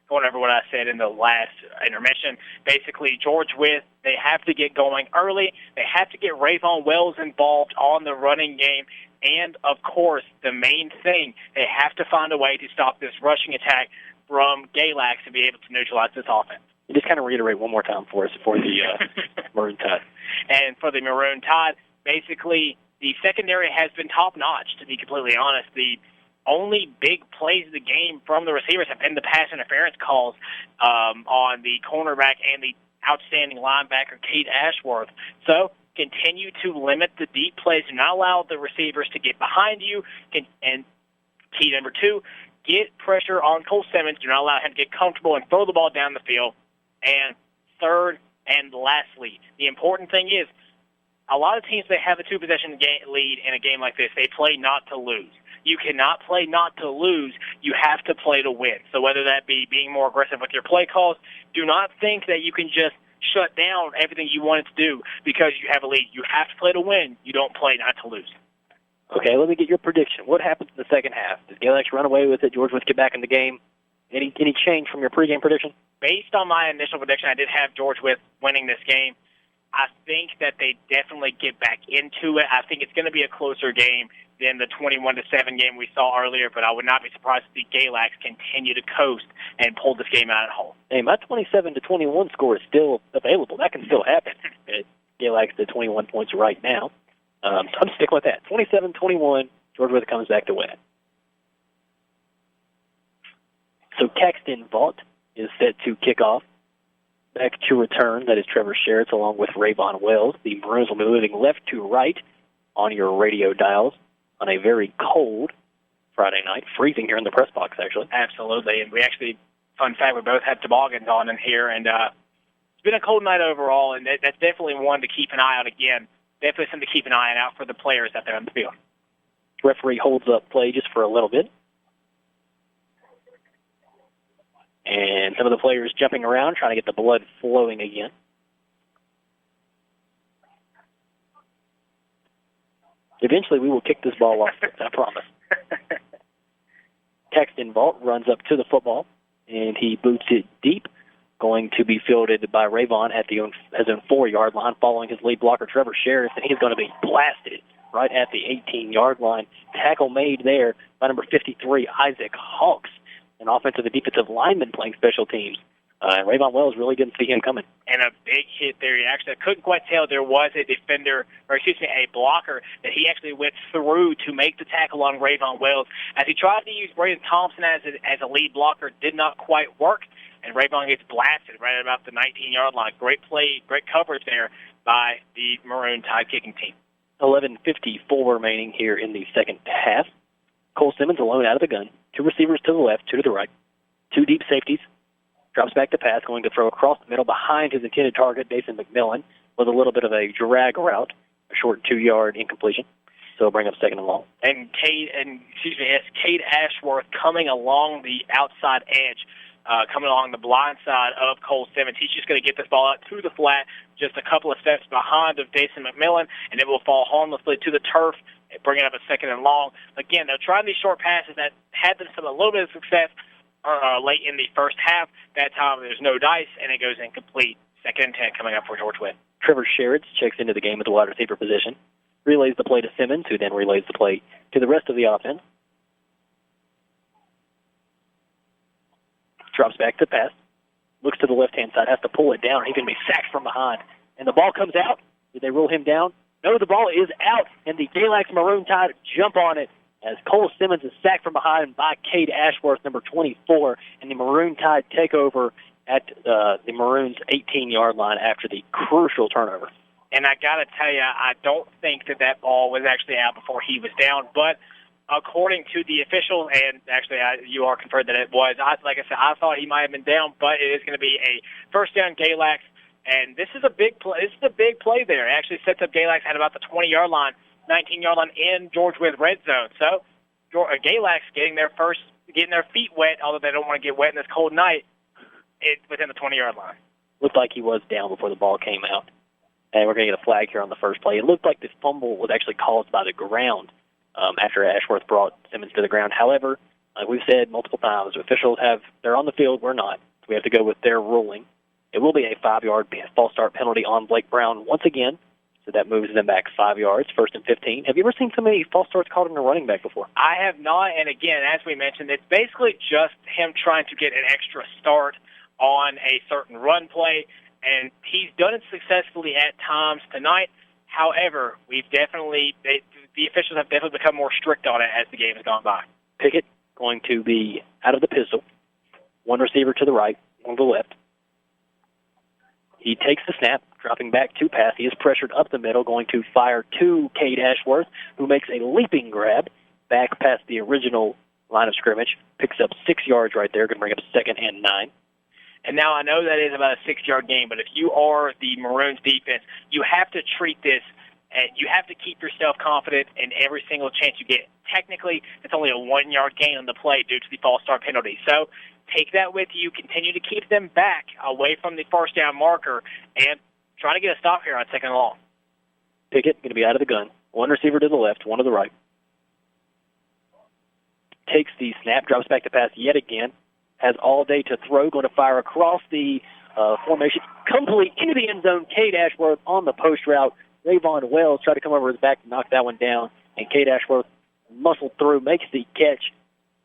going over what I said in the last intermission, basically, George Wythe, they have to get going early. They have to get Rayvon Wells involved on the running game. And, of course, the main thing, they have to find a way to stop this rushing attack from Galax and be able to neutralize this offense. You just kind of reiterate one more time for us for the Maroon Tide. And for the Maroon Tide, basically, the secondary has been top-notch, to be completely honest. The only big plays of the game from the receivers have been the pass interference calls on the cornerback and the outstanding linebacker, Kate Ashworth. So continue to limit the deep plays. Do not allow the receivers to get behind you. And key number 2, get pressure on Cole Simmons. Do not allow him to get comfortable and throw the ball down the field. And third and lastly, the important thing is a lot of teams that have a 2-possession lead in a game like this, they play not to lose. You cannot play not to lose. You have to play to win. So whether that be being more aggressive with your play calls, do not think that you can just shut down everything you wanted to do because you have a lead. You have to play to win. You don't play not to lose. Okay, let me get your prediction. What happens in the second half? Does Galax run away with it? George Wythe get back in the game? Any change from your pregame prediction? Based on my initial prediction, I did have George Wythe winning this game. I think that they definitely get back into it. I think it's going to be a closer game than the 21-7 game we saw earlier, but I would not be surprised to see Galax continue to coast and pull this game out at home. Hey, my 27-21 score is still available. That can still happen. Galax did 21 points right now. So I'm sticking with that. 27-21, George Wythe comes back to win it. So Caxton Vaught is set to kick off. Back to return, that is Trevor Sherritt along with Rayvon Wells. The Maroons will be moving left to right on your radio dials on a very cold Friday night. Freezing here in the press box, actually. Absolutely. And we actually, fun fact, we both had toboggans on in here. And it's been a cold night overall, and that's definitely one to keep an eye on again. Definitely something to keep an eye out for the players out there on the field. Referee holds up play just for a little bit. And some of the players jumping around, trying to get the blood flowing again. Eventually, we will kick this ball off, I promise. Caxton Vaught runs up to the football, and he boots it deep, going to be fielded by Rayvon at his own 4-yard line, following his lead blocker, Trevor Sherritt, and he's going to be blasted right at the 18-yard line. Tackle made there by number 53, Isaac Hawks, an offensive and defensive lineman playing special teams. And Rayvon Wells really didn't see him coming. And a big hit there. Actually, I couldn't quite tell there was a defender, a blocker, that he actually went through to make the tackle on Rayvon Wells. As he tried to use Braden Thompson as a lead blocker, did not quite work, and Rayvon gets blasted right at about the 19-yard line. Great play, great coverage there by the Maroon Tide kicking team. 11:54 remaining here in the second half. Cole Simmons alone out of the gun. 2 receivers to the left, 2 to the right. 2 deep safeties. Drops back to pass, going to throw across the middle behind his intended target, Dason McMillan, with a little bit of a drag route, a short 2-yard incompletion. So bring up second and long. And Cade Ashworth coming along the outside edge, coming along the blind side of Cole Simmons. He's just going to get this ball out to the flat, just a couple of steps behind of Dason McMillan, and it will fall harmlessly to the turf, bringing up a second and long. Again, they're trying these short passes that had them a little bit of success late in the first half. That time there's no dice, and it goes incomplete. Second and 10 coming up for George Wythe. Trevor Sherritt checks into the game at the wide receiver position, relays the play to Simmons, who then relays the play to the rest of the offense. Drops back to pass, looks to the left-hand side, has to pull it down. He's going to be sacked from behind. And the ball comes out. Did they rule him down? No, the ball is out, and the Galax Maroon Tide jump on it as Cole Simmons is sacked from behind by Cade Ashworth, number 24, and the Maroon Tide take over at the Maroons' 18-yard line after the crucial turnover. And I got to tell you, I don't think that ball was actually out before he was down, but according to the officials, and actually you are confirmed that it was, like I said, I thought he might have been down, but it is going to be a first down Galax, and this is a big play. This is a big play there. It actually sets up Galax at about the 20-yard line, 19-yard line in George Wythe red zone. So Galax getting their feet wet, although they don't want to get wet in this cold night, within the 20-yard line. Looked like he was down before the ball came out. And we're going to get a flag here on the first play. It looked like this fumble was actually caused by the ground after Ashworth brought Simmons to the ground. However, like we've said multiple times, officials they're on the field, we're not. So we have to go with their ruling. It will be a 5-yard false start penalty on Blake Brown once again. So that moves them back 5 yards, first and 15. Have you ever seen so many false starts called in a running back before? I have not, and again, as we mentioned, it's basically just him trying to get an extra start on a certain run play, and he's done it successfully at times tonight. However, the officials have definitely become more strict on it as the game has gone by. Pickett going to be out of the pistol. 1 receiver to the right, 1 to the left. He takes the snap, dropping back to pass. He is pressured up the middle, going to fire to Cade Ashworth, who makes a leaping grab back past the original line of scrimmage. Picks up 6 yards right there, going to bring up 2nd and 9. And now I know that is about a 6-yard game, but if you are the Maroons defense, you have to treat this And you have to keep yourself confident in every single chance you get. Technically, it's only a 1-yard gain on the play due to the false start penalty. So take that with you. Continue to keep them back away from the first down marker and try to get a stop here on 2nd and long. Pickett going to be out of the gun. One receiver to the left, one to the right. Takes the snap, drops back to pass yet again. Has all day to throw, going to fire across the formation, complete into the end zone. Cade Ashworth on the post route. Rayvon Wells tried to come over his back to knock that one down, and Cade Ashworth muscled through, makes the catch.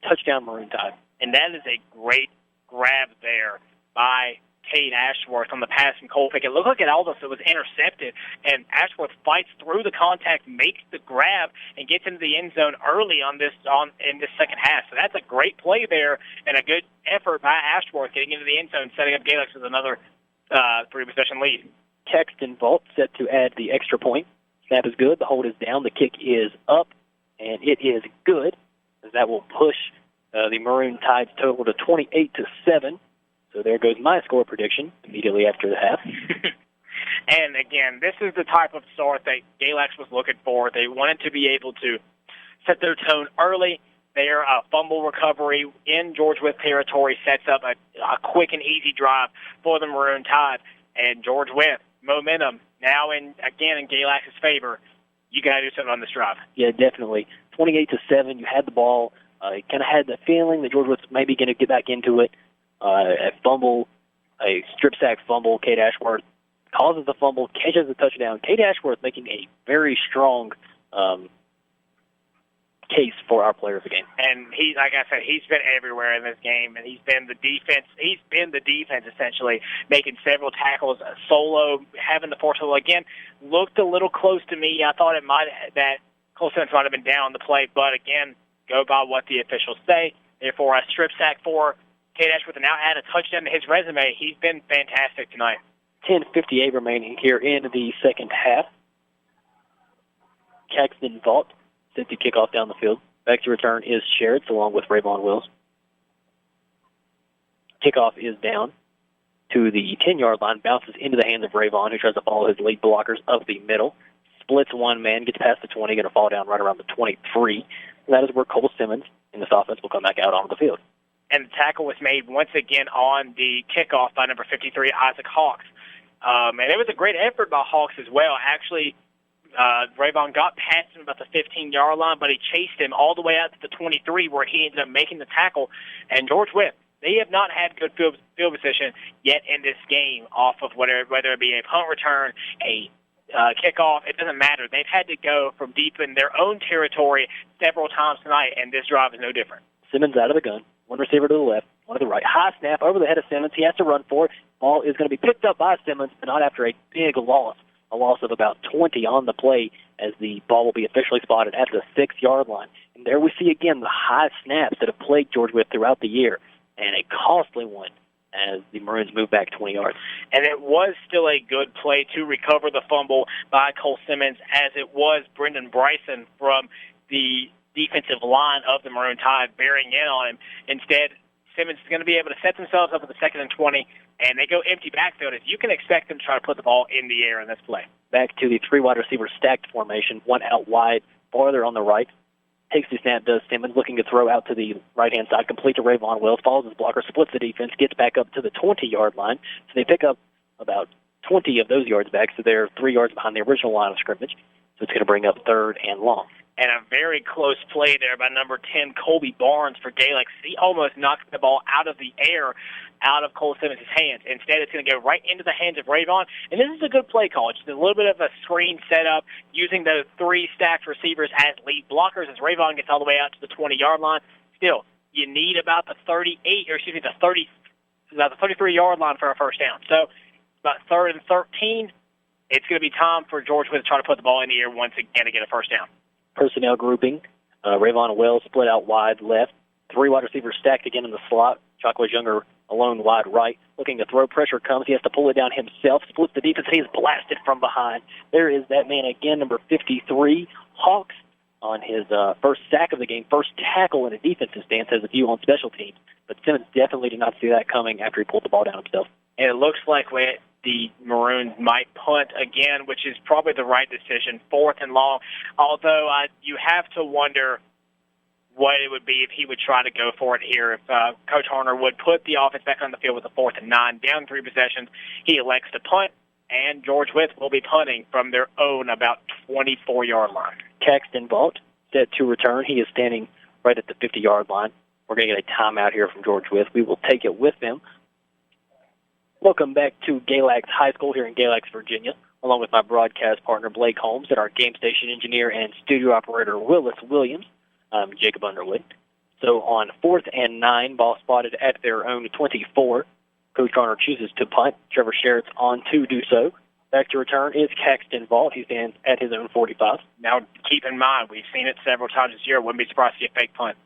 Touchdown, Maroon Tide. And that is a great grab there by Cade Ashworth on the pass from Cole Pickett. Looked like it almost was intercepted, and Ashworth fights through the contact, makes the grab, and gets into the end zone early in this second half. So that's a great play there and a good effort by Ashworth getting into the end zone, setting up Galax with another 3-possession lead. Caxton Vault set to add the extra point. Snap is good. The hold is down. The kick is up, and it is good, as that will push the Maroon Tide's total to 28-7. So there goes my score prediction immediately after the half. And again, this is the type of start that Galax was looking for. They wanted to be able to set their tone early. Their fumble recovery in George Wythe territory sets up a quick and easy drive for the Maroon Tide. And George Wythe, momentum now in Galax's favor. You got to do something on this drive. Yeah, definitely. 28-7. You had the ball. You kind of had the feeling that George was maybe going to get back into it. A strip sack fumble. Cade Ashworth causes the fumble, catches the touchdown. Cade Ashworth making a very strong case for our player of the game. And like I said, he's been everywhere in this game, and he's been the defense. He's been the defense essentially, making several tackles, solo, having the force. Again, looked a little close to me. I thought that Cole Simmons might have been down the play, but again, go by what the officials say. Therefore, a strip sack for Cade Ashworth, and now add a touchdown to his resume. He's been fantastic tonight. 10:58 remaining here in the second half. Caxton Vault set to kick off down the field. Back to return is Sherrits along with Rayvon Wills. Kickoff is down to the 10-yard line, bounces into the hands of Rayvon, who tries to follow his lead blockers up the middle. Splits one man, gets past the 20, going to fall down right around the 23. That is where Cole Simmons in this offense will come back out onto the field. And the tackle was made once again on the kickoff by number 53, Isaac Hawks. And it was a great effort by Hawks as well. Actually, Rayvon got past him about the 15-yard line, but he chased him all the way out to the 23 where he ended up making the tackle. And George Wythe, they have not had good field position yet in this game off of whether it be a punt return, a kickoff. It doesn't matter. They've had to go from deep in their own territory several times tonight, and this drive is no different. Simmons out of the gun. One receiver to the left, one to the right. High snap over the head of Simmons. He has to run for it. Ball is going to be picked up by Simmons, but not after a big loss. A loss of about 20 on the play as the ball will be officially spotted at the 6-yard line. And there we see again the high snaps that have plagued George Wythe throughout the year, and a costly one as the Maroons move back 20 yards. And it was still a good play to recover the fumble by Cole Simmons, as it was Brendan Bryson from the defensive line of the Maroon Tide bearing in on him. Instead, Simmons is going to be able to set themselves up at the 2nd and 20, and they go empty backfield. You can expect them to try to put the ball in the air in this play. Back to the 3 wide receiver stacked formation, one out wide, farther on the right. Takes the snap, does Simmons, looking to throw out to the right-hand side, complete to Rayvon Wells, follows his blocker, splits the defense, gets back up to the 20-yard line. So they pick up about 20 of those yards back, so they're 3 yards behind the original line of scrimmage. So it's going to bring up 3rd and long. And a very close play there by number 10, Colby Barnes for Galax. He almost knocked the ball out of the air, out of Cole Simmons' hands. Instead, it's going to go right into the hands of Rayvon. And this is a good play call. Just a little bit of a screen setup using those 3 stacked receivers as lead blockers as Rayvon gets all the way out to the 20-yard line. Still, you need about the 33-yard line for a first down. So about 3rd and 13, it's going to be time for George Wythe to try to put the ball in the air once again to get a first down. Personnel grouping. Rayvon Wells split out wide left. 3 wide receivers stacked again in the slot. Chocolate's Younger alone wide right. Looking to throw. Pressure comes. He has to pull it down himself. Splits the defense. He's blasted from behind. There is that man again, number 53. Hawks on his first sack of the game. First tackle in a defensive stance. Has a few on special teams. But Simmons definitely did not see that coming after he pulled the ball down himself. And it looks like the Maroons might punt again, which is probably the right decision, 4th and long. Although you have to wonder what it would be if he would try to go for it here. If Coach Horner would put the offense back on the field with a 4th and 9, down 3 possessions, he elects to punt, and George Wythe will be punting from their own about 24-yard line. Caxton Vaught set to return. He is standing right at the 50-yard line. We're going to get a timeout here from George Wythe. We will take it with them. Welcome back to Galax High School here in Galax, Virginia, along with my broadcast partner, Blake Holmes, and our game station engineer and studio operator, Willis Williams. I'm Jacob Underwood. So on 4th and 9, ball spotted at their own 24. Coach Garner chooses to punt. Trevor Sherritt's on to do so. Back to return is Caxton Vaught. He stands at his own 45. Now, keep in mind, we've seen it several times this year. Wouldn't be surprised to see a fake punt.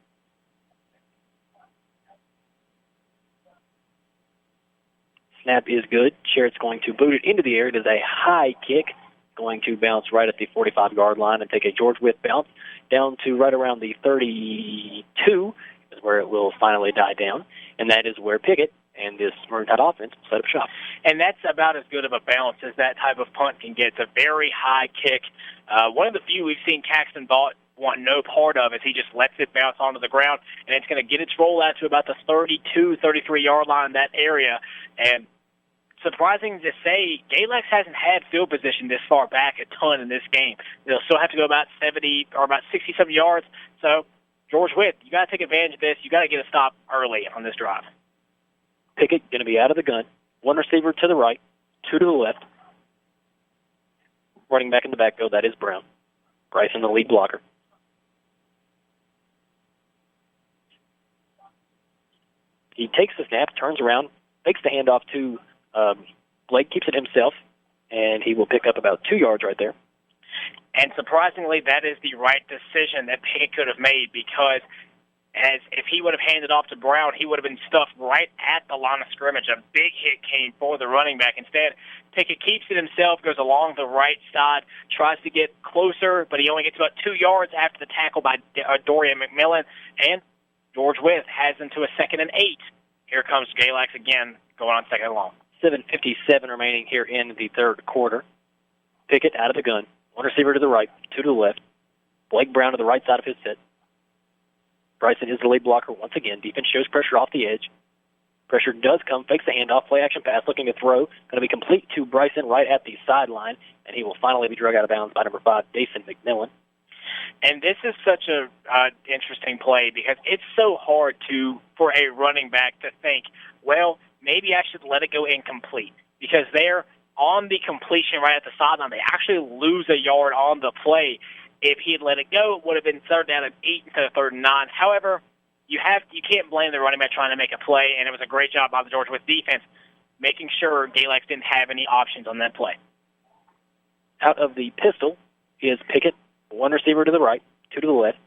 Snap is good. Sherritt's going to boot it into the air. It is a high kick, going to bounce right at the 45-yard line and take a George Wythe bounce down to right around the 32 is where it will finally die down, and that is where Pickett and this Maroon Tide offense will set up shop. And that's about as good of a bounce as that type of punt can get. It's a very high kick. One of the few we've seen Caxton Vaught want no part of as he just lets it bounce onto the ground, and it's going to get its roll out to about the 32, 33-yard line in that area. And surprising to say, Galax hasn't had field position this far back a ton in this game. They'll still have to go about 70 or about 67 yards. So, George Wythe, you got to take advantage of this. You got to get a stop early on this drive. Pickett going to be out of the gun. 1 receiver to the right, 2 to the left. Running back in the backfield, that is Brown. Bryson, the lead blocker. He takes the snap, turns around, takes the handoff to Blake, keeps it himself, and he will pick up about 2 yards right there. And surprisingly, that is the right decision that Pickett could have made, because as if he would have handed off to Brown, he would have been stuffed right at the line of scrimmage. A big hit came for the running back. Instead, Pickett keeps it himself, goes along the right side, tries to get closer, but he only gets about 2 yards after the tackle by Dorian McMillan, and George Wythe has him to a 2nd and 8. Here comes Galax again, going on 2nd and long. 7:57 remaining here in the third quarter. Pickett out of the gun. 1 receiver to the right, 2 to the left. Blake Brown to the right side of his set. Bryson is the lead blocker once again. Defense shows pressure off the edge. Pressure does come, fakes the handoff, play action pass, looking to throw. Going to be complete to Bryson right at the sideline, and he will finally be dragged out of bounds by number 5, Dason McMillan. And this is such a interesting play because it's so hard for a running back to think, well, maybe I should let it go incomplete, because they're on the completion right at the sideline. They actually lose a yard on the play. If he had let it go, it would have been 3rd down and 8 instead of 3rd and 9. However, you can't blame the running back trying to make a play, and it was a great job by the George Wythe defense making sure Galax didn't have any options on that play. Out of the pistol is Pickett, 1 receiver to the right, 2 to the left.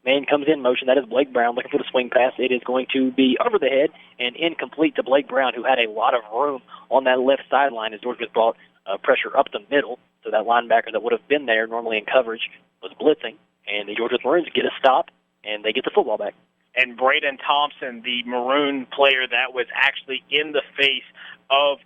Man comes in motion. That is Blake Brown looking for the swing pass. It is going to be over the head and incomplete to Blake Brown, who had a lot of room on that left sideline as George Wythe brought pressure up the middle. So that linebacker that would have been there normally in coverage was blitzing, and the Georgia Maroons get a stop, and they get the football back. And Braden Thompson, the Maroon player that was actually in the face of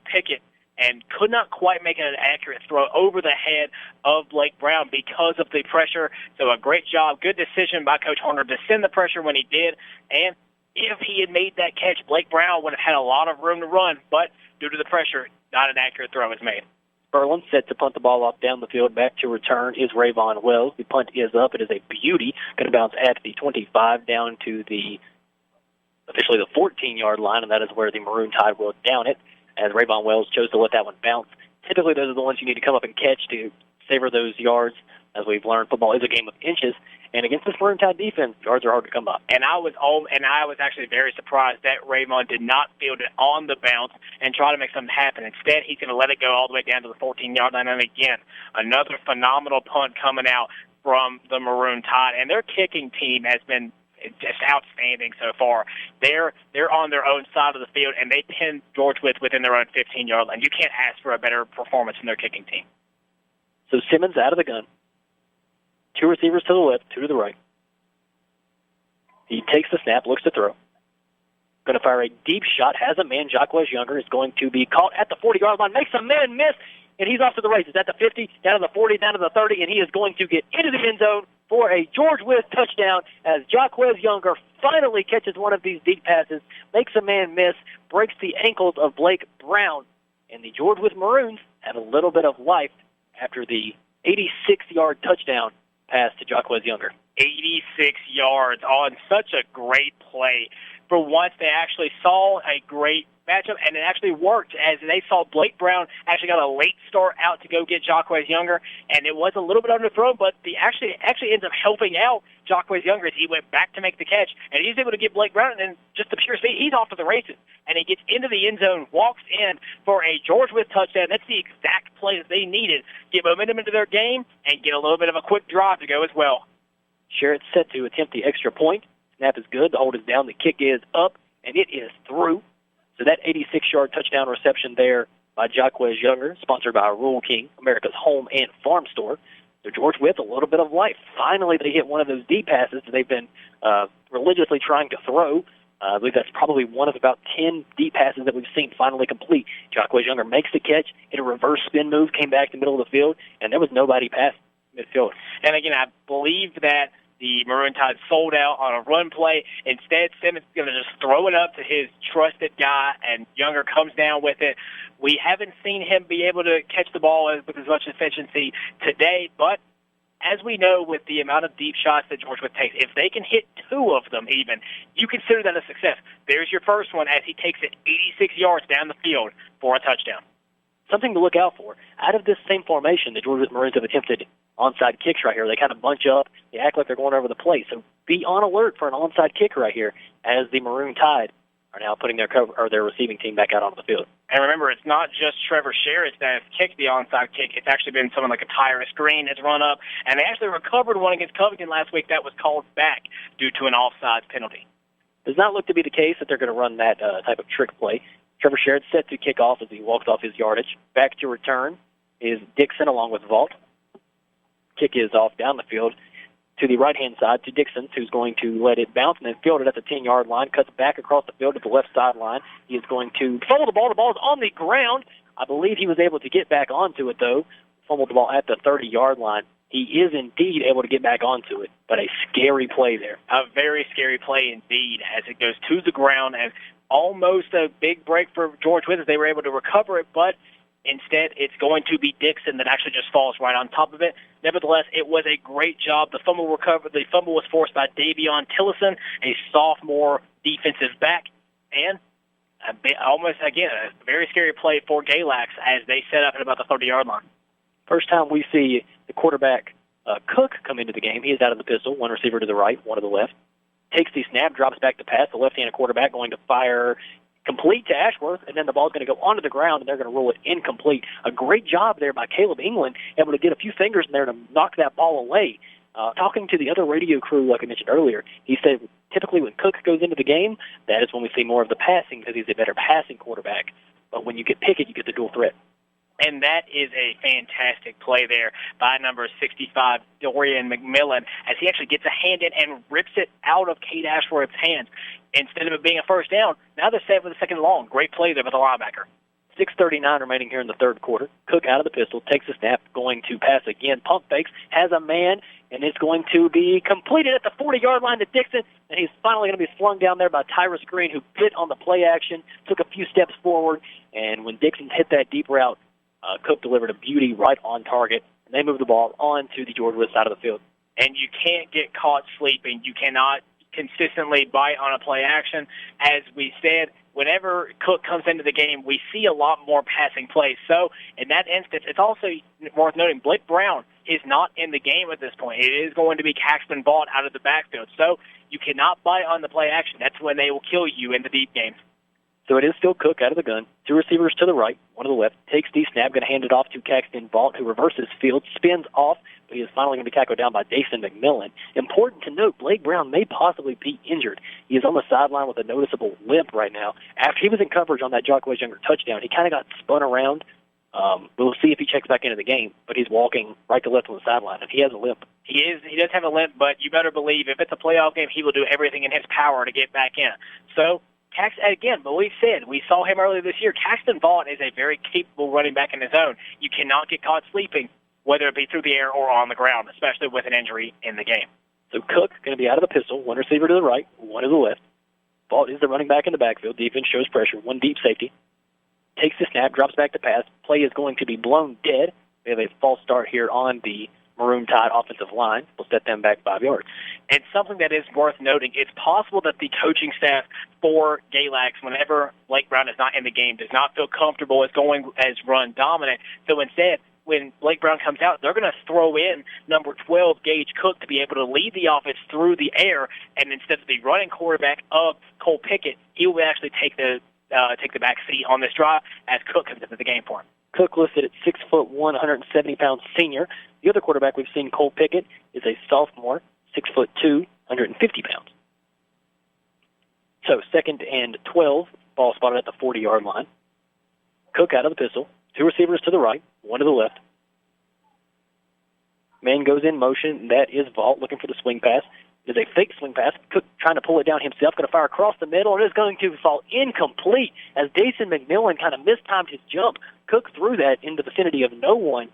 Pickett, and could not quite make an accurate throw over the head of Blake Brown because of the pressure. So a great job, good decision by Coach Horner to send the pressure when he did. And if he had made that catch, Blake Brown would have had a lot of room to run, but due to the pressure, not an accurate throw was made. Berlin set to punt the ball off down the field. Back to return is Rayvon Wells. The punt is up. It is a beauty. Going to bounce at the 25 down to officially the 14-yard line, and that is where the Maroon Tide will down it, as Rayvon Wells chose to let that one bounce. Typically, those are the ones you need to come up and catch to savor those yards. As we've learned, football is a game of inches, and against this Maroon Tide defense, yards are hard to come by. And I was actually very surprised that Rayvon did not field it on the bounce and try to make something happen. Instead, he's going to let it go all the way down to the 14-yard line. And again, another phenomenal punt coming out from the Maroon Tide, and their kicking team has been just outstanding so far. They're on their own side of the field, and they pin George Wythe within their own 15-yard line. You can't ask for a better performance from their kicking team. So Simmons out of the gun. 2 receivers to the left, 2 to the right. He takes the snap, looks to throw. Going to fire a deep shot, has a man. Jacquez Younger is going to be caught at the 40-yard line, makes a man miss, and he's off to the races at the 50, down to the 40, down to the 30, and he is going to get into the end zone for a George Wythe touchdown as Jacquez Younger finally catches one of these deep passes, makes a man miss, breaks the ankles of Blake Brown, and the George Wythe Maroons have a little bit of life after the 86-yard touchdown pass to Jacquez Younger. 86 yards on such a great play. For once, they actually saw a great matchup, and it actually worked as they saw Blake Brown actually got a late start out to go get Jacquez Younger, and it was a little bit underthrown, but the actually ends up helping out Jacquez Younger as he went back to make the catch, and he's able to get Blake Brown, and then just the pure speed, he's off to the races, and he gets into the end zone, walks in for a George Wythe touchdown. That's the exact play that they needed, get momentum into their game, and get a little bit of a quick drive to go as well. Sherritt's set to attempt the extra point. Snap is good. The hold is down. The kick is up, and it is through. So that 86-yard touchdown reception there by Jacquez Younger, sponsored by Rural King, America's home and farm store. So George Wythe, a little bit of life. Finally, they hit one of those deep passes that they've been religiously trying to throw. I believe that's probably one of about 10 deep passes that we've seen finally complete. Jacquez Younger makes the catch, hit a reverse spin move, came back to the middle of the field, and there was nobody past midfield. And again, I believe that the Maroon Tide sold out on a run play. Instead, Simmons is going to just throw it up to his trusted guy, and Younger comes down with it. We haven't seen him be able to catch the ball with as much efficiency today, but as we know with the amount of deep shots that George Wythe takes, if they can hit two of them even, you consider that a success. There's your first one as he takes it 86 yards down the field for a touchdown. Something to look out for. Out of this same formation, the Georgia Maroons have attempted onside kicks right here. They kind of bunch up. They act like they're going over the plate. So be on alert for an onside kick right here as the Maroon Tide are now putting their their receiving team back out onto the field. And remember, it's not just Trevor Sherritt that has kicked the onside kick. It's actually been someone like a Tyrus Green that's run up. And they actually recovered one against Covington last week that was called back due to an offside penalty. Does not look to be the case that they're going to run that type of trick play. Trevor Sherritt set to kick off as he walks off his yardage. Back to return is Dixon along with Vault. Kick is off down the field to the right-hand side to Dixon, who's going to let it bounce and then field it at the 10-yard line, cuts back across the field to the left sideline. He is going to fumble the ball. The ball is on the ground. I believe he was able to get back onto it, though. Fumbled the ball at the 30-yard line. He is indeed able to get back onto it, but a scary play there. A very scary play indeed as it goes to the ground, and almost a big break for George Wythe as they were able to recover it, but instead it's going to be Dixon that actually just falls right on top of it. Nevertheless, it was a great job. The fumble was forced by Davion Tillison, a sophomore defensive back, and almost, again, a very scary play for Galax as they set up at about the 30-yard line. First time we see the quarterback, Cook, come into the game. He is out of the pistol, one receiver to the right, one to the left. Takes the snap, drops back to pass. The left-handed quarterback going to fire complete to Ashworth, and then the ball's going to go onto the ground, and they're going to roll it incomplete. A great job there by Caleb England, able to get a few fingers in there to knock that ball away. Talking to the other radio crew, like I mentioned earlier, he said typically when Cook goes into the game, that is when we see more of the passing because he's a better passing quarterback. But when you get Pickett, you get the dual threat. And that is a fantastic play there by number 65, Dorian McMillan, as he actually gets a hand in and rips it out of Cade Ashworth's hands. Instead of it being a first down, now they're set with a second and long. Great play there by the linebacker. 6:39 remaining here in the third quarter. Cook out of the pistol, takes the snap, going to pass again. Pump fakes, has a man, and it's going to be completed at the 40-yard line to Dixon, and he's finally going to be slung down there by Tyrus Green, who bit on the play action, took a few steps forward, and when Dixon hit that deep route, Cook delivered a beauty right on target, and they moved the ball on to the George Wythe side of the field. And you can't get caught sleeping. You cannot consistently bite on a play action. As we said, whenever Cook comes into the game, we see a lot more passing plays. So in that instance, it's also worth noting Blake Brown is not in the game at this point. It is going to be Caxton Vaught out of the backfield. So you cannot bite on the play action. That's when they will kill you in the deep games. So it is still Cook out of the gun. Two receivers to the right, one to the left. Takes the snap, going to hand it off to Caxton Vaught, who reverses field, spins off, but he is finally going to be tackled down by Dason McMillan. Important to note, Blake Brown may possibly be injured. He is on the sideline with a noticeable limp right now. After he was in coverage on that Jacquez Younger touchdown, he kind of got spun around. We'll see if he checks back into the game, but he's walking right to left on the sideline, and he has a limp. He does have a limp, but you better believe if it's a playoff game, he will do everything in his power to get back in. So Again, but we saw him earlier this year. Caxton Vaught is a very capable running back in his own. You cannot get caught sleeping, whether it be through the air or on the ground, especially with an injury in the game. So Cook going to be out of the pistol, one receiver to the right, one to the left. Vaught is the running back in the backfield. Defense shows pressure, one deep safety. Takes the snap, drops back to pass. Play is going to be blown dead. We have a false start here on the Maroon Tide offensive line. We'll set them back 5 yards. And something that is worth noting, it's possible that the coaching staff for Galax, whenever Blake Brown is not in the game, does not feel comfortable as going as run dominant. So instead, when Blake Brown comes out, they're going to throw in number 12, Gage Cook, to be able to lead the offense through the air. And instead of the running quarterback of Cole Pickett, he will actually take the back seat on this drive as Cook comes into the game for him. Cook listed at 6'1", 170-pound senior. The other quarterback we've seen, Cole Pickett, is a sophomore, 6'2", 150 pounds. So 2nd and 12, ball spotted at the 40-yard line. Cook out of the pistol, 2 receivers to the right, 1 to the left. Man goes in motion. That is Vaught looking for the swing pass. It is a fake swing pass. Cook trying to pull it down himself, going to fire across the middle, and it is going to fall incomplete as Dason McMillan kind of mistimed his jump. Cook threw that in the vicinity of no one.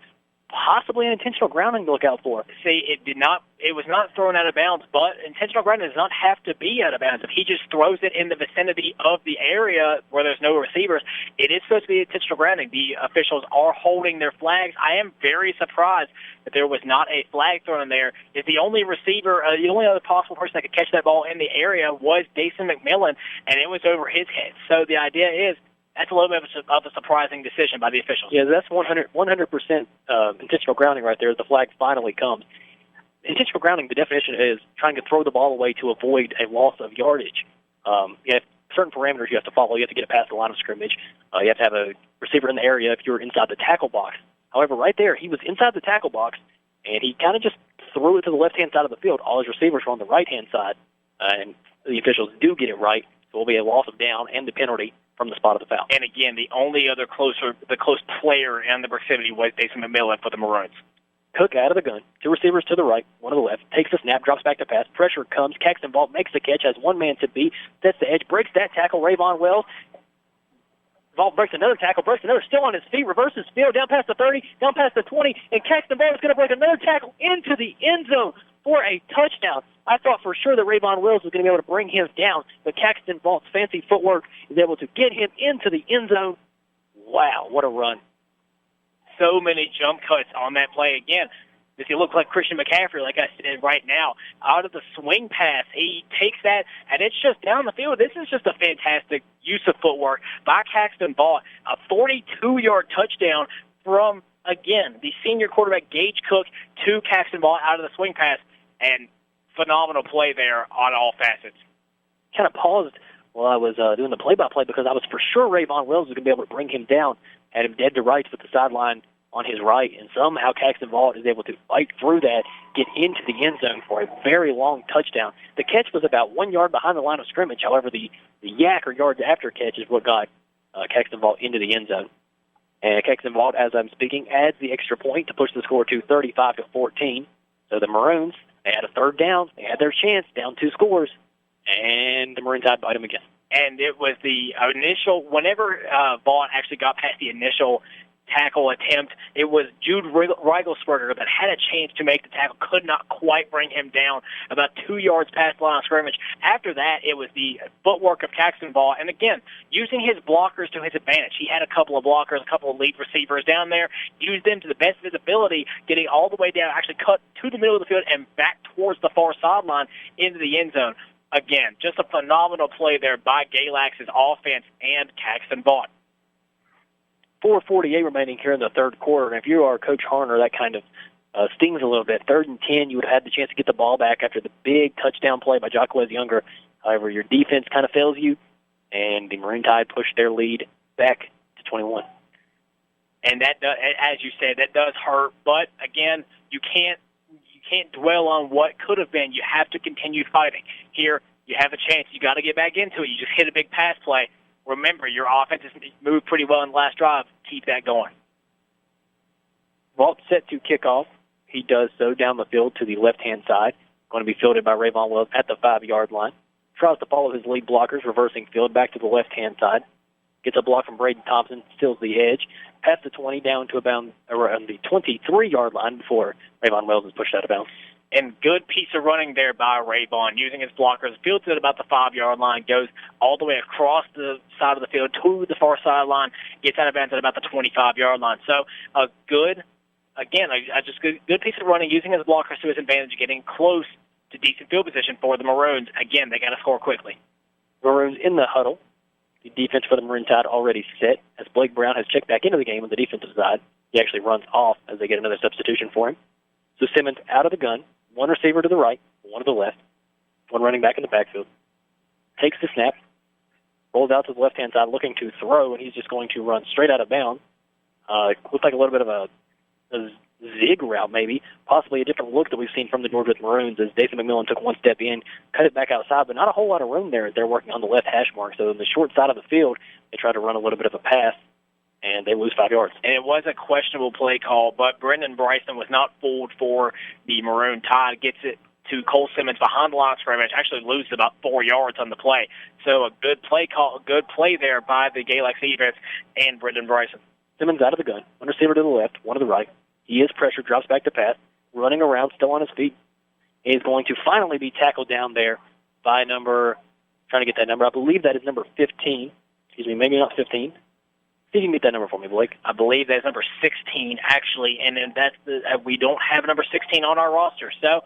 Possibly an intentional grounding to look out for. See, it was not thrown out of bounds, but intentional grounding does not have to be out of bounds. If he just throws it in the vicinity of the area where there's no receivers, it is supposed to be intentional grounding. The officials are holding their flags. I am very surprised that there was not a flag thrown in there. If the only receiver, the only other possible person that could catch that ball in the area was Dason McMillan, and it was over his head. So the idea is, that's a little bit of a surprising decision by the officials. Yeah, that's 100% intentional grounding right there. The flag finally comes. Intentional grounding, the definition is trying to throw the ball away to avoid a loss of yardage. You have certain parameters you have to follow. You have to get it past the line of scrimmage. You have to have a receiver in the area if you're inside the tackle box. However, right there, he was inside the tackle box, and he kind of just threw it to the left-hand side of the field. All his receivers were on the right-hand side, and the officials do get it right. So it will be a loss of down and the penalty from the spot of the foul. And again, the only other close player in the proximity was Dason McMillan for the Maroons. Cook out of the gun, 2 receivers to the right, 1 to the left, takes the snap, drops back to pass, pressure comes, Caxton Vaught makes the catch, has one man to beat, sets the edge, breaks that tackle, Rayvon Wells. Vaught breaks another tackle, breaks another, still on his feet, reverses field, down past the 30, down past the 20, and Caxton Vaught is going to break another tackle into the end zone for a touchdown. I thought for sure that Rayvon Wells was going to be able to bring him down, but Caxton Vaught's fancy footwork is able to get him into the end zone. Wow, what a run. So many jump cuts on that play. Again, does he look like Christian McCaffrey, like I said right now? Out of the swing pass, he takes that, and it's just down the field. This is just a fantastic use of footwork by Caxton Vaught. A 42-yard touchdown from, again, the senior quarterback Gage Cook to Caxton Vaught out of the swing pass, and phenomenal play there on all facets. Kind of paused while I was doing the play-by-play because I was for sure Rayvon Wells was going to be able to bring him down, had him dead to rights with the sideline on his right, and somehow Caxton Vaught is able to fight through that, get into the end zone for a very long touchdown. The catch was about 1 yard behind the line of scrimmage. However, the yak or yards after catch is what got Caxton Vaught into the end zone. And Caxton Vaught, as I'm speaking, adds the extra point to push the score to 35-14. So the Maroons, they had a third down. They had their chance, down 2 scores, and the Maroon Tide bite them again. And it was the initial, whenever Vaught actually got past the initial tackle attempt, it was Jude Reigelsberger that had a chance to make the tackle, could not quite bring him down about 2 yards past the line of scrimmage. After that, it was the footwork of Caxton Vaught, and again, using his blockers to his advantage. He had a couple of blockers, a couple of lead receivers down there, used them to the best visibility, getting all the way down, actually cut to the middle of the field and back towards the far sideline into the end zone. Again, just a phenomenal play there by Galax's offense and Caxton Vaught. 4:48 remaining here in the third quarter, and if you are Coach Harner, that kind of stings a little bit. 3rd and 10, you would have had the chance to get the ball back after the big touchdown play by Jacquez Younger. However, your defense kind of fails you, and the Maroon Tide pushed their lead back to 21. And that, as you said, that does hurt. But again, you can't dwell on what could have been. You have to continue fighting. Here, you have a chance. You got to get back into it. You just hit a big pass play. Remember, your offense has moved pretty well in the last drive. Keep that going. Vault set to kick off. He does so down the field to the left-hand side. Going to be fielded by Rayvon Wells at the 5-yard line. tries to follow his lead blockers, reversing field back to the left-hand side. Gets a block from Braden Thompson, steals the edge, past the 20 down to about around the 23-yard line before Rayvon Wells is pushed out of bounds. And good piece of running there by Rayvon, using his blockers. Fields it about the 5-yard line, goes all the way across the side of the field to the far sideline, gets out of bounds at about the 25-yard line. So a good, again, good piece of running, using his blockers to his advantage, getting close to decent field position for the Maroons. Again, they got to score quickly. Maroons in the huddle. The defense for the Maroon Tide already set, as Blake Brown has checked back into the game on the defensive side. He actually runs off as they get another substitution for him. So Simmons out of the gun, one receiver to the right, one to the left, one running back in the backfield. Takes the snap, rolls out to the left-hand side looking to throw, and he's just going to run straight out of bounds. Looks like a little bit of a zig route maybe, possibly a different look that we've seen from the Georgia Maroons as Dathan McMillan took one step in, cut it back outside, but not a whole lot of room there. They're working on the left hash mark, so in the short side of the field, they try to run a little bit of a pass, and they lose 5 yards. And it was a questionable play call, but Brendan Bryson was not fooled for the Maroon Tide. Gets it to Cole Simmons behind the line of scrimmage, actually loses about 4 yards on the play. So a good play call, a good play there by the Galax defense and Brendan Bryson. Simmons out of the gun, one receiver to the left, one to the right. He is pressured, drops back to pass, running around, still on his feet. He is going to finally be tackled down there by trying to get that number. I believe that is number 15. Excuse me, maybe not 15. See if you can get that number for me, Blake. I believe that's number 16, actually, and then we don't have number 16 on our roster. So,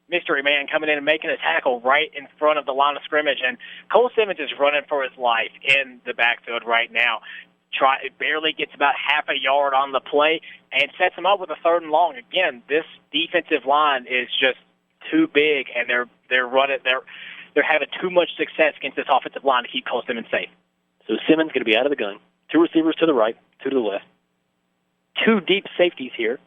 mystery man coming in and making a tackle right in front of the line of scrimmage, and Cole Simmons is running for his life in the backfield right now. Barely gets about half a yard on the play and sets him up with a 3rd and long. Again, this defensive line is just too big, and they're having too much success against this offensive line to keep Cole Simmons safe. So Simmons going to be out of the gun. 2 receivers to the right, 2 to the left. 2 deep safeties here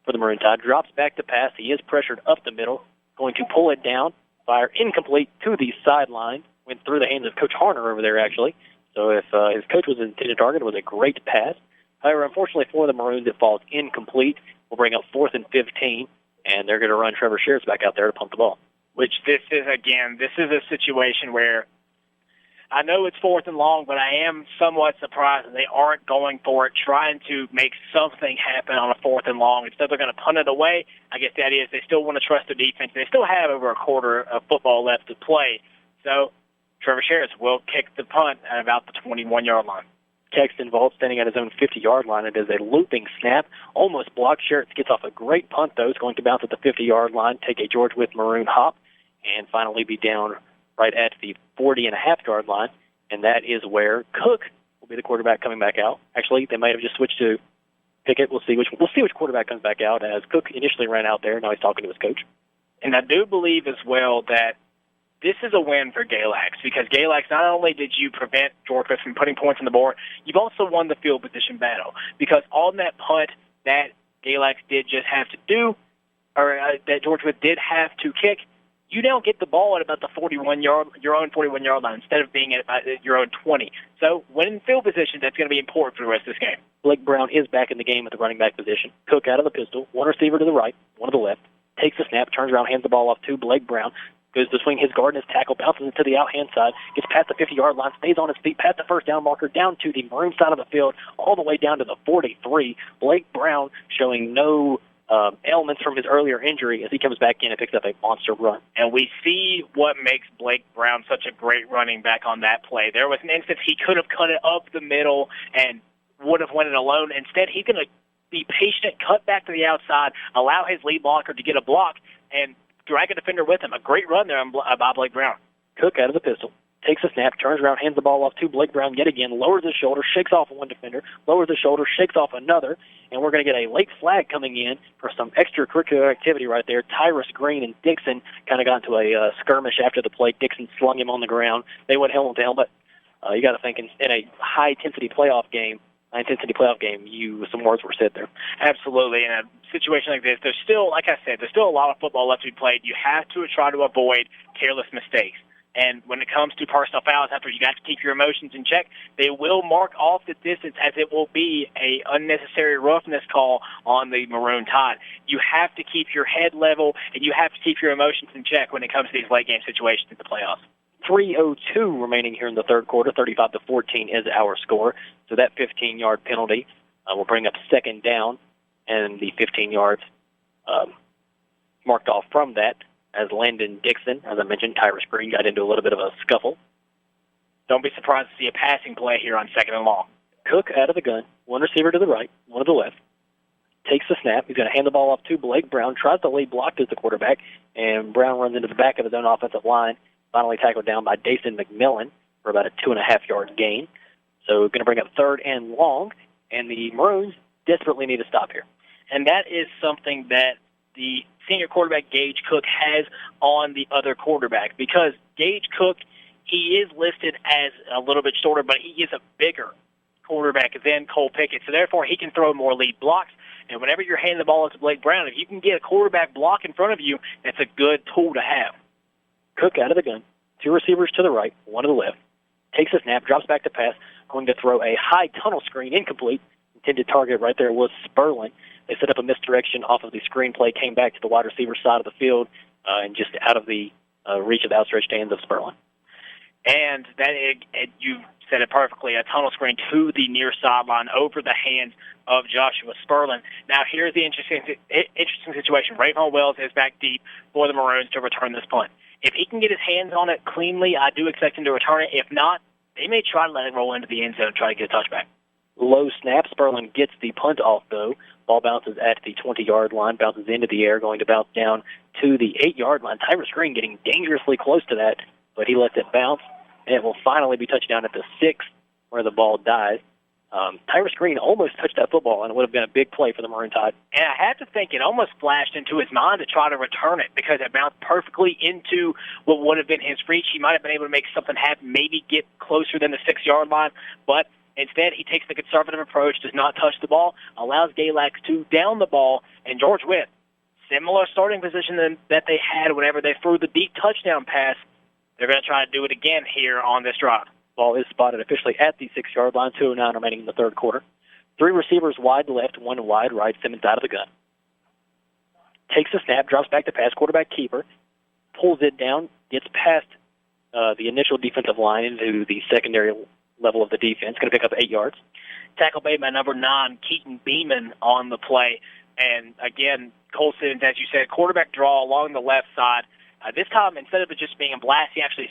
for the Maroon Tide. Drops back to pass. He is pressured up the middle. Going to pull it down. Fire incomplete to the sideline. Went through the hands of Coach Harner over there, actually. So if his coach was intended target, it was a great pass. However, unfortunately for the Maroons, it falls incomplete. We'll bring up 4th and 15, and they're going to run Trevor Sherritt's back out there to pump the ball. Which this is a situation where I know it's 4th and long, but I am somewhat surprised that they aren't going for it, trying to make something happen on a 4th and long. Instead, they're going to punt it away. I guess the idea is they still want to trust their defense. They still have over a quarter of football left to play. So Trevor Sherritt will kick the punt at about the 21-yard line. Texton Vault standing at his own 50-yard line. It is a looping snap. Almost blocked. Sherritt gets off a great punt, though. It's going to bounce at the 50-yard line, take a George Wythe Maroon hop, and finally be down right at the 40.5-yard line. And that is where Cook will be the quarterback coming back out. Actually, they might have just switched to Pickett. We'll see which quarterback comes back out, as Cook initially ran out there. Now he's talking to his coach. And I do believe as well that this is a win for Galax, because Galax, not only did you prevent George Wythe from putting points on the board, you've also won the field position battle. Because on that punt that Galax did just have to do, or that George Wythe did have to kick, you now get the ball at about the your own 41-yard line, instead of being at your own 20. So winning field position, that's going to be important for the rest of this game. Blake Brown is back in the game at the running back position. Cook out of the pistol, 1 receiver to the right, 1 to the left, takes the snap, turns around, hands the ball off to Blake Brown, goes to swing his guard and his tackle, bounces it to the out-hand side, gets past the 50-yard line, stays on his feet, past the first down marker, down to the Maroon side of the field, all the way down to the 43. Blake Brown showing no ailments from his earlier injury as he comes back in and picks up a monster run. And we see what makes Blake Brown such a great running back on that play. There was an instance he could have cut it up the middle and would have went it alone. Instead, he's going to be patient, cut back to the outside, allow his lead blocker to get a block, and drag a defender with him. A great run there by Blake Brown. Cook out of the pistol, takes a snap, turns around, hands the ball off to Blake Brown yet again, lowers his shoulder, shakes off one defender, lowers his shoulder, shakes off another, and we're going to get a late flag coming in for some extracurricular activity right there. Tyrus Green and Dixon kind of got into a skirmish after the play. Dixon slung him on the ground. They went helmet to helmet. You got to think in a high-intensity playoff game, some words were said there. Absolutely. In a situation like this, there's still, like I said, there's still a lot of football left to be played. You have to try to avoid careless mistakes. And when it comes to personal fouls, after you got to keep your emotions in check, they will mark off the distance as it will be a unnecessary roughness call on the Maroon Tide. You have to keep your head level, and you have to keep your emotions in check when it comes to these late-game situations in the playoffs. 3:02 remaining here in the third quarter. 35-14 is our score. So that 15-yard penalty will bring up second down, and the 15 yards marked off from that as Landon Dixon, as I mentioned, Tyrus Green got into a little bit of a scuffle. Don't be surprised to see a passing play here on second and long. Cook out of the gun, one receiver to the right, one to the left. Takes the snap. He's going to hand the ball off to Blake Brown. Tries to lay blocked as the quarterback, and Brown runs into the back of his own offensive line. Finally tackled down by Dason McMillan for about a 2.5-yard gain. So going to bring up third and long, and the Maroons desperately need to stop here. And that is something that the senior quarterback, Gage Cook, has on the other quarterback, because Gage Cook, he is listed as a little bit shorter, but he is a bigger quarterback than Cole Pickett. So therefore, he can throw more lead blocks. And whenever you're handing the ball to Blake Brown, if you can get a quarterback block in front of you, that's a good tool to have. Cook out of the gun, two receivers to the right, one to the left. Takes a snap, drops back to pass, going to throw a high tunnel screen, incomplete. Intended target right there was Sperlin. They set up a misdirection off of the screen play, came back to the wide receiver side of the field, and just out of the reach of the outstretched hands of Sperlin. And that you said it perfectly, a tunnel screen to the near sideline over the hands of Joshua Sperlin. Now, here's the interesting situation. Rayvon Wells is back deep for the Maroons to return this punt. If he can get his hands on it cleanly, I do expect him to return it. If not, they may try to let it roll into the end zone and try to get a touchback. Low snap. Sperlin gets the punt off, though. Ball bounces at the 20-yard line, bounces into the air, going to bounce down to the 8-yard line. Tyrus Green getting dangerously close to that, but he lets it bounce, and it will finally be touched down at the 6, where the ball dies. Tyrus Green almost touched that football, and it would have been a big play for the Maroon Tide. And I have to think it almost flashed into his mind to try to return it, because it bounced perfectly into what would have been his reach. He might have been able to make something happen, maybe get closer than the 6-yard line, but instead he takes the conservative approach, does not touch the ball, allows Galax to down the ball, and George Wythe, similar starting position that they had whenever they threw the deep touchdown pass, they're going to try to do it again here on this drive. Ball is spotted officially at the 6-yard line, 2:09 remaining in the third quarter. Three receivers wide left, one wide right. Simmons out of the gun. Takes a snap, drops back to pass, quarterback keeper, pulls it down, gets past the initial defensive line into the secondary level of the defense, going to pick up 8 yards. Tackle made by number 9, Keaton Beeman on the play. And again, Cole Simmons, as you said, quarterback draw along the left side. This time, instead of it just being a blast, he actually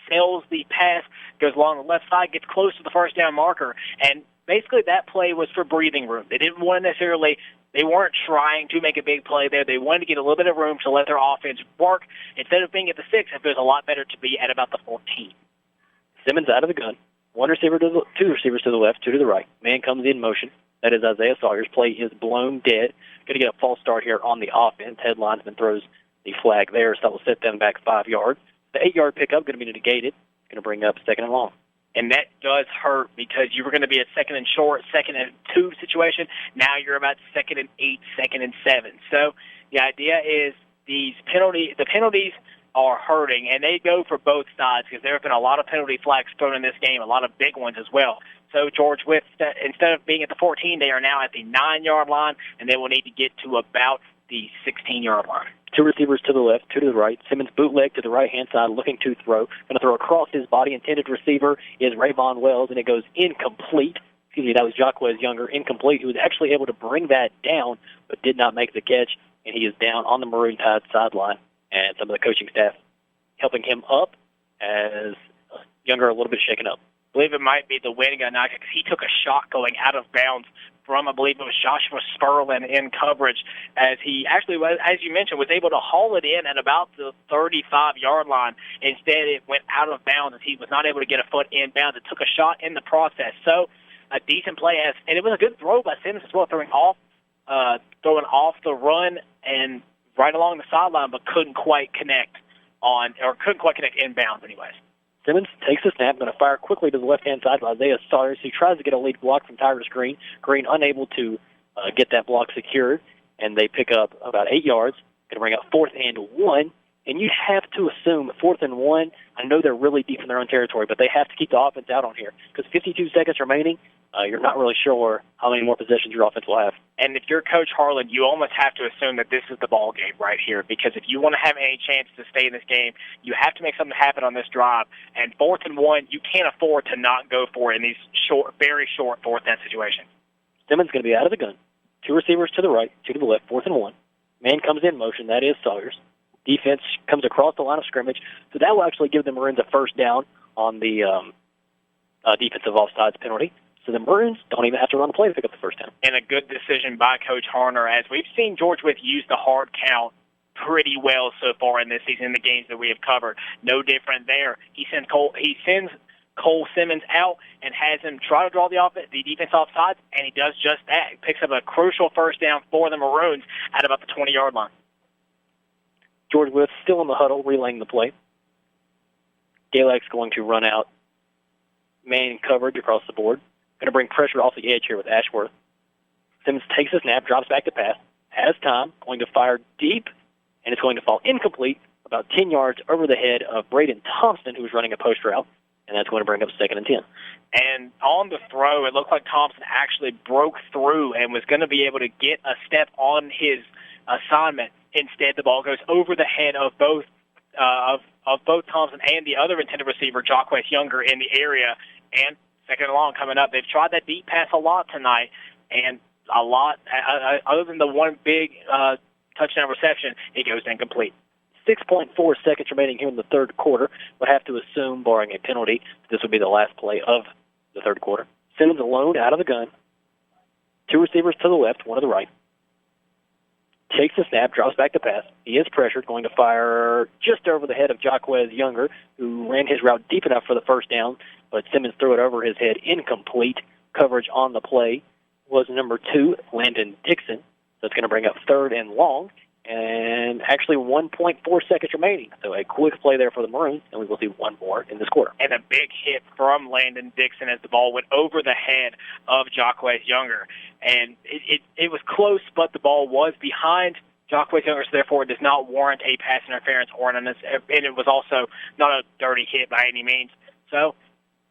sails the pass, goes along the left side, gets close to the first down marker, and basically that play was for breathing room. They didn't want to necessarily, they weren't trying to make a big play there. They wanted to get a little bit of room to let their offense work. Instead of being at the 6, it feels a lot better to be at about the 14. Simmons out of the gun. Two receivers to the left, two to the right. Man comes in motion. That is Isaiah Sawyer's play is blown dead. Going to get a false start here on the offense. Head linesman throws the flag there, so that will set them back 5 yards. The 8-yard pickup going to be negated. Going to bring up second and long. And that does hurt, because you were going to be a second and short, second and 2 situation. Now you're about second and 8, second and 7. So the idea is the penalties are hurting, and they go for both sides, because there have been a lot of penalty flags thrown in this game, a lot of big ones as well. So George Wythe, instead of being at the 14, they are now at the 9-yard line, and they will need to get to about the 16-yard line. Two receivers to the left, two to the right. Simmons bootleg to the right-hand side, looking to throw. Going to throw across his body. Intended receiver is Rayvon Wells, and it goes incomplete. That was Jacquez Younger, incomplete. He was actually able to bring that down, but did not make the catch, and he is down on the Maroon Tide sideline. And some of the coaching staff helping him up as Younger a little bit shaken up. I believe it might be the wind got knocked, because he took a shot going out of bounds from, I believe it was Joshua Sperlin in coverage, as he actually, as you mentioned, was able to haul it in at about the 35-yard line. Instead, it went out of bounds as he was not able to get a foot in bounds. It took a shot in the process. So a decent play, and it was a good throw by Simmons as well, throwing off the run and right along the sideline, but couldn't quite connect inbounds anyways. Simmons takes a snap, going to fire quickly to the left-hand side of Isaiah Sawyers. He tries to get a lead block from Tyrus Green. Green unable to get that block secured, and they pick up about 8 yards. Going to bring up 4th and 1, And you have to assume 4th and 1, I know they're really deep in their own territory, but they have to keep the offense out on here because 52 seconds remaining, you're not really sure how many more possessions your offense will have. And if you're Coach Harlan, you almost have to assume that this is the ball game right here, because if you want to have any chance to stay in this game, you have to make something happen on this drive. And 4th and 1, you can't afford to not go for it in these very short 4th down situations. Simmons going to be out of the gun. 2 receivers to the right, 2 to the left, 4th and 1. Man comes in motion, that is Sawyers. Defense comes across the line of scrimmage, so that will actually give the Maroons a first down on the defensive offsides penalty. So the Maroons don't even have to run the play to pick up the first down. And a good decision by Coach Harner, as we've seen George Wythe use the hard count pretty well so far in this season in the games that we have covered. No different there. He sends Cole Simmons out and has him try to draw the defense off sides, and he does just that. He picks up a crucial first down for the Maroons at about the 20-yard line. George Wythe still in the huddle, relaying the play. Galax going to run out man coverage across the board. Going to bring pressure off the edge here with Ashworth. Simmons takes a snap, drops back to pass, has time, going to fire deep, and it's going to fall incomplete about 10 yards over the head of Braden Thompson, who was running a post route, and that's going to bring up 2nd and 10. And on the throw, it looked like Thompson actually broke through and was going to be able to get a step on his assignment. Instead, the ball goes over the head of both Thompson and the other intended receiver, Jacquez Younger, in the area. And 2nd and long coming up. They've tried that deep pass a lot tonight, and a lot, other than the one big touchdown reception, it goes incomplete. 6.4 seconds remaining here in the third quarter. Would have to assume, barring a penalty, this would be the last play of the third quarter. Simmons alone out of the gun. 2 receivers to the left, 1 to the right. Takes the snap, drops back to pass. He is pressured, going to fire just over the head of Jacquez Younger, who ran his route deep enough for the first down, but Simmons threw it over his head. Incomplete. Coverage on the play was number 2, Landon Dixon. So it's going to bring up 3rd and long, and actually 1.4 seconds remaining. So a quick play there for the Maroons, and we will see one more in this quarter. And a big hit from Landon Dixon as the ball went over the head of Jacquez Younger. And it was close, but the ball was behind Jacquez Younger, so therefore it does not warrant a pass interference, and it was also not a dirty hit by any means. So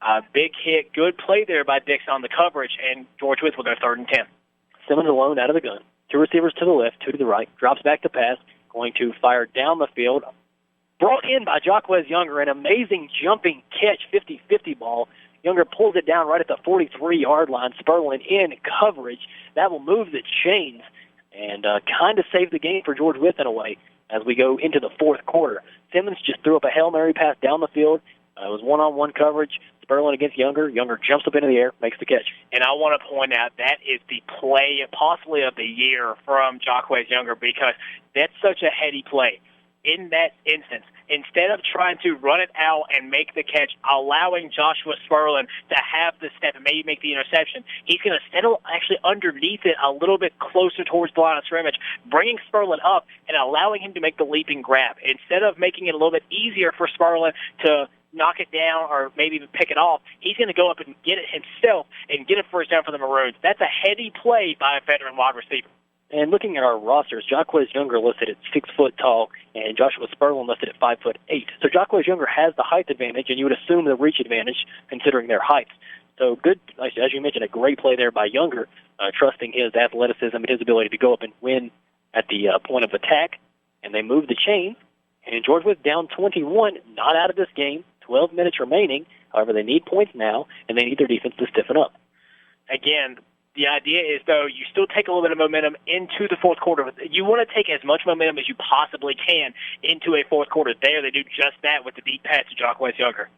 a big hit, good play there by Dixon on the coverage, and George Wythe with their 3rd and 10. Simmons alone out of the gun. 2 receivers to the left, 2 to the right. Drops back to pass, going to fire down the field. Brought in by Jacquez Younger, an amazing jumping catch, 50-50 ball. Younger pulls it down right at the 43-yard line. Sperlin in coverage. That will move the chains and kind of save the game for George Wythe in a way as we go into the fourth quarter. Simmons just threw up a Hail Mary pass down the field. It was one-on-one coverage. Sperlin against Younger. Younger jumps up into the air, makes the catch. And I want to point out that is the play possibly of the year from Jacquez Younger, because that's such a heady play. In that instance, instead of trying to run it out and make the catch, allowing Joshua Sperlin to have the step and maybe make the interception, he's going to settle actually underneath it a little bit closer towards the line of scrimmage, bringing Sperlin up and allowing him to make the leaping grab. Instead of making it a little bit easier for Sperlin to knock it down or maybe even pick it off, he's going to go up and get it himself and get a first down for the Maroons. That's a heady play by a veteran wide receiver. And looking at our rosters, Jacquez Younger listed at 6 foot tall, and Joshua Sperlin listed at 5'8". So Jacquez Younger has the height advantage, and you would assume the reach advantage considering their heights. So good, as you mentioned, a great play there by Younger, trusting his athleticism and his ability to go up and win at the point of attack. And they move the chain, and George Wythe down 21, not out of this game. 12 minutes remaining. However, they need points now, and they need their defense to stiffen up. Again, the idea is, though, you still take a little bit of momentum into the fourth quarter. You want to take as much momentum as you possibly can into a fourth quarter. There, they do just that with the deep pass to Jacquez Younger.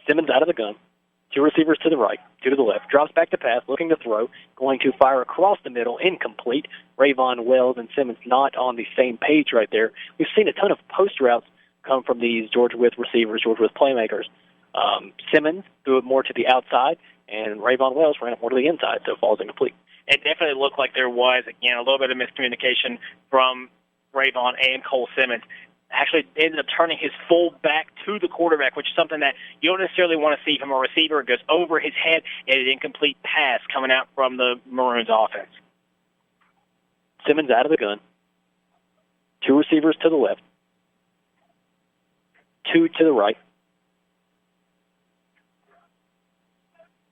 Simmons out of the gun. 2 receivers to the right, 2 to the left. Drops back to pass, looking to throw. Going to fire across the middle, incomplete. Rayvon Wells and Simmons not on the same page right there. We've seen a ton of post routes come from these George Wythe receivers, George Wythe playmakers. Simmons threw it more to the outside, and Rayvon Wells ran it more to the inside, so it falls incomplete. It definitely looked like there was, again, a little bit of miscommunication from Rayvon and Cole Simmons. Actually ended up turning his full back to the quarterback, which is something that you don't necessarily want to see from a receiver. It goes over his head, and an incomplete pass coming out from the Maroons offense. Simmons out of the gun. 2 receivers to the left. two to the right.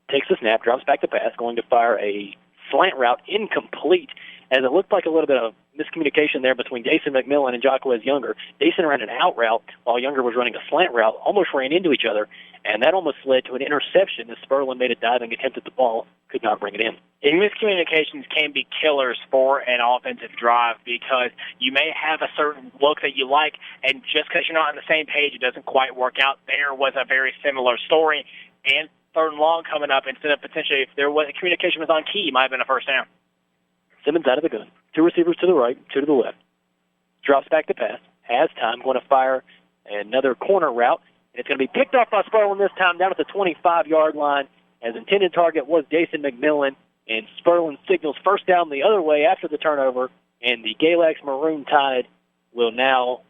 Takes the snap, drops back to pass, going to fire a slant route, incomplete, as it looked like a little bit of miscommunication there between Jason McMillan and Jacquez Younger. Jason ran an out route while Younger was running a slant route, almost ran into each other, and that almost led to an interception as Sperlin made a diving attempt at the ball, could not bring it in. And miscommunications can be killers for an offensive drive because you may have a certain look that you like, and just because you're not on the same page, it doesn't quite work out. There was a very similar story, and third and long coming up, instead of potentially, if there was communication was on key, it might have been a first down. Simmons out of the gun. Two receivers to the right, two to the left. Drops back to pass. Has time. Going to fire another corner route. And it's going to be picked off by Sperlin this time down at the 25-yard line. As intended target was Jason McMillan. And Sperlin signals first down the other way after the turnover. And the Galax Maroon Tide will now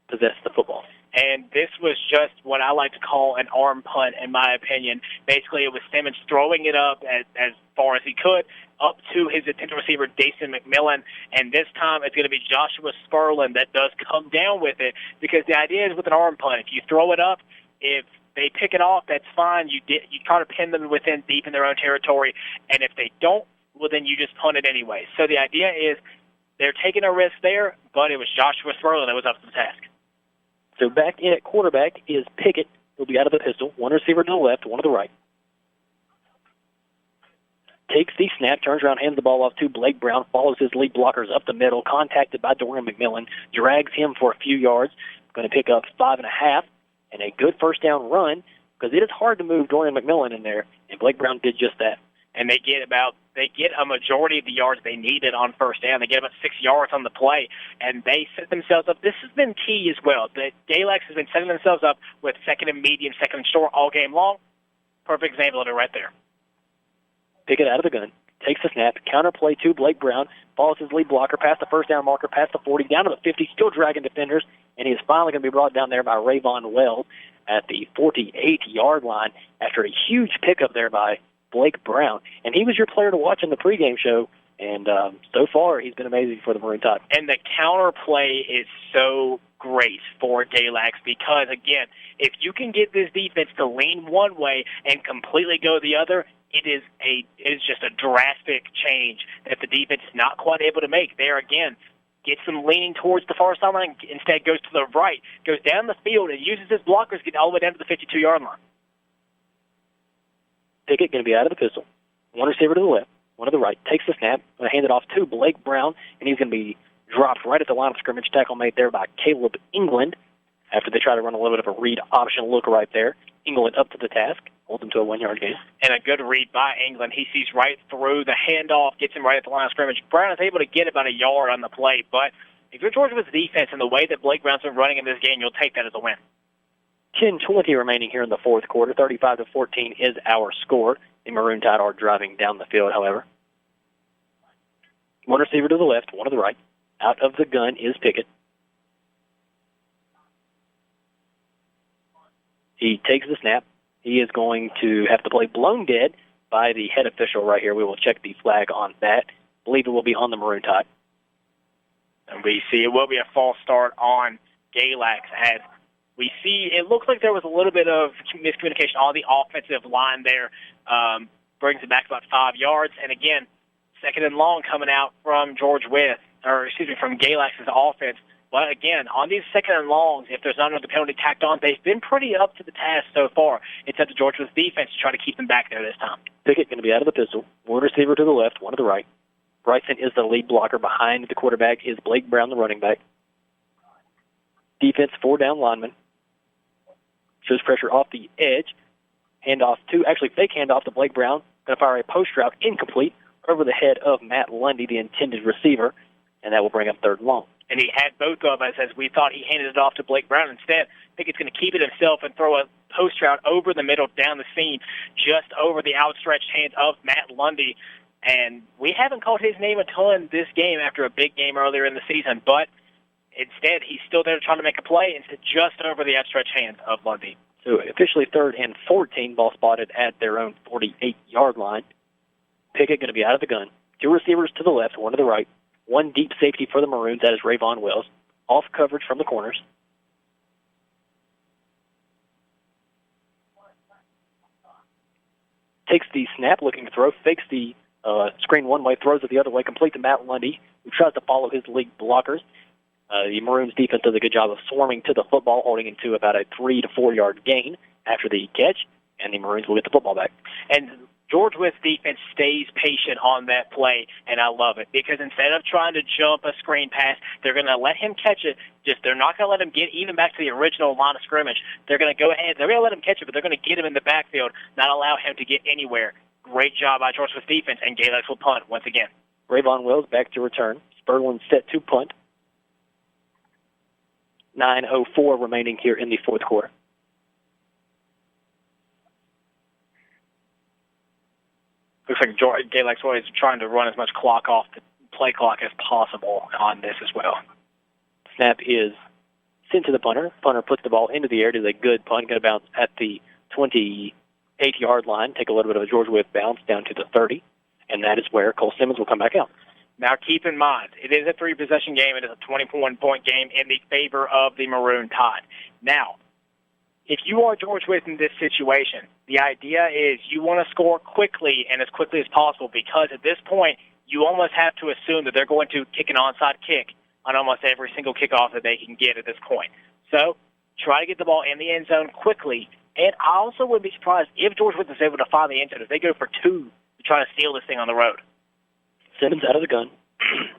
possess the football. And this was just what I like to call an arm punt, in my opinion. Basically, it was Simmons throwing it up as far as he could, up to his intended receiver, Jason McMillan. And this time, it's going to be Joshua Sperlin that does come down with it, because the idea is with an arm punt, if you throw it up, if they pick it off, that's fine. You kind of pin them within deep in their own territory. And if they don't, well, then you just punt it anyway. So the idea is they're taking a risk there, but it was Joshua Sperlin that was up to the task. So back in at quarterback is Pickett. He'll be out of the pistol. One receiver to the left, one to the right. Takes the snap, turns around, hands the ball off to Blake Brown, follows his lead blockers up the middle, contacted by Dorian McMillan, drags him for a few yards, going to pick up 5.5, and a good first down run, because it is hard to move Dorian McMillan in there, and Blake Brown did just that. And they get a majority of the yards they needed on first down. They get about 6 yards on the play, and they set themselves up. This has been key as well. The Galax has been setting themselves up with second and medium, second and short all game long. Perfect example of it right there. Pickett out of the gun, takes the snap, counter play to Blake Brown, follows his lead blocker past the first down marker, past the 40, down to the 50, still dragging defenders, and he is finally going to be brought down there by Rayvon Wells at the 48-yard line after a huge pickup there by Blake Brown. And he was your player to watch in the pregame show, and so far he's been amazing for the Maroon Tide. And the counter play is so great for Galax because, again, if you can get this defense to lean one way and completely go the other, it is just a drastic change that the defense is not quite able to make. There again, gets them leaning towards the far sideline, instead goes to the right, goes down the field, and uses his blockers to get all the way down to the 52-yard line. Pickett going to be out of the pistol. One receiver to the left, one to the right. Takes the snap, going to hand it off to Blake Brown, and he's going to be dropped right at the line of scrimmage. Tackle made there by Caleb England after they try to run a little bit of a read option look right there. England up to the task, holds him to a 1-yard gain. And a good read by England. He sees right through the handoff, gets him right at the line of scrimmage. Brown is able to get about a yard on the play, but if you're Georgia's defense and the way that Blake Brown's been running in this game, you'll take that as a win. 10:20 remaining here in the fourth quarter. 35-14 is our score. The Maroon Tide are driving down the field, however. One receiver to the left, one to the right. Out of the gun is Pickett. He takes the snap. He is going to have to play blown dead by the head official right here. We will check the flag on that. I believe it will be on the Maroon Tide. And we see it will be a false start on Galax as we see it looks like there was a little bit of miscommunication on the offensive line there. Brings it back about 5 yards. And again, second and long coming out from from Galax's offense. But again, on these second and longs, if there's not another penalty tacked on, they've been pretty up to the task so far. It's up to Georgia's defense to try to keep them back there this time. Pickett going to be out of the pistol. One receiver to the left, one to the right. Bryson is the lead blocker. Behind the quarterback is Blake Brown, the running back. Defense, 4 down linemen. Shows pressure off the edge. Fake handoff to Blake Brown. Going to fire a post route incomplete over the head of Matt Lundy, the intended receiver, and that will bring up third and long. And he had both of us as we thought he handed it off to Blake Brown. Instead, I think it's going to keep it himself and throw a post route over the middle down the seam, just over the outstretched hands of Matt Lundy. And we haven't called his name a ton this game after a big game earlier in the season, but instead he's still there trying to make a play instead just over the outstretched hands of Lundy. So officially 3rd and 14, ball spotted at their own 48-yard line. Pickett going to be out of the gun. 2 receivers to the left, 1 to the right. 1 deep safety for the Maroons, that is Rayvon Wells. Off coverage from the corners. takes the snap, looking to throw, fakes the screen one way, throws it the other way, complete to Matt Lundy, who tries to follow his league blockers. The Maroons defense does a good job of swarming to the football, holding into about a 3 to 4 yard gain after the catch, and the Maroons will get the football back. And George Wythe's defense stays patient on that play, and I love it, because instead of trying to jump a screen pass, they're going to let him catch it. They're not going to let him get even back to the original line of scrimmage. They're going to go ahead. They're going to let him catch it, but they're going to get him in the backfield, not allow him to get anywhere. Great job by George Wythe's defense, and Galax will punt once again. Rayvon Wells back to return. Spurlin set to punt. 9:04 remaining here in the fourth quarter. Looks like Galax is trying to run as much clock off the play clock as possible on this as well. Snap is sent to the punter. Punter puts the ball into the air, does a good punt, going to bounce at the 28-yard line, take a little bit of a George Wythe bounce down to the 30, and that is where Cole Simmons will come back out. Now, keep in mind, it is a three-possession game. It is a 21-point game in the favor of the Maroon Tide. Now, if you are George Wythe in this situation, the idea is you want to score quickly and as quickly as possible, because at this point, you almost have to assume that they're going to kick an onside kick on almost every single kickoff that they can get at this point. So try to get the ball in the end zone quickly. And I also wouldn't be surprised if George Wythe is able to find the end zone, if they go for two to try to steal this thing on the road. Simmons out of the gun.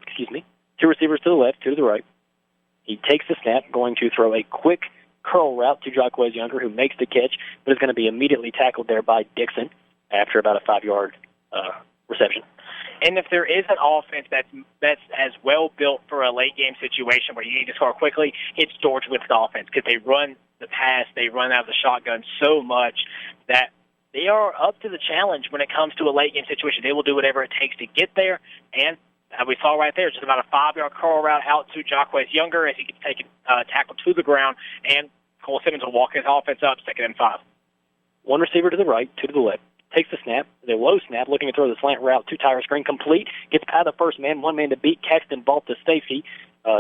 Excuse me. Two receivers to the left, two to the right. He takes the snap, going to throw a quick curl route to Jacquez Younger, who makes the catch, but is going to be immediately tackled there by Dixon after about a 5-yard reception. And if there is an offense that's as well built for a late-game situation where you need to score quickly, it's George Wythe's offense, because they run the pass, they run out of the shotgun so much that they are up to the challenge when it comes to a late-game situation. They will do whatever it takes to get there, and we saw right there, just about a 5-yard curl route out to Jacquez Younger as he gets taken tackle to the ground, and Cole Simmons will walk his offense up, 2nd and 5. One receiver to the right, two to the left. Takes the snap, the low snap, looking to throw the slant route to Tyrus Green, complete, gets past the first man, one man to beat, Caxton Vault to safety,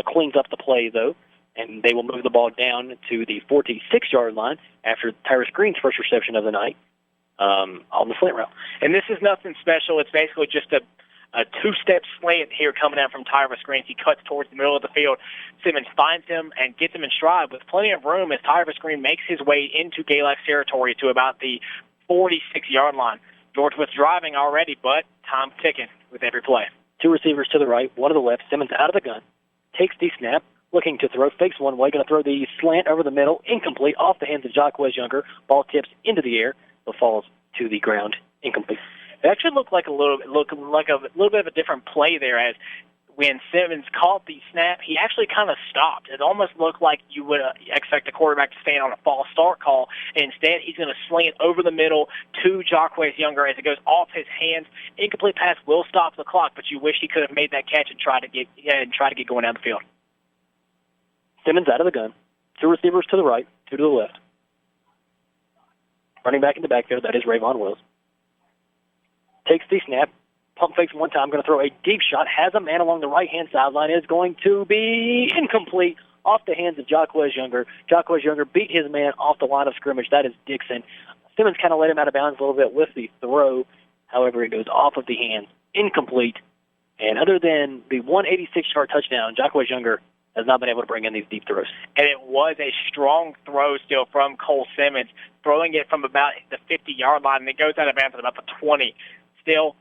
cleans up the play, though, and they will move the ball down to the 46-yard line after Tyrus Green's first reception of the night on the slant route. And this is nothing special. It's basically just a two-step slant here coming out from Tyrus Green. He cuts towards the middle of the field. Simmons finds him and gets him in stride with plenty of room as Tyrus Green makes his way into Galax territory to about the 46-yard line. George was driving already, but time's ticking with every play. Two receivers to the right, one to the left. Simmons out of the gun, takes the snap, looking to throw, fakes one way, going to throw the slant over the middle, incomplete, off the hands of Jacquez Younger. Ball tips into the air, but falls to the ground, incomplete. It actually looked like a little bit of a different play there, as when Simmons caught the snap, he actually kind of stopped. It almost looked like you would expect a quarterback to stand on a false start call, and instead he's going to sling it over the middle to Jacquez Younger as it goes off his hands. Incomplete pass will stop the clock, but you wish he could have made that catch and tried to get going down the field. Simmons out of the gun. Two receivers to the right, two to the left. Running back in the backfield, that is Rayvon Wells. Takes the snap, pump fakes one time, going to throw a deep shot, has a man along the right-hand sideline, is going to be incomplete off the hands of Jacquez Younger. Jacquez Younger beat his man off the line of scrimmage. That is Dixon. Simmons kind of let him out of bounds a little bit with the throw. However, it goes off of the hands, incomplete. And other than the 186-yard touchdown, Jacquez Younger has not been able to bring in these deep throws. And it was a strong throw still from Cole Simmons, throwing it from about the 50-yard line, and it goes out of bounds at about the 20. Still,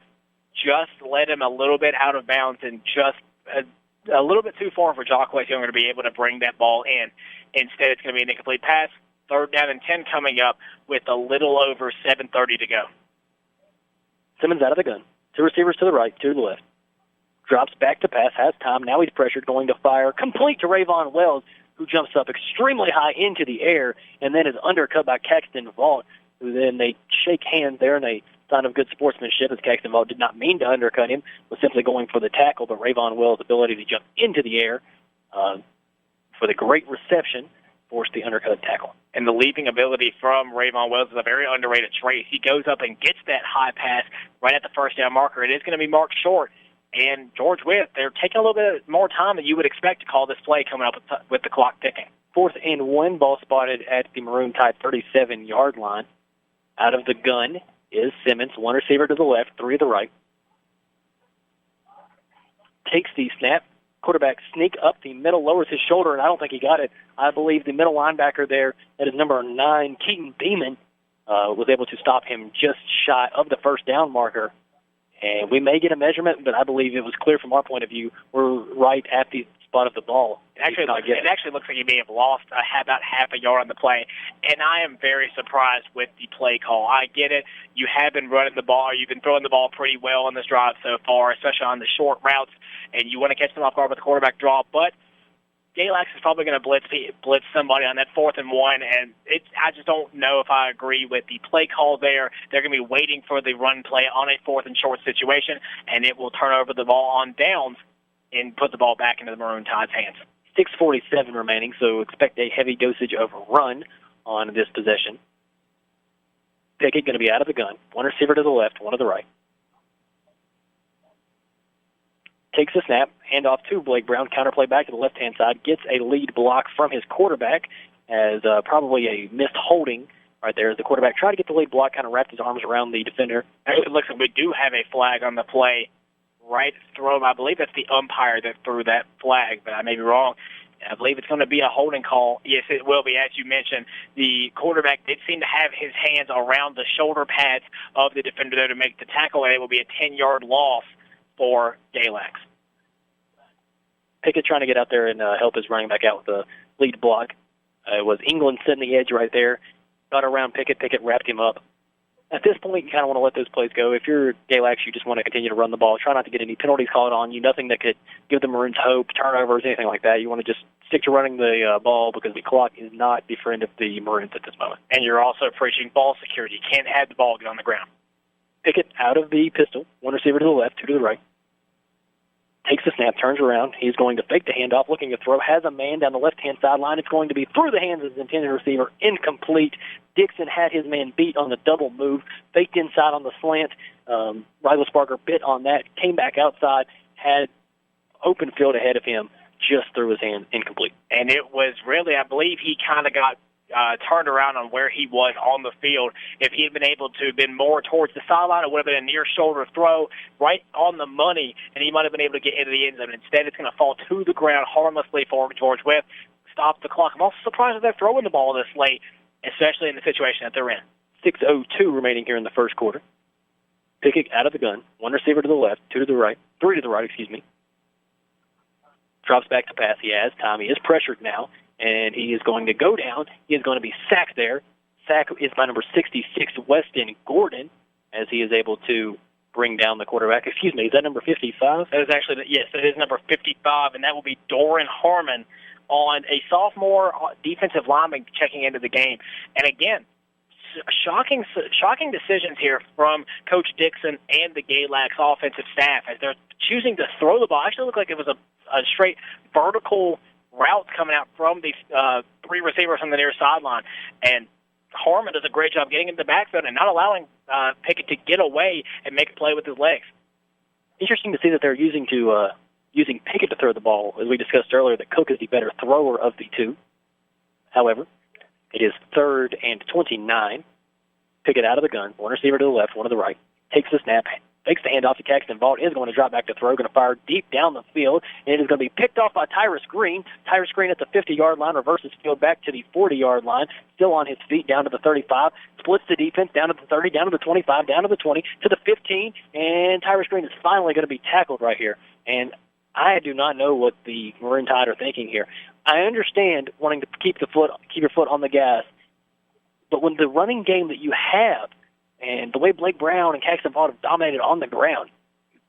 just let him a little bit out of bounds and just a little bit too far for Jacquez Younger to be able to bring that ball in. Instead, it's going to be an incomplete pass. 3rd down and 10 coming up with a little over 7:30 to go. Simmons out of the gun. Two receivers to the right, two to the left. Drops back to pass, has time. Now he's pressured, going to fire. Complete to Rayvon Wells, who jumps up extremely high into the air and then is undercut by Caxton Vault, who then they shake hands there and they sign of good sportsmanship, as Caxton Vault did not mean to undercut him, was simply going for the tackle, but Rayvon Wells' ability to jump into the air for the great reception forced the undercut tackle. And the leaping ability from Rayvon Wells is a very underrated trait. He goes up and gets that high pass right at the first down marker. It is going to be marked short. And George Wythe, they're taking a little bit more time than you would expect to call this play coming up with the clock ticking. 4th and 1, ball spotted at the Maroon Tide 37-yard line. Out of the gun is Simmons. One receiver to the left, three to the right. Takes the snap. Quarterback sneak up the middle, lowers his shoulder, and I don't think he got it. I believe the middle linebacker there, that is number 9, Keaton Beeman, was able to stop him just shy of the first down marker. And we may get a measurement, but I believe it was clear from our point of view. We're right at the spot of the ball. It actually looks like he may have lost about half a yard on the play, and I am very surprised with the play call. I get it. You have been running the ball. You've been throwing the ball pretty well on this drive so far, especially on the short routes, and you want to catch them off guard with the quarterback draw, but Galax is probably going to blitz somebody on that 4th and 1, and I just don't know if I agree with the play call there. They're going to be waiting for the run play on a 4th and short situation, and it will turn over the ball on downs and put the ball back into the Maroon Tide's hands. 6:47 remaining, so expect a heavy dosage of run on this possession. Pickett going to be out of the gun. One receiver to the left, one to the right. Takes the snap, handoff to Blake Brown, counterplay back to the left-hand side, gets a lead block from his quarterback as probably a missed holding right there as the quarterback tried to get the lead block, kind of wrapped his arms around the defender. Actually, it looks like we do have a flag on the play right throw. I believe that's the umpire that threw that flag, but I may be wrong. I believe it's going to be a holding call. Yes, it will be. As you mentioned, the quarterback did seem to have his hands around the shoulder pads of the defender there to make the tackle, and it will be a 10-yard loss for Galax. Pickett trying to get out there and help his running back out with the lead block. It was England sitting the edge right there. Got around Pickett. Pickett wrapped him up. At this point, you kind of want to let those plays go. If you're Galax, you just want to continue to run the ball. Try not to get any penalties called on you. Nothing that could give the Maroons hope, turnovers, anything like that. You want to just stick to running the ball because the clock is not the friend of the Maroons at this moment. And you're also preaching ball security. You can't have the ball get on the ground. Pickett out of the pistol. One receiver to the left, two to the right. Takes the snap, turns around. He's going to fake the handoff, looking to throw. Has a man down the left-hand sideline. It's going to be through the hands of his intended receiver. Incomplete. Dixon had his man beat on the double move. Faked inside on the slant. Ryla Sparker bit on that. Came back outside. Had open field ahead of him. Just threw his hand. Incomplete. And it was really, I believe he kind of got turned around on where he was on the field. If he had been able to have been more towards the sideline, it would have been a near-shoulder throw right on the money, and he might have been able to get into the end zone. Instead, it's going to fall to the ground harmlessly for George Wythe. Stop the clock. I'm also surprised that they're throwing the ball this late, especially in the situation that they're in. 6:02 remaining here in the first quarter. Pickett out of the gun. One receiver to the left, two to the right, three to the right, Drops back to pass. He has time. He is pressured now. And he is going to go down. He is going to be sacked there. Sack is by number 66, Weston Gordon, as he is able to bring down the quarterback. Excuse me, is that number 55? That is actually, yes, that is number 55, and that will be Doran Harmon on a sophomore defensive lineman checking into the game. And again, shocking decisions here from Coach Dixon and the Galax offensive staff as they're choosing to throw the ball. Actually, looked like it was a straight vertical route coming out from the three receivers on the near sideline. And Harmon does a great job getting into the backfield and not allowing Pickett to get away and make a play with his legs. Interesting to see that they're using Pickett to throw the ball. As we discussed earlier, that Cook is the better thrower of the two. However, it is 3rd and 29. Pickett out of the gun. One receiver to the left, one to the right. Takes the snap. Takes the handoff to Caxton Vaught. Is going to drop back to throw. Going to fire deep down the field. And it is going to be picked off by Tyrus Green. Tyrus Green at the 50-yard line. Reverses field back to the 40-yard line. Still on his feet down to the 35. Splits the defense down to the 30, down to the 25, down to the 20, to the 15. And Tyrus Green is finally going to be tackled right here. And I do not know what the Maroon Tide are thinking here. I understand wanting to keep your foot on the gas. But when the running game that you have, and the way Blake Brown and Caxton Vaught have dominated on the ground,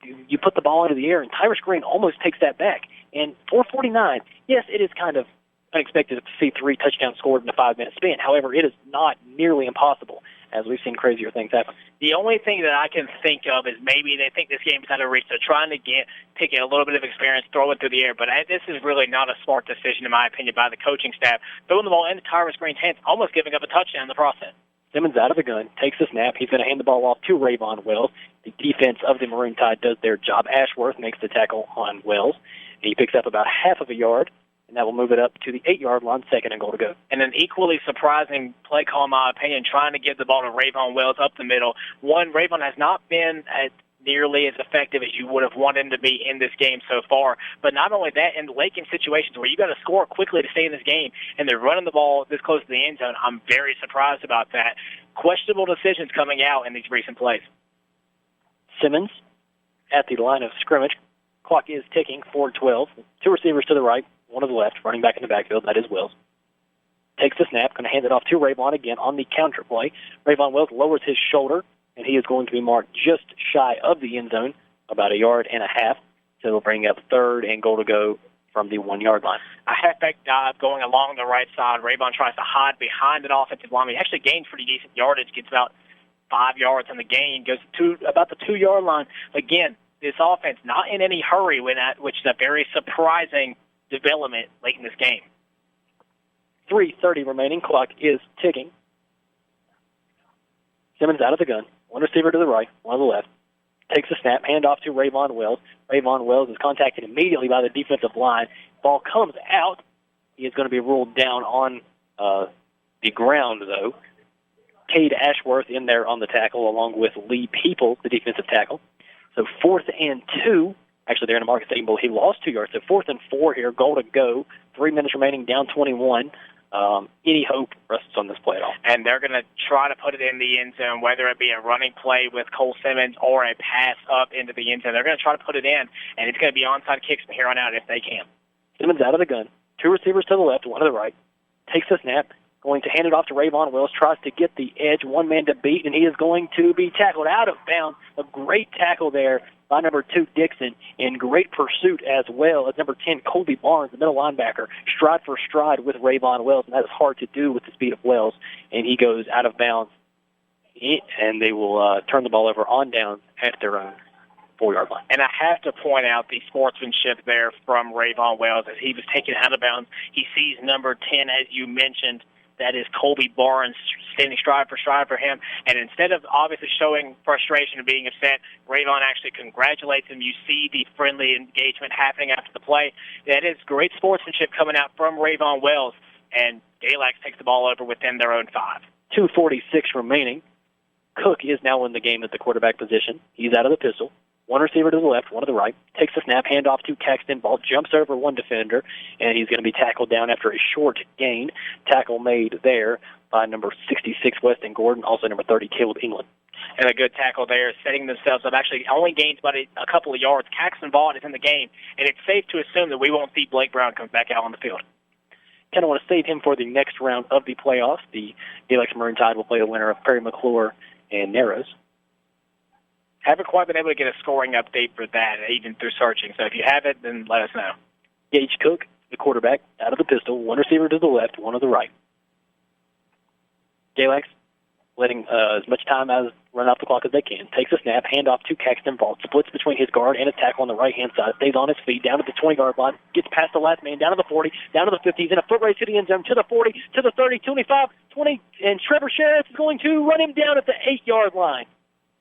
you put the ball into the air, and Tyrus Green almost takes that back. And 4:49, yes, it is kind of unexpected to see 3 touchdowns scored in a 5-minute span. However, it is not nearly impossible, as we've seen crazier things happen. The only thing that I can think of is maybe they think this game is out of reach. They're trying to get Pickett a little bit of experience, throw it through the air. But this is really not a smart decision, in my opinion, by the coaching staff. Throwing the ball into Tyrus Green's hands, almost giving up a touchdown in the process. Simmons out of the gun, takes the snap. He's going to hand the ball off to Rayvon Wells. The defense of the Maroon Tide does their job. Ashworth makes the tackle on Wells. He picks up about half of a yard. and that will move it up to the 8-yard line, 2nd and goal to go. And an equally surprising play call, in my opinion, trying to get the ball to Rayvon Wells up the middle. One, Rayvon has not been nearly as effective as you would have wanted him to be in this game so far. But not only that, in the late game situations where you got to score quickly to stay in this game, and they're running the ball this close to the end zone, I'm very surprised about that. Questionable decisions coming out in these recent plays. Simmons at the line of scrimmage. Clock is ticking, 4:12. 2 receivers to the right, 1 to the left, running back in the backfield. That is Wells. Takes the snap, going to hand it off to Rayvon again on the counter play. Rayvon Wells lowers his shoulder, and he is going to be marked just shy of the end zone, about 1.5 yards. So it'll bring up 3rd and goal to go from the 1-yard line. A halfback dive going along the right side. Rayvon tries to hide behind an offensive lineman. He actually gains pretty decent yardage, gets about 5 yards on the gain, goes to about the 2-yard line. Again, this offense not in any hurry, which is a very surprising development late in this game. 3:30 remaining. Clock is ticking. Simmons out of the gun. 1 receiver to the right, 1 to the left. Takes a snap, hand off to Rayvon Wells. Rayvon Wells is contacted immediately by the defensive line. Ball comes out. He is going to be ruled down on the ground, though. Cade Ashworth in there on the tackle, along with Lee People, the defensive tackle. So 4th and 2. Actually, they're in a market statement, but he lost 2 yards. So 4th and 4 here, goal to go. 3 minutes remaining, down 21. Any hope rests on this play at all. And they're going to try to put it in the end zone, whether it be a running play with Cole Simmons or a pass up into the end zone. They're going to try to put it in, and it's going to be onside kicks from here on out if they can. Simmons out of the gun. 2 receivers to the left, 1 to the right. Takes a snap. Going to hand it off to Rayvon Wells. Tries to get the edge, 1 man to beat, and he is going to be tackled out of bounds. A great tackle there by number 2, Dixon, in great pursuit as well as number 10, Colby Barnes, the middle linebacker, stride for stride with Rayvon Wells, and that is hard to do with the speed of Wells, and he goes out of bounds, and they will turn the ball over on downs at their own 4-yard line. And I have to point out the sportsmanship there from Rayvon Wells as he was taken out of bounds. He sees number 10, as you mentioned, that is Colby Barnes standing stride for him. And instead of obviously showing frustration and being upset, Rayvon actually congratulates him. You see the friendly engagement happening after the play. That is great sportsmanship coming out from Rayvon Wells. And Galax takes the ball over within their own 5. 2:46 remaining. Cook is now in the game at the quarterback position. He's out of the pistol. 1 receiver to the left, 1 to the right. Takes the snap, handoff to Caxton. Ball jumps over 1 defender, and he's going to be tackled down after a short gain. Tackle made there by number 66, Weston Gordon, also number 30, Caleb England. And a good tackle there, setting themselves up. Actually, only gains about a couple of yards. Caxton Vaughn is in the game, and it's safe to assume that we won't see Blake Brown come back out on the field. Kind of want to save him for the next round of the playoffs. The Galax Maroon Tide will play the winner of Perry McClure and Narrows. Haven't quite been able to get a scoring update for that, even through searching. So if you have it, then let us know. Gage Cook, the quarterback, out of the pistol. 1 receiver to the left, 1 to the right. Galax letting as much time as run off the clock as they can. Takes a snap, handoff to Caxton Vault. Splits between his guard and his tackle on the right-hand side. Stays on his feet, down to the 20-yard line. Gets past the last man, down to the 40, down to the 50. He's in a foot race to the end zone, to the 40, to the 30, 25, 20. And Trevor Sheriff is going to run him down at the 8-yard line.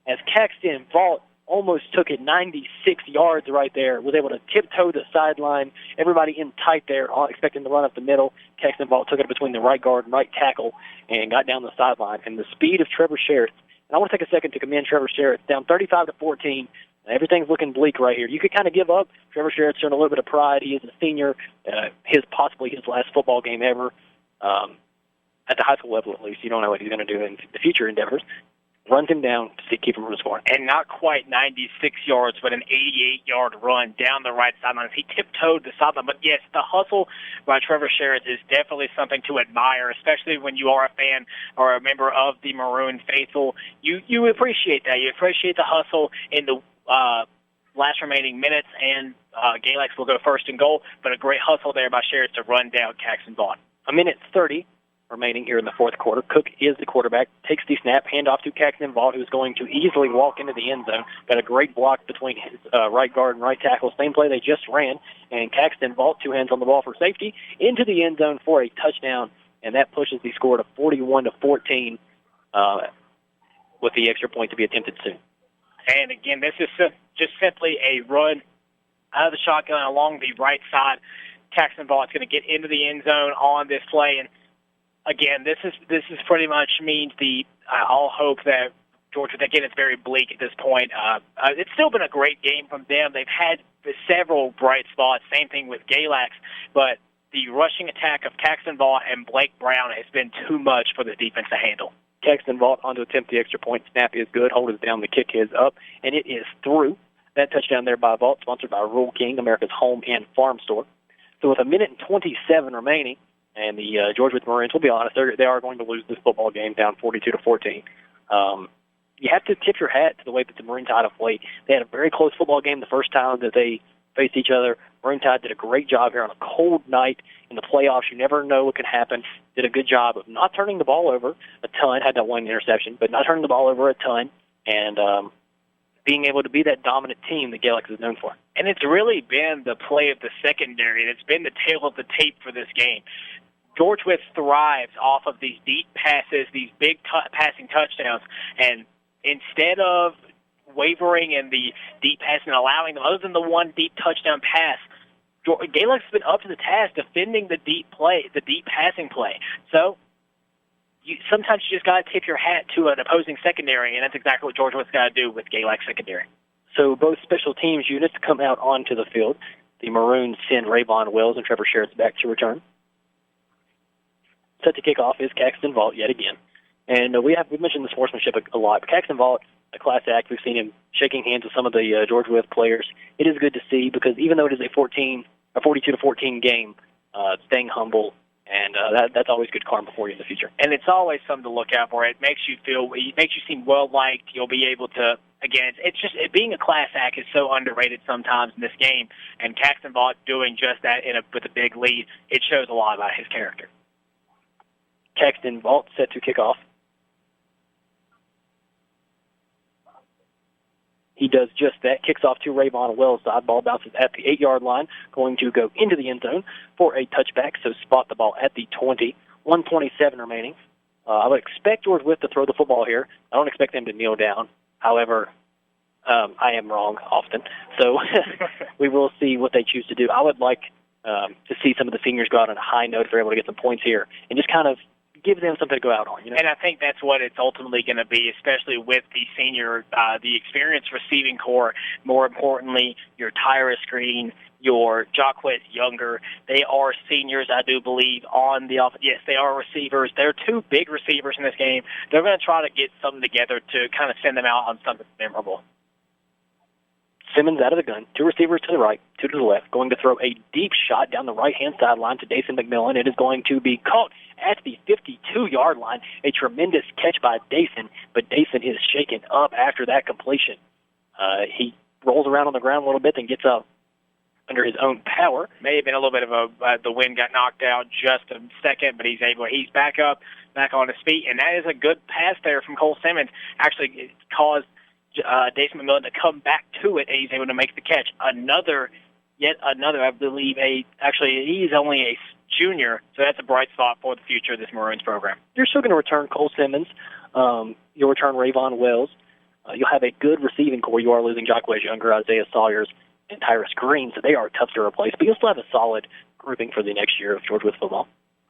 As Caxton Vault almost took it 96 yards right there, was able to tiptoe the sideline. Everybody in tight there, expecting to run up the middle. Caxton Vault took it between the right guard and right tackle and got down the sideline. And the speed of Trevor Sheriff, and I want to take a second to commend Trevor Sheriff, down 35-14. Everything's looking bleak right here. You could kind of give up. Trevor Sheriff's showing a little bit of pride. He is a senior, possibly his last football game ever. At the high school level, at least. You don't know what he's going to do in the future endeavors. Runs him down to keep him from scoring. And not quite 96 yards, but an 88-yard run down the right sideline. He tiptoed the sideline. But, yes, the hustle by Trevor Sherritt is definitely something to admire, especially when you are a fan or a member of the Maroon faithful. You appreciate that. You appreciate the hustle in the last remaining minutes, and Galax will go first and goal. But a great hustle there by Sherritt to run down Caxton Vaughn. A minute 30 remaining here in the fourth quarter. Cook is the quarterback, takes the snap, handoff to Caxton Vaught, who's going to easily walk into the end zone. Got a great block between his right guard and right tackle. Same play they just ran, and Caxton Vaught, 2 hands on the ball for safety, into the end zone for a touchdown, and that pushes the score to 41-14 with the extra point to be attempted soon. And again, this is just simply a run out of the shotgun along the right side. Caxton Vaught's going to get into the end zone on this play. And again, this is pretty much means I'll hope that Georgia, again, it's very bleak at this point. It's still been a great game from them. They've had several bright spots. Same thing with Galax, but the rushing attack of Caxton Vaught and Blake Brown has been too much for the defense to handle. Caxton Vaught on to attempt the extra point. Snap is good. Hold is down. The kick is up, and it is through. That touchdown there by Vaught, sponsored by Rural King, America's home and farm store. So with 1:27 remaining, and the Georgia Maroons, we'll be honest, they are going to lose this football game down 42-14. You have to tip your hat to the way that the Maroon Tide have played. They had a very close football game the first time that they faced each other. Maroon Tide did a great job here on a cold night in the playoffs. You never know what can happen. Did a good job of not turning the ball over a ton, had that one interception, but not turning the ball over a ton, and being able to be that dominant team that Galax is known for. And it's really been the play of the secondary. It's been the tail of the tape for this game. George Wythe thrives off of these deep passes, these big passing touchdowns, and instead of wavering in the deep pass and allowing them, other than the one deep touchdown pass, Galax has been up to the task defending the deep passing play. So sometimes you just got to tip your hat to an opposing secondary, and that's exactly what Georgia Wythe's got to do with Galax secondary. So both special teams units come out onto the field. The Maroons send Rayvon Wells and Trevor Sherritt's back to return. Set to kick off is Caxton Vaught yet again. And we've mentioned the sportsmanship a lot, but Caxton Vaught, a class act. We've seen him shaking hands with some of the Georgia Wythe players. It is good to see because even though it is a 42-14 game, staying humble, and that's always good karma for you in the future. And it's always something to look out for. It makes you seem well liked. You'll be able to, again, it's just being a class act is so underrated sometimes in this game. And Caxton Vaught doing just that with a big lead, it shows a lot about his character. Caxton Vaught set to kick off. He does just that, kicks off to Rayvon Wells. Side ball bounces at the 8-yard line, going to go into the end zone for a touchback, so spot the ball at the 20. 1:27 remaining. I would expect George Wythe to throw the football here. I don't expect them to kneel down. However, I am wrong often, so we will see what they choose to do. I would like to see some of the seniors go out on a high note if they're able to get some points here and just kind of give them something to go out on. And I think that's what it's ultimately going to be, especially with the senior, the experienced receiving core. More importantly, your Tyrus Green, your Jacquet Younger. They are seniors, I do believe, on the offense. Yes, they are receivers. They're two big receivers in this game. They're going to try to get something together to kind of send them out on something memorable. Simmons out of the gun, 2 receivers to the right, 2 to the left, going to throw a deep shot down the right-hand sideline to Dason McMillan. It is going to be caught at the 52-yard line. A tremendous catch by Dason, but Dason is shaken up after that completion. He rolls around on the ground a little bit and gets up under his own power. May have been a little bit of the wind got knocked out just a second, but he's back up, back on his feet, and that is a good pass there from Cole Simmons. Actually, it caused Dason McMillan to come back to it, and he's able to make the catch. Yet another, I believe, he's only a junior, so that's a bright spot for the future of this Maroons program. You're still going to return Cole Simmons. You'll return Rayvon Wells. You'll have a good receiving core. You are losing Jacquet Younger, Isaiah Sawyers, and Tyrus Green, so they are tough to replace, but you'll still have a solid grouping for the next year of Georgia Wythe football.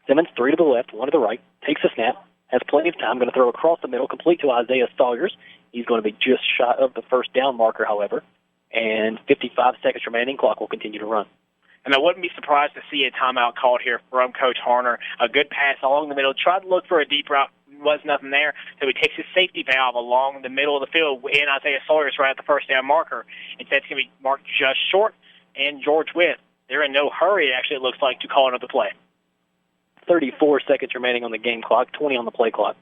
Simmons, 3 to the left, 1 to the right, takes a snap, has plenty of time, going to throw across the middle, complete to Isaiah Sawyers. He's going to be just shy of the first down marker, however, and 55 seconds remaining. Clock will continue to run. And I wouldn't be surprised to see a timeout called here from Coach Harner. A good pass along the middle. Tried to look for a deep route. Was nothing there. So he takes his safety valve along the middle of the field, and Isaiah Sawyers right at the first down marker. Instead, it's going to be marked just short, and George Wythe, they're in no hurry, it actually looks like, to call another play. 34 seconds remaining on the game clock, 20 on the play clock.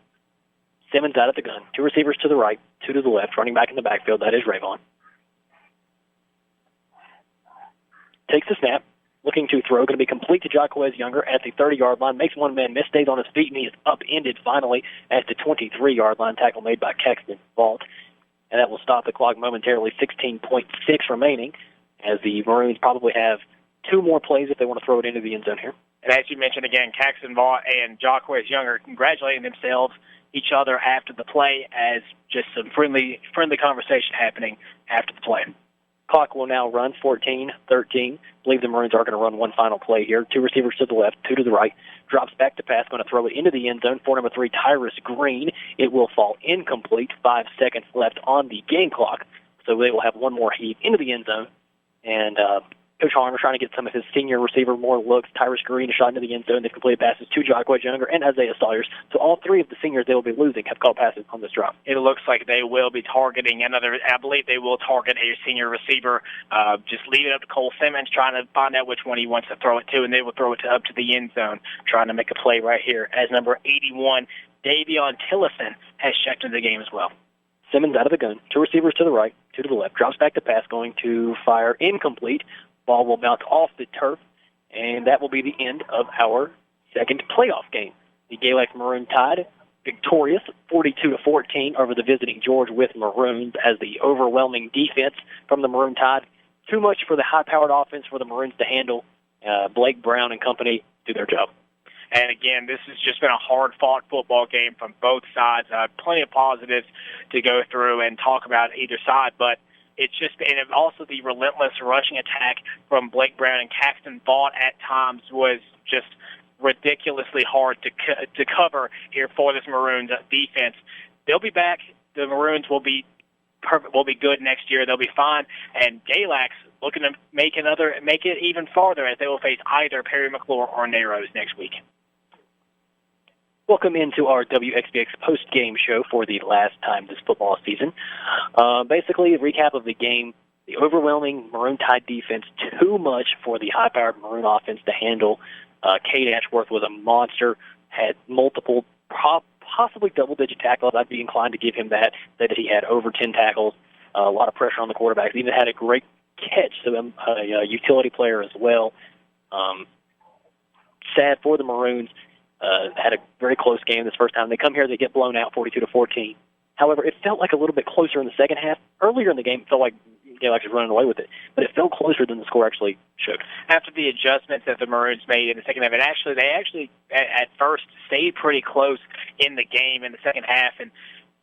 Simmons out at the gun. 2 receivers to the right, 2 to the left. Running back in the backfield, that is Rayvon. Takes the snap. Looking to throw. Going to be complete to Jacquez Younger at the 30-yard line. Makes one man miss. Stays on his feet, and he is upended finally at the 23-yard line. Tackle made by Caxton Vaught. And that will stop the clock momentarily. 16.6 remaining as the Maroons probably have 2 more plays if they want to throw it into the end zone here. And as you mentioned again, Caxton Vaught and Jacquez Younger congratulating themselves, each other after the play, as just some friendly conversation happening after the play. Clock will now run 14-13. Believe the Maroons are going to run one final play here. 2 receivers to the left, 2 to the right. Drops back to pass, going to throw it into the end zone for number 3, Tyrus Green. It will fall incomplete. 5 seconds left on the game clock. So they will have one more heave into the end zone. And Coach Harmer trying to get some of his senior receiver more looks. Tyrus Green, a shot into the end zone. They've completed passes to Jacquez Younger and Isaiah Sawyers. So all 3 of the seniors they will be losing have caught passes on this drop. It looks like they will be targeting another. I believe they will target a senior receiver. Just leave it up to Cole Simmons, trying to find out which one he wants to throw it to, and they will throw it up to the end zone, trying to make a play right here. As number 81, Davion Tillison, has checked into the game as well. Simmons out of the gun. 2 receivers to the right, 2 to the left. Drops back to pass, going to fire incomplete. Ball will bounce off the turf, and that will be the end of our second playoff game. The Galax Maroon Tide victorious 42-14 over the visiting Wythe Maroons as the overwhelming defense from the Maroon Tide. Too much for the high-powered offense for the Maroons to handle. Blake Brown and company do their job. And again, this has just been a hard-fought football game from both sides. Plenty of positives to go through and talk about either side, but it's just, and also the relentless rushing attack from Blake Brown and Caxton Vaught at times was just ridiculously hard to cover here for this Maroons defense. They'll be back. The Maroons will be good next year. They'll be fine. And Galax looking to make it even farther as they will face either Perry McClure or Narrows next week. Welcome into our WXBX post-game show for the last time this football season. Basically, a recap of the game. The overwhelming Maroon Tide defense, too much for the high-powered Maroon offense to handle. Cade Ashworth was a monster, had multiple, possibly double-digit tackles. I'd be inclined to give him that he had over 10 tackles, a lot of pressure on the quarterback. He even had a great catch, so a utility player as well. Sad for the Maroons. Had a very close game this first time. They come here, they get blown out 42-14. However, it felt like a little bit closer in the second half. Earlier in the game, it felt like Galax was running away with it, but it felt closer than the score actually showed. After the adjustments that the Maroons made in the second half, they actually at first stayed pretty close in the game in the second half, and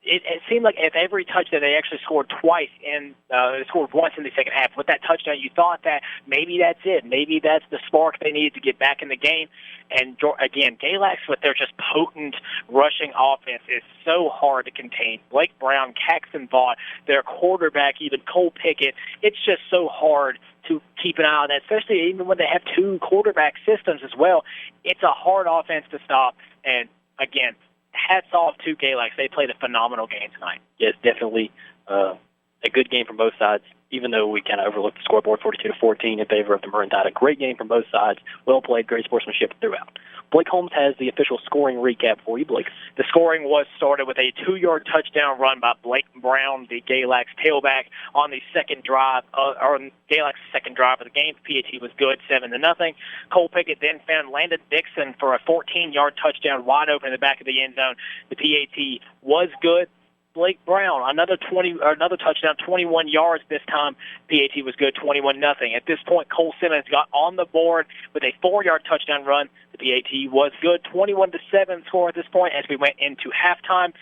it seemed like at every touchdown they actually scored twice, and they scored once in the second half. With that touchdown, you thought that maybe that's it. Maybe that's the spark they needed to get back in the game. And again, Galax with their just potent rushing offense is so hard to contain. Blake Brown, Caxton Vaught, their quarterback, even Cole Pickett, it's just so hard to keep an eye on that, especially even when they have 2 quarterback systems as well. It's a hard offense to stop. And again, hats off to Galax. They played a phenomenal game tonight. Yes, definitely a good game from both sides, even though we kind of overlooked the scoreboard 42-14 in favor of the Maroon Tide. A great game from both sides. Well played, great sportsmanship throughout. Blake Holmes has the official scoring recap for you, Blake. The scoring was started with a 2-yard touchdown run by Blake Brown, the Galax tailback, on the second drive, or Galax's second drive of the game. PAT was good, 7-0. Cole Pickett then found Landon Dixon for a 14-yard touchdown wide open in the back of the end zone. The PAT was good. Blake Brown, another touchdown, 21 yards this time. PAT was good, 21-0. At this point, Cole Simmons got on the board with a 4-yard touchdown run. The PAT was good, 21-7 score at this point as we went into halftime.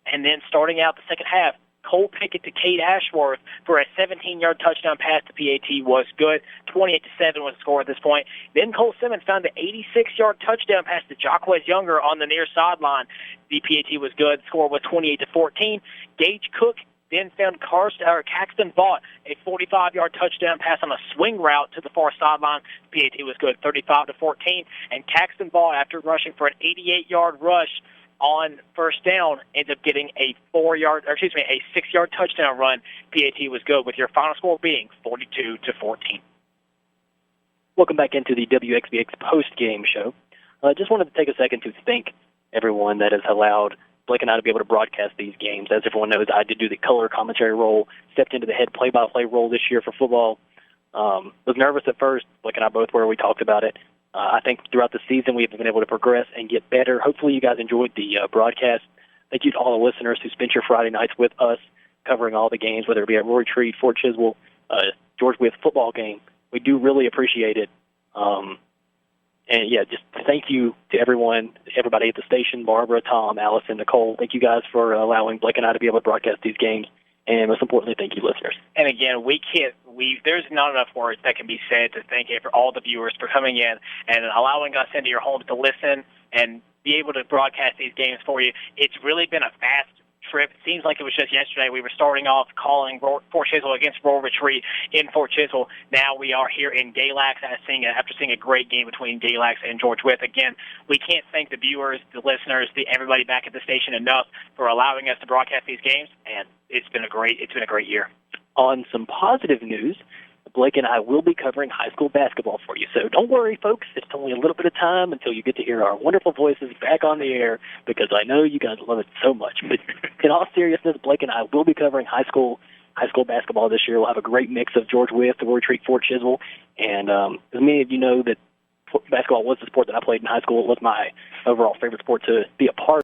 And then starting out the second half, Cole Pickett to Cade Ashworth for a 17-yard touchdown pass to PAT was good. 28-7 was the score at this point. Then Cole Simmons found the 86-yard touchdown pass to Jacquez Younger on the near sideline. The PAT was good. The score was 28-14. Gage Cook then found Caxton Vaught a 45-yard touchdown pass on a swing route to the far sideline. PAT was good, 35-14. And Caxton Vaught, after rushing for an 88-yard rush on first down, ends up getting a 6-yard touchdown run. PAT was good, with your final score being 42-14. Welcome back into the WXBX post-game show. Just wanted to take a second to thank everyone that has allowed Blake and I to be able to broadcast these games. As everyone knows, I did do the color commentary role, stepped into the head play-by-play role this year for football. Was nervous at first. Blake and I both were. We talked about it. I think throughout the season we've been able to progress and get better. Hopefully you guys enjoyed the broadcast. Thank you to all the listeners who spent your Friday nights with us covering all the games, whether it be at Roy Treat, Fort Chiswell, Wythe football game. We do really appreciate it. And, yeah, just thank you to everybody at the station, Barbara, Tom, Allison, Nicole. Thank you guys for allowing Blake and I to be able to broadcast these games And most importantly, thank you, listeners. And again, there's not enough words that can be said to thank you for all the viewers for coming in and allowing us into your homes to listen and be able to broadcast these games for you. It's really been a fast trip. It seems like it was just yesterday. We were starting off calling Fort Chisholm against Royal Retreat in Fort Chisholm. Now we are here in Galax after seeing a great game between Galax and George Wythe. Again, we can't thank the viewers, the listeners, everybody back at the station enough for allowing us to broadcast these games, and it's been a great year. On some positive news, Blake and I will be covering high school basketball for you. So don't worry, folks. It's only a little bit of time until you get to hear our wonderful voices back on the air, because I know you guys love it so much. But in all seriousness, Blake and I will be covering high school basketball this year. We'll have a great mix of George Wythe, the Royal Retreat, Fort Chisholm. And as many of you know, that basketball was the sport that I played in high school. It was my overall favorite sport to be a part of.